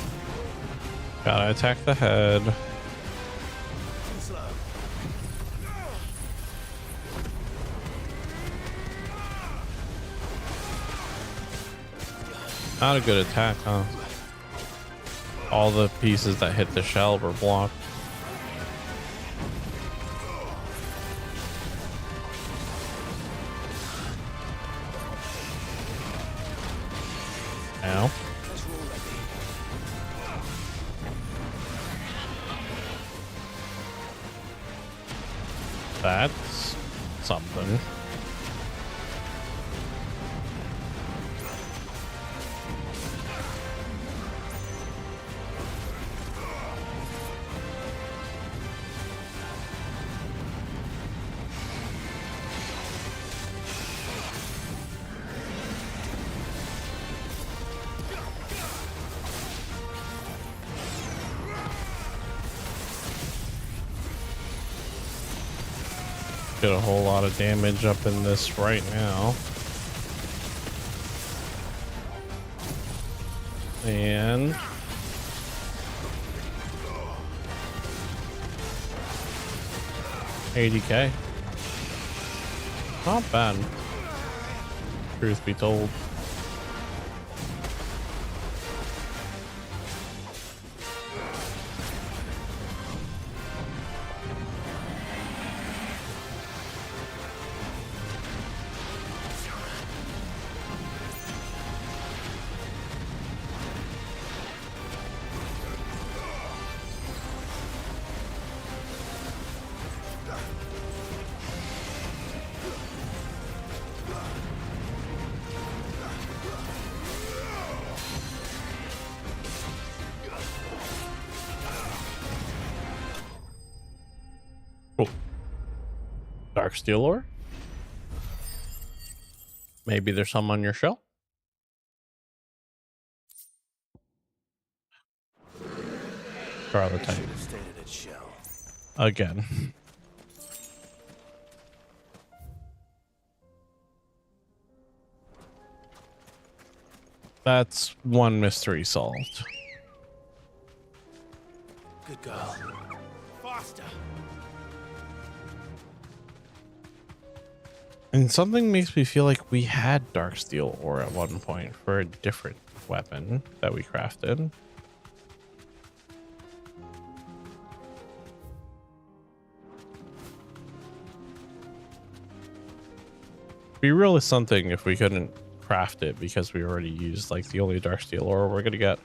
Speaker 1: Gotta attack the head. Not a good attack, huh? All the pieces that hit the shell were blocked. Ow. That's something. Get a whole lot of damage up in this right now. And $80K. Not bad. Truth be told. Cool. Dark Steel ore? Maybe there's some on your shell? Try the type. Again. That's one mystery solved.
Speaker 2: Good girl. Faster.
Speaker 1: And something makes me feel like we had dark steel ore at one point for a different weapon that we crafted. Be real is something if we couldn't craft it because we already used like the only dark steel ore we're gonna get.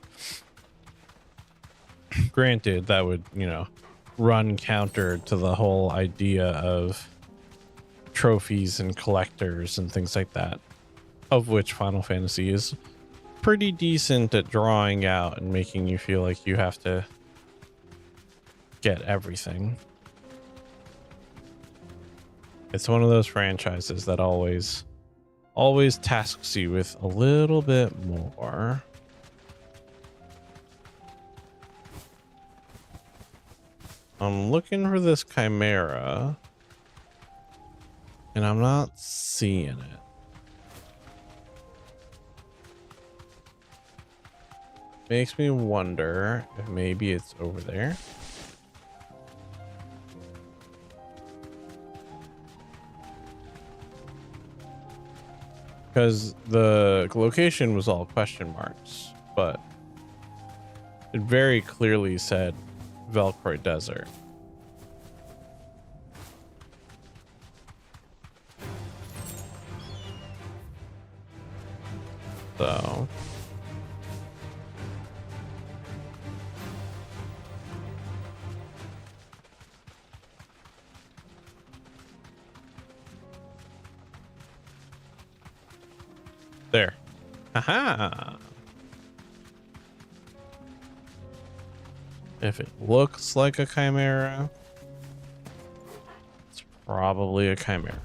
Speaker 1: Granted, that would, you know, run counter to the whole idea of trophies and collectors and things like that, of which Final Fantasy is pretty decent at drawing out and making you feel like you have to get everything. It's one of those franchises that always tasks you with a little bit more. I'm looking for this chimera and I'm not seeing it. Makes me wonder if maybe it's over there. Because the location was all question marks, but it very clearly said Velcroy Desert. So there. Haha. If it looks like a chimera, it's probably a chimera.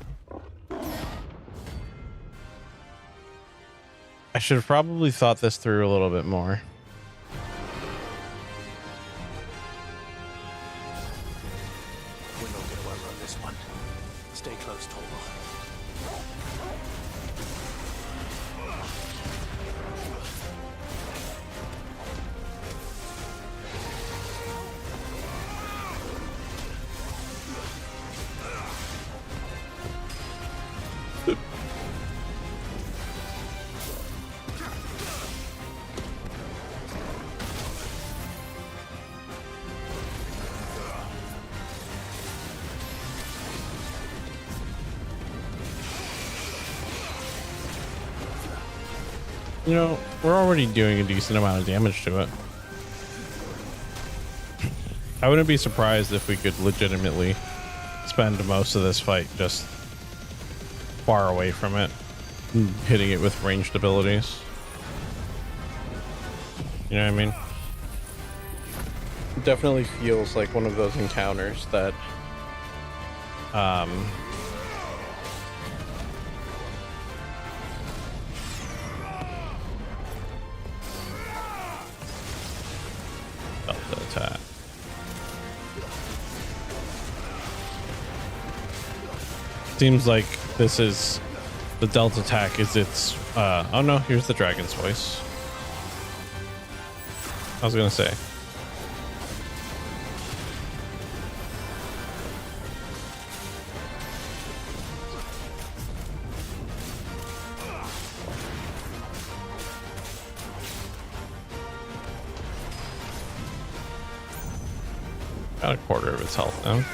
Speaker 1: I should have probably thought this through a little bit more.
Speaker 2: We're not going to outrun this one. Stay close, Tolma.
Speaker 1: You know, we're already doing a decent amount of damage to it. I wouldn't be surprised if we could legitimately spend most of this fight just far away from it, hitting it with ranged abilities. You know what I mean? It definitely feels like one of those encounters that Delta attack. Seems like this is the Delta attack is its oh no, here's the dragon's voice. I was gonna say. Got a quarter of its health now.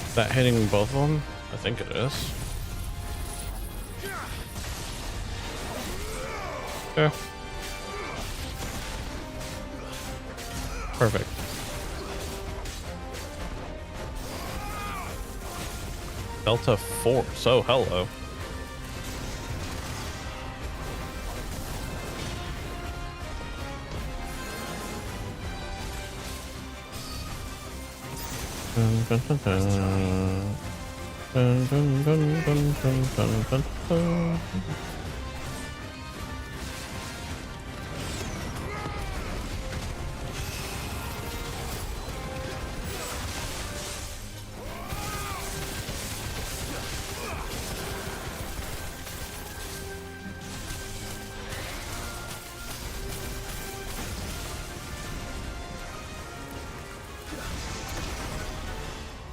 Speaker 1: Is that hitting both of them? I think it is. Yeah. Perfect. Delta 4. So hello. Dun, dun, dun, dun. Dun, dun, dun, dun, dun, dun, dun, dun.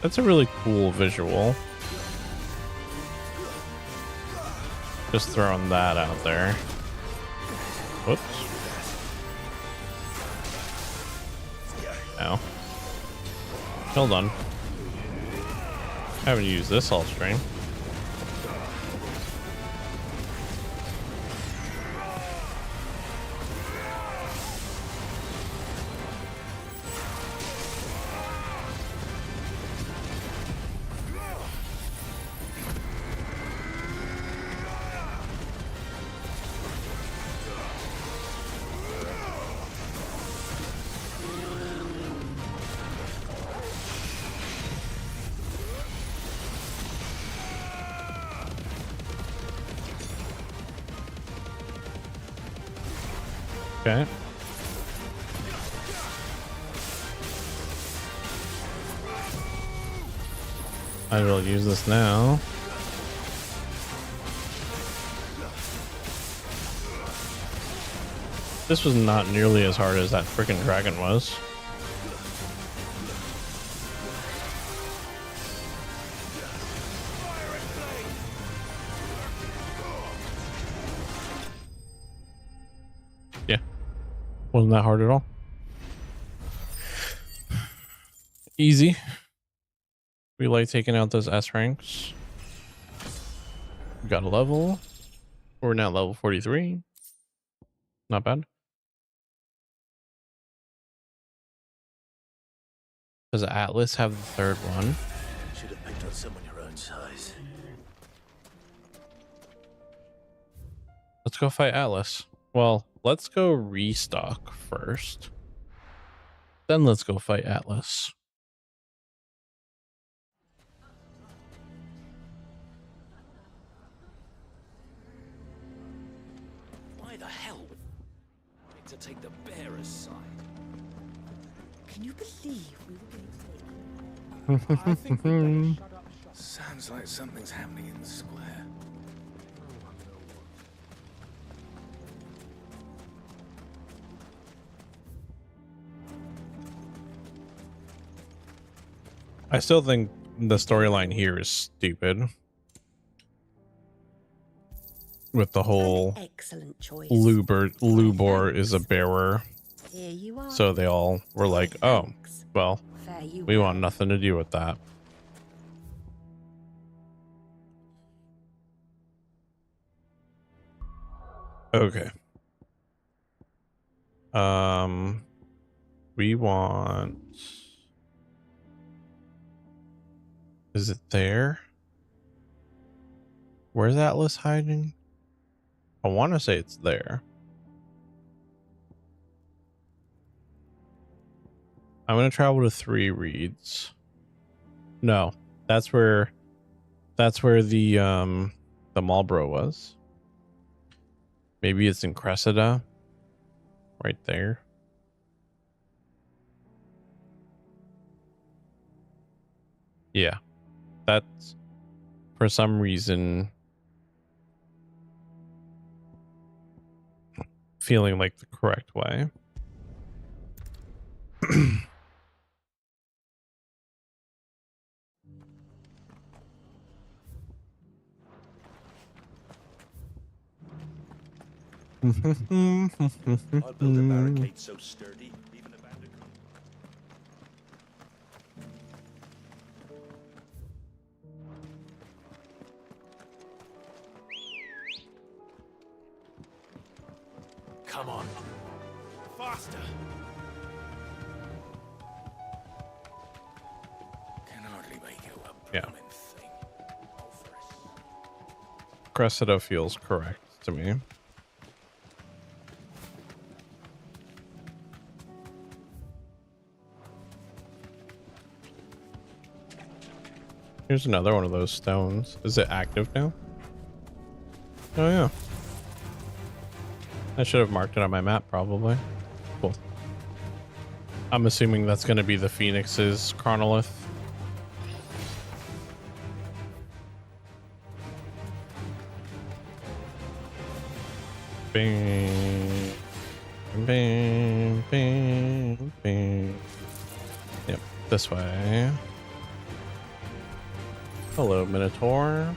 Speaker 1: That's a really cool visual. Just throwing that out there. Whoops. Ow. Hold on. Haven't used this all string. Okay. I will use this now. This was not nearly as hard as that freaking dragon was. Yeah. Wasn't that hard at all. Easy. We like taking out those S ranks. We got a level. We're now level 43. Not bad. Does Atlas have the third one?
Speaker 2: Should have picked on someone your own size.
Speaker 1: Let's go fight Atlas. Well, let's go restock first. Then let's go fight Atlas.
Speaker 16: Why the hell? Need to take the bearer's side.
Speaker 3: Can you believe we were going
Speaker 8: I think we better shut up shop. Sounds like something's happening in the square.
Speaker 1: I still think the storyline here is stupid. With the whole
Speaker 3: excellent choice.
Speaker 1: Lubor is a bearer.
Speaker 3: Here you are.
Speaker 1: So they all were like, oh, well,
Speaker 3: Fare you
Speaker 1: we
Speaker 3: well.
Speaker 1: want nothing to do with that. Okay. We want... Is it there? Where's Atlas hiding? I want to say it's there. I'm going to travel to 3 reeds. No, that's where the Marlboro was. Maybe it's in Cressida. Right there. Yeah. That's for some reason feeling like the correct way.
Speaker 16: I'll build a barricade so sturdy, even a bandit.
Speaker 2: Come on. Faster.
Speaker 8: Can hardly make out a
Speaker 1: Yeah.
Speaker 8: blooming thing.
Speaker 1: Cressida feels correct to me. Here's another one of those stones. Is it active now? Oh yeah. I should have marked it on my map probably. Cool. I'm assuming that's going to be the Phoenix's chronolith. Bing. Bing. Bing. Bing. Yep, this way. Hello, Minotaur.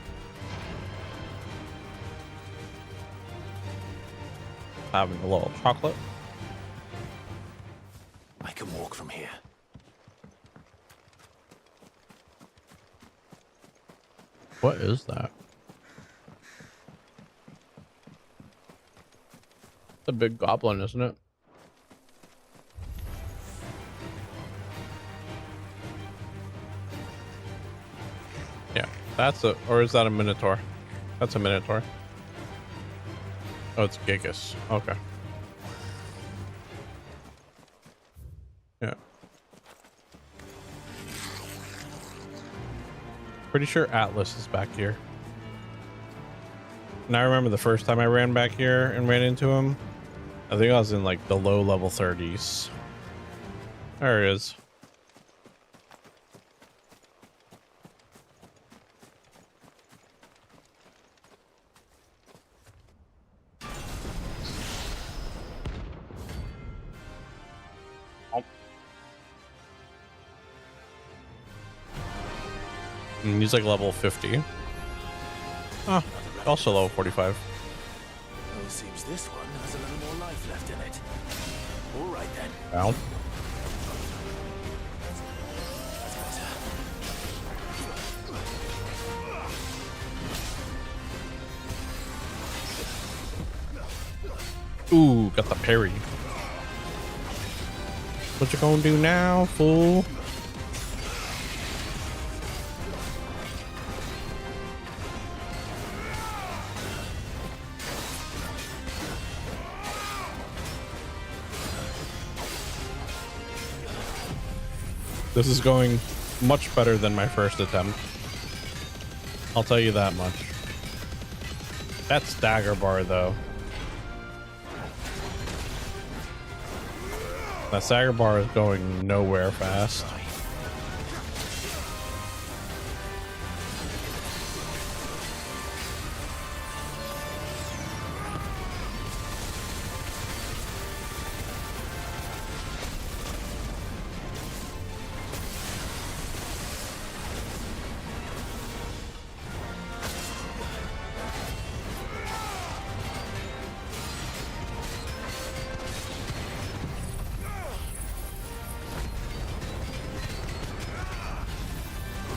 Speaker 1: Having a little chocolate.
Speaker 2: I can walk from here.
Speaker 1: What is that? It's a big goblin, isn't it? Yeah, that's a, or is that a Minotaur? That's a Minotaur. Oh, it's Gigas. Okay. Yeah. Pretty sure Atlas is back here. And I remember the first time I ran back here and ran into him. I think I was in like the low level 30s. There it is. And he's like level 50. Oh, also level 45.
Speaker 2: Well, it seems this one has a little more life left in it. All right then.
Speaker 1: Ow. Ooh, got the parry. What you gonna do now, fool? This is going much better than my first attempt. I'll tell you that much. That stagger bar, though. That stagger bar is going nowhere fast.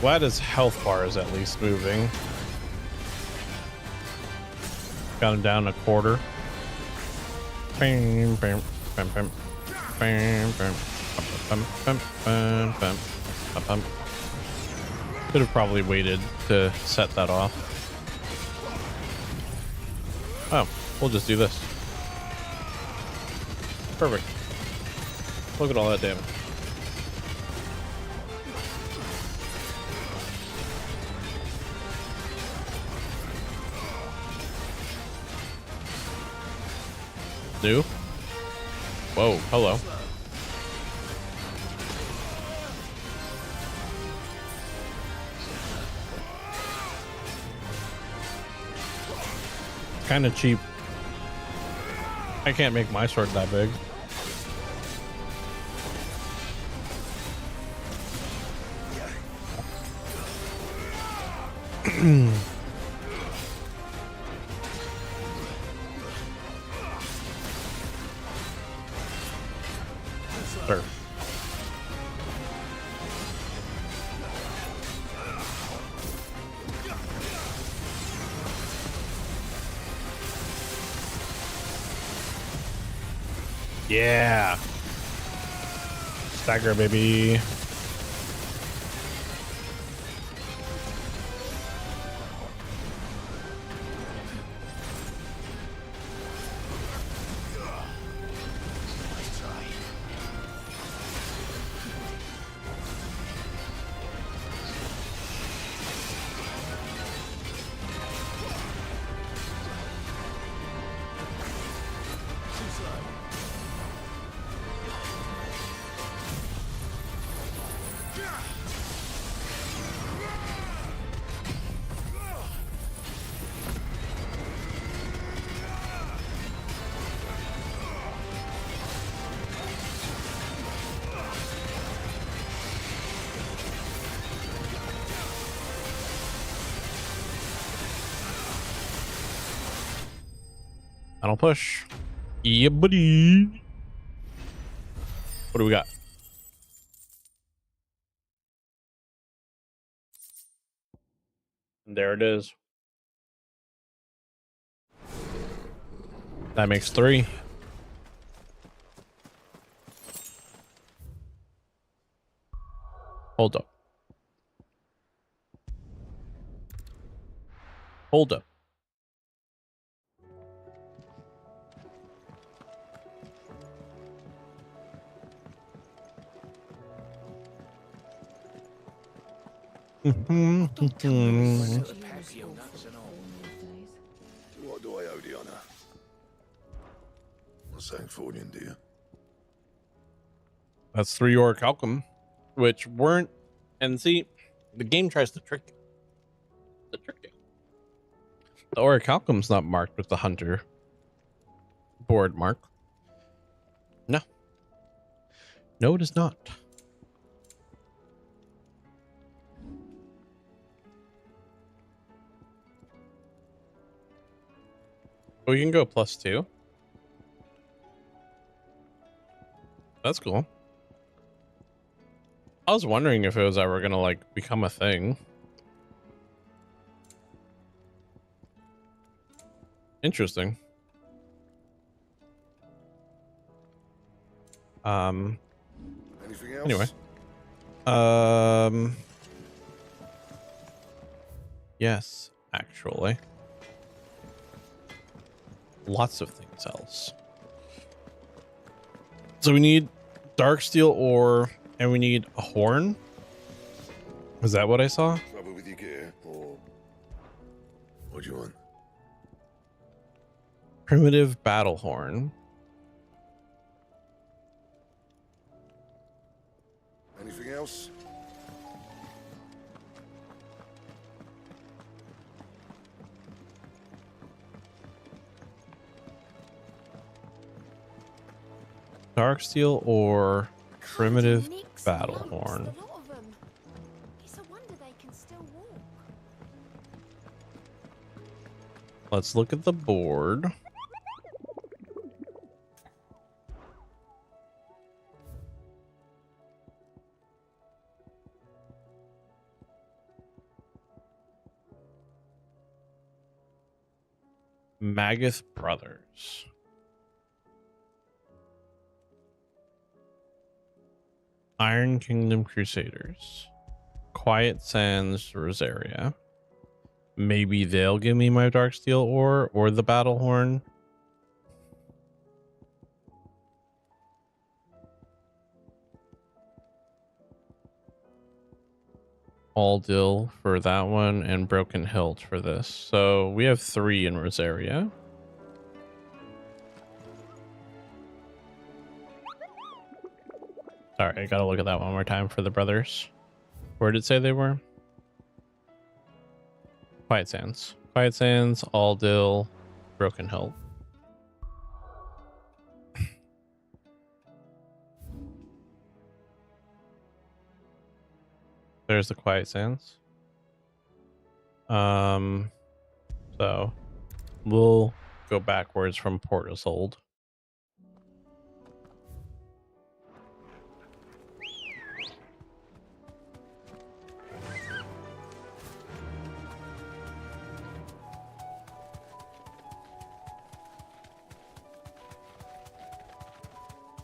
Speaker 1: Glad his health bar is at least moving. Got him down a quarter. Bam, bam, bam, bam, bam, bam, bam, bam, bam, bam, bam, bam. Could have probably waited to set that off. Oh, we'll just do this. Perfect. Look at all that damage. New? Whoa, hello. Kind of cheap. I can't make my sword that big. Sure. Yeah. Stagger, baby. Final push. Yeah, buddy. What do we got? There it is. That makes 3. Hold up. Hold up.
Speaker 9: What do I owe the honor? Not saying fortune, do you?
Speaker 1: That's 3 orichalcum, which weren't. And see, the game tries to trick you. The orichalcum's not marked with the hunter board mark. No. No, it is not. We can go +2. That's cool. I was wondering if it was ever gonna like become a thing. Interesting.
Speaker 9: Anything else?
Speaker 1: Anyway. Yes, actually. Lots of things else. So we need dark steel ore, and we need a horn. Is that what I saw?
Speaker 9: Trouble with your gear, or what do you want?
Speaker 1: Primitive battle horn.
Speaker 9: Anything else?
Speaker 1: Dark steel or primitive battle horn.
Speaker 7: It's a wonder they can still walk.
Speaker 1: Let's look at the board. Magath Brothers. Iron Kingdom Crusaders. Quiet Sands Rosaria. Maybe they'll give me my Darksteel ore or the Battle Horn. Aldil for that one and Broken Hilt for this. So we have 3 in Rosaria. Sorry, I gotta look at that one more time for the brothers. Where did it say they were? Quiet Sands. Quiet Sands, Aldil, Broken Hilt. There's the Quiet Sands. So we'll go backwards from Portishold.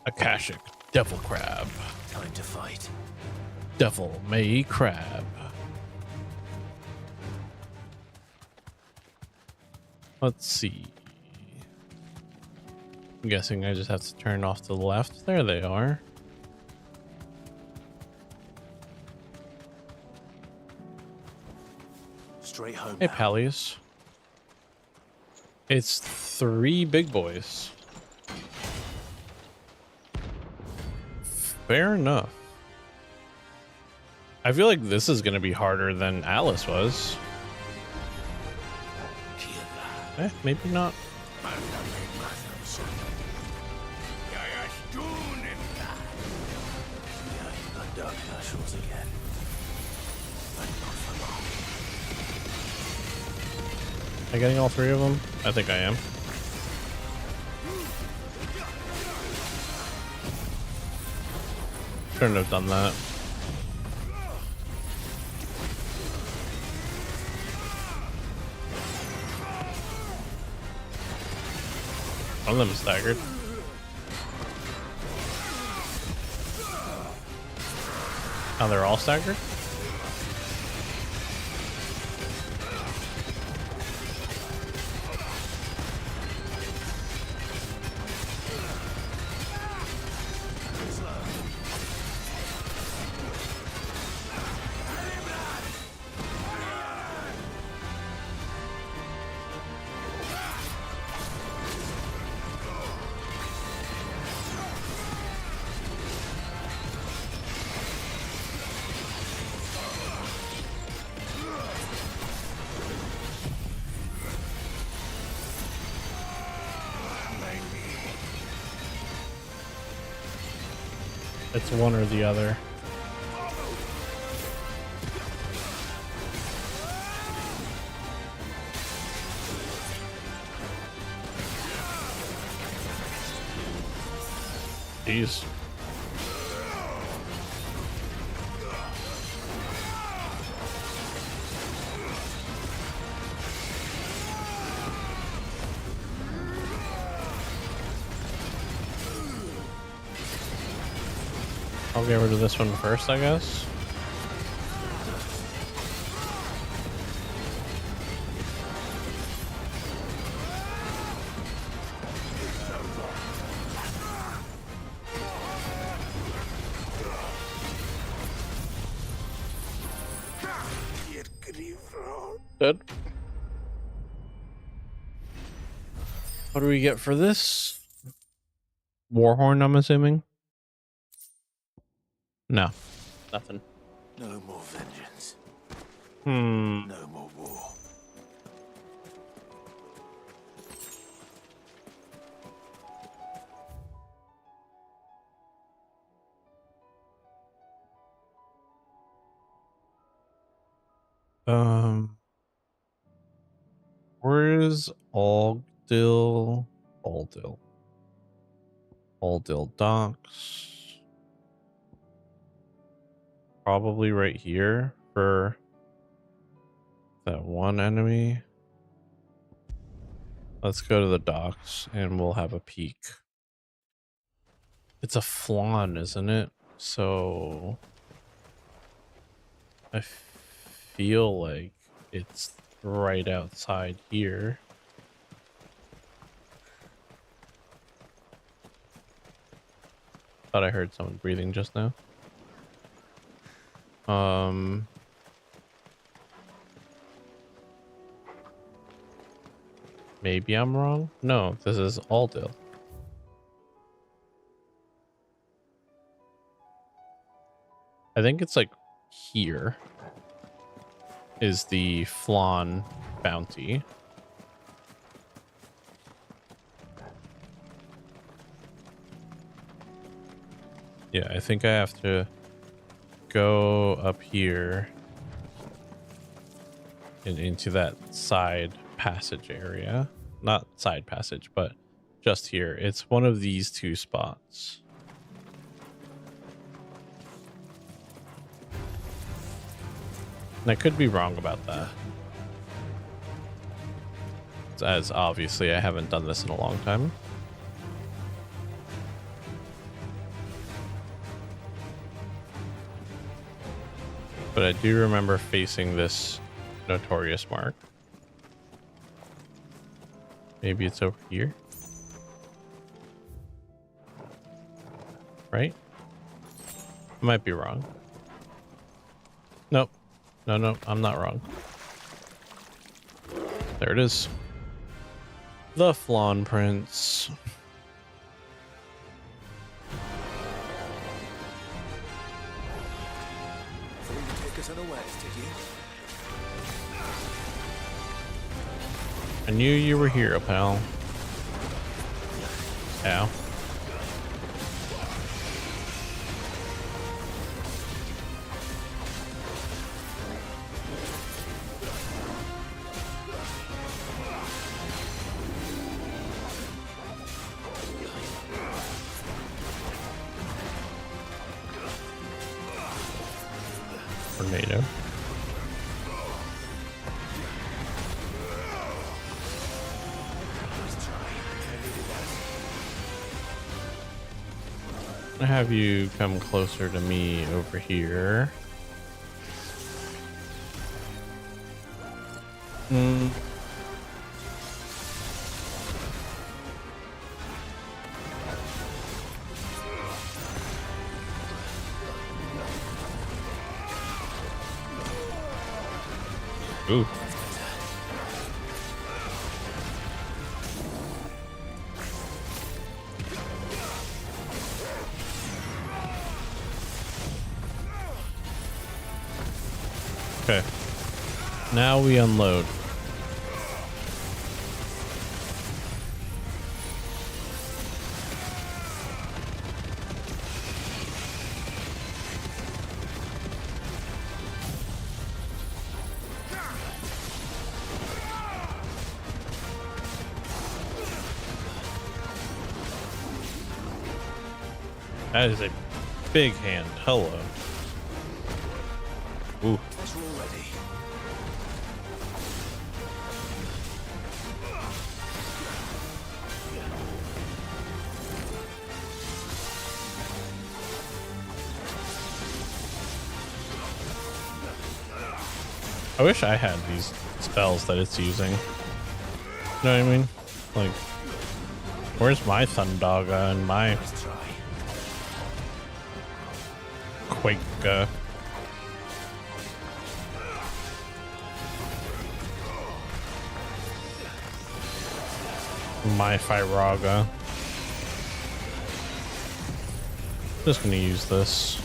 Speaker 1: Akashic Devil Crab.
Speaker 16: Time to fight.
Speaker 1: Devil May Crab. Let's see. I'm guessing I just have to turn off to the left. There they are.
Speaker 16: Straight home.
Speaker 1: Hey, Pallies. It's 3 big boys. Fair enough. I feel like this is going to be harder than Alice was. Maybe not. Am I getting all 3 of them? I think I am. Shouldn't have done that. One of them is staggered. Oh, they're all staggered? It's one or the other. Jeez. I'll get rid of this one first, I guess. Dead. What do we get for this? Warhorn, I'm assuming? No. Nothing.
Speaker 16: No more vengeance.
Speaker 1: No
Speaker 16: more war.
Speaker 1: Where's Aldil? Aldil docks. Probably right here for that one enemy. Let's go to the docks and we'll have a peek. It's a flan, isn't it? So I feel like it's right outside here. Thought I heard someone breathing just now. Maybe I'm wrong. No, this is Aldil. I think it's like here is the flan bounty. Yeah, I think I have to go up here and into that side passage area. Not side passage, but just here. It's one of these two spots. And I could be wrong about that. As obviously I haven't done this in a long time. But I do remember facing this notorious mark. Maybe it's over here. Right? I might be wrong. Nope. No, I'm not wrong. There it is. The Flan Prince. I knew you were here, pal. Ow. Tornado. I have you come closer to me over here. Ooh. Okay. Now we unload. That is a big hand. Hello. Ooh. I wish I had these spells that it's using. You know what I mean? Like, where's my Thundaga and my Quake? My Fyraga. Just gonna use this.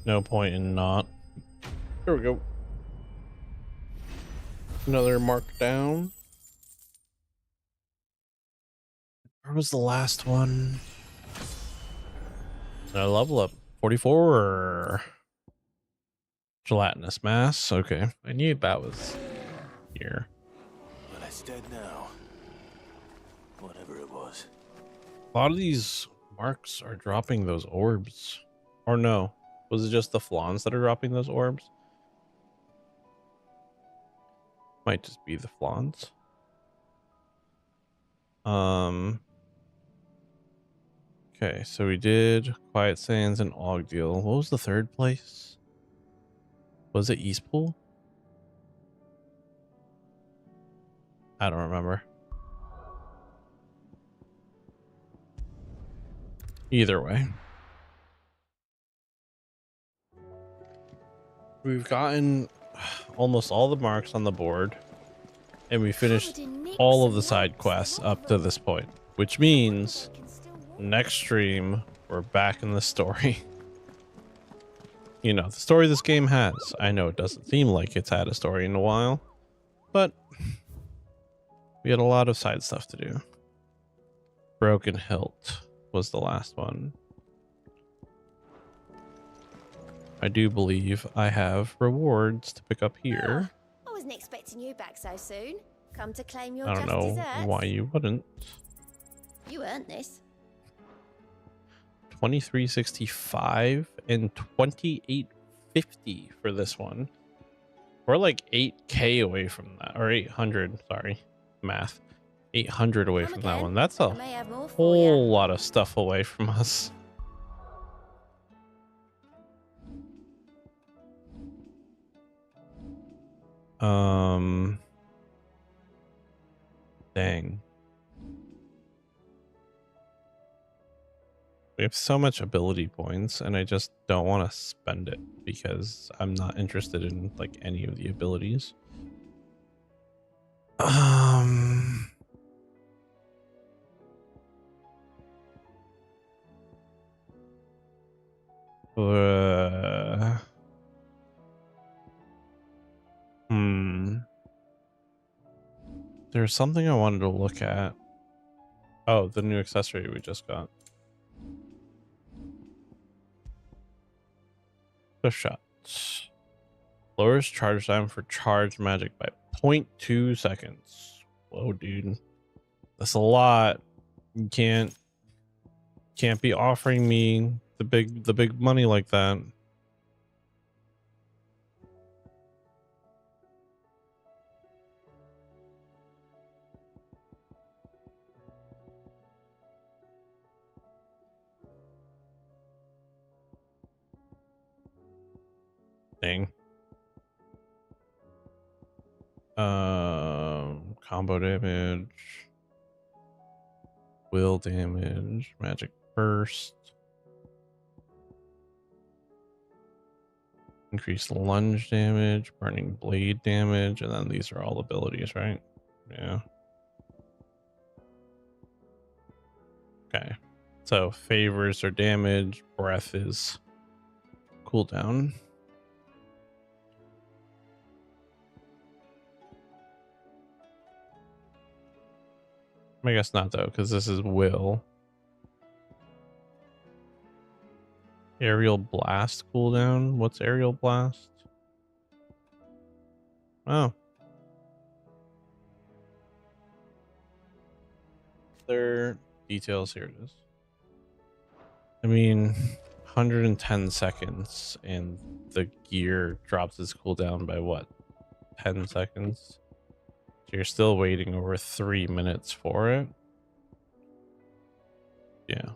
Speaker 1: No point in not. There we go. Another mark down. Where was the last one? A level up. 44. Gelatinous mass. Okay. I knew that was here.
Speaker 2: Well, it's dead now. Whatever it was.
Speaker 1: A lot of these marks are dropping those orbs. Or no. Was it just the flans that are dropping those orbs? Might just be the flans. Okay, so we did Quiet Sands and Ogdeal. What was the third place? Was it Eastpool? I don't remember. Either way. We've gotten almost all the marks on the board, and we finished all of the side quests up to this point, which means next stream, we're back in the story. You know, the story this game has. I know it doesn't seem like it's had a story in a while, but we had a lot of side stuff to do. Broken Hilt was the last one. I do believe I have rewards to pick up here.
Speaker 7: I wasn't expecting you back so soon. Come to claim your
Speaker 1: I don't
Speaker 7: just
Speaker 1: know
Speaker 7: desserts.
Speaker 1: why you wouldn't.
Speaker 7: You earned this.
Speaker 1: 2365 and 2850 for this one. We're like 8k away from that, or 800, sorry, math. 800 away from that one. That's a whole lot of stuff away from us. Dang. We have so much ability points, and I just don't want to spend it because I'm not interested in like any of the abilities. There's something I wanted to look at. Oh, the new accessory we just got. The shots. Lowers charge time for charge magic by 0.2 seconds. Whoa, dude. That's a lot. You can't be offering me the big money like that. Dang. Combo damage, will damage, magic burst, increased lunge damage, burning blade damage, and then these are all abilities, right? Yeah. Okay. So favors or damage, breath is cooldown. I guess not though, because this is will. Aerial blast cooldown. What's aerial blast? Oh. There details, here it is. I mean, 110 seconds and the gear drops its cooldown by what? 10 seconds? So you're still waiting over 3 minutes for it. Yeah.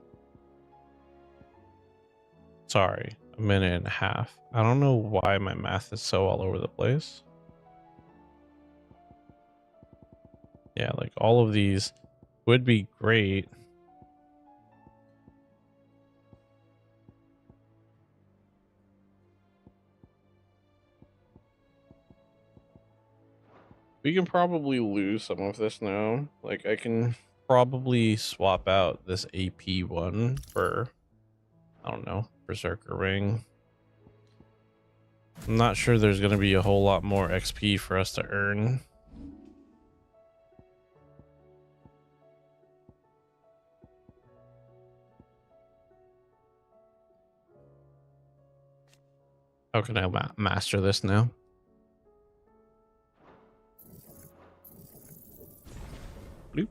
Speaker 1: Sorry, a minute and a half. I don't know why my math is so all over the place. Yeah, like all of these would be great. We can probably lose some of this now. Like I can probably swap out this AP one for, I don't know, Berserker Ring. I'm not sure there's going to be a whole lot more XP for us to earn. How can I master this now? Bloop.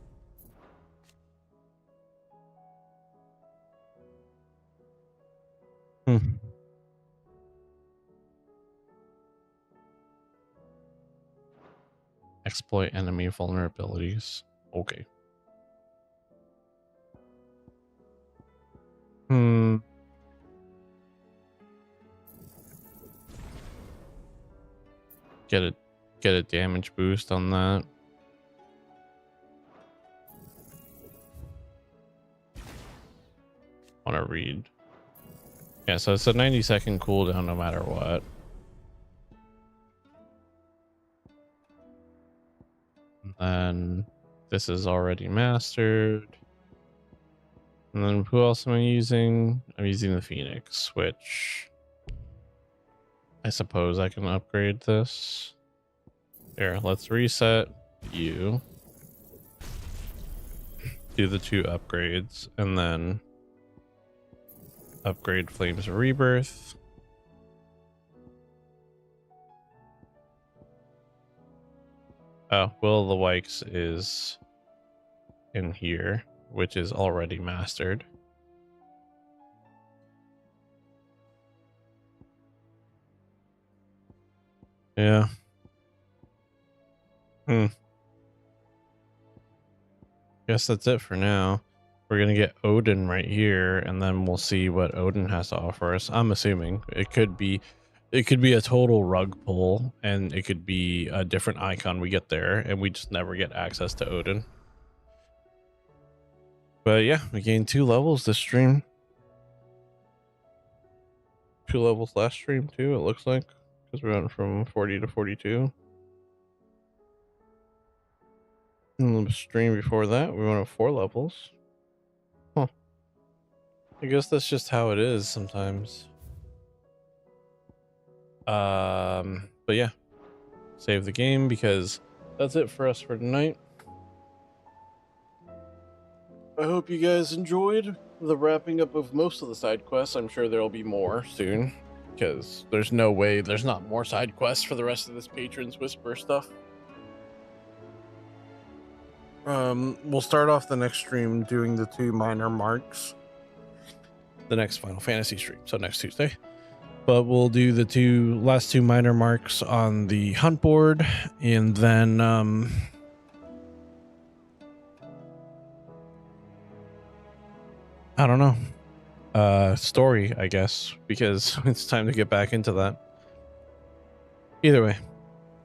Speaker 1: Exploit enemy vulnerabilities. Okay. get a damage boost on that. Want to read? Yeah, so it's a 90-second cooldown no matter what. And then this is already mastered. And then who else am I using? I'm using the Phoenix, which I suppose I can upgrade this. Here, let's reset you. Do the 2 upgrades and then upgrade Flames of Rebirth. Oh, Will of the Wikes is in here, which is already mastered. Yeah. Guess that's it for now. We're gonna get Odin right here, and then we'll see what Odin has to offer us. I'm assuming it could be a total rug pull, and it could be a different icon we get there, and we just never get access to Odin. But yeah, we gained 2 levels this stream. 2 levels last stream too, it looks like, because we went from 40 to 42. And the stream before that, we went up 4 levels. Huh. I guess that's just how it is sometimes. But yeah, save the game because that's it for us for tonight. I hope you guys enjoyed the wrapping up of most of the side quests. I'm sure there'll be more soon because there's no way there's not more side quests for the rest of this Patron's Whisper stuff. We'll start off the next stream doing the 2 minor marks. The next Final Fantasy stream, so next Tuesday. But we'll do the last 2 minor marks on the hunt board, and then I don't know. Story, I guess, because it's time to get back into that. Either way,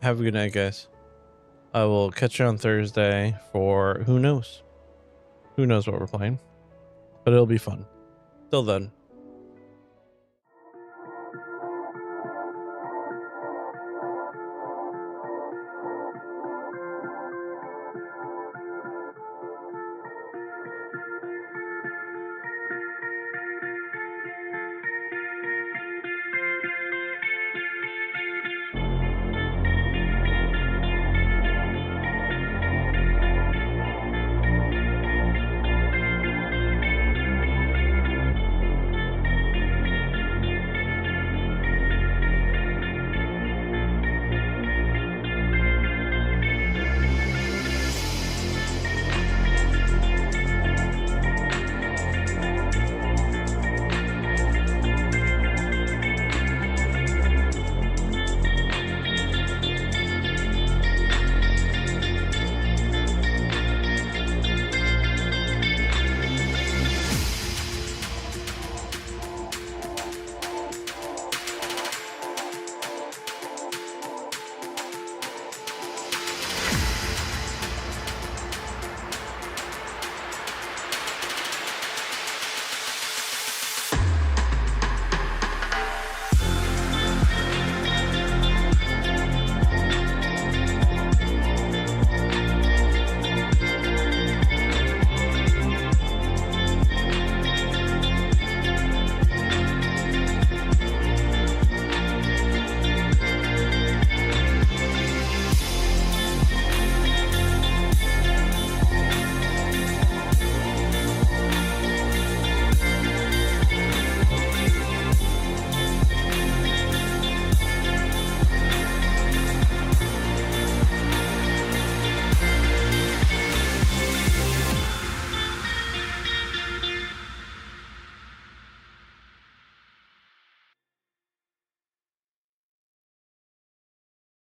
Speaker 1: have a good night, guys. I will catch you on Thursday for who knows what we're playing, but it'll be fun. Till then,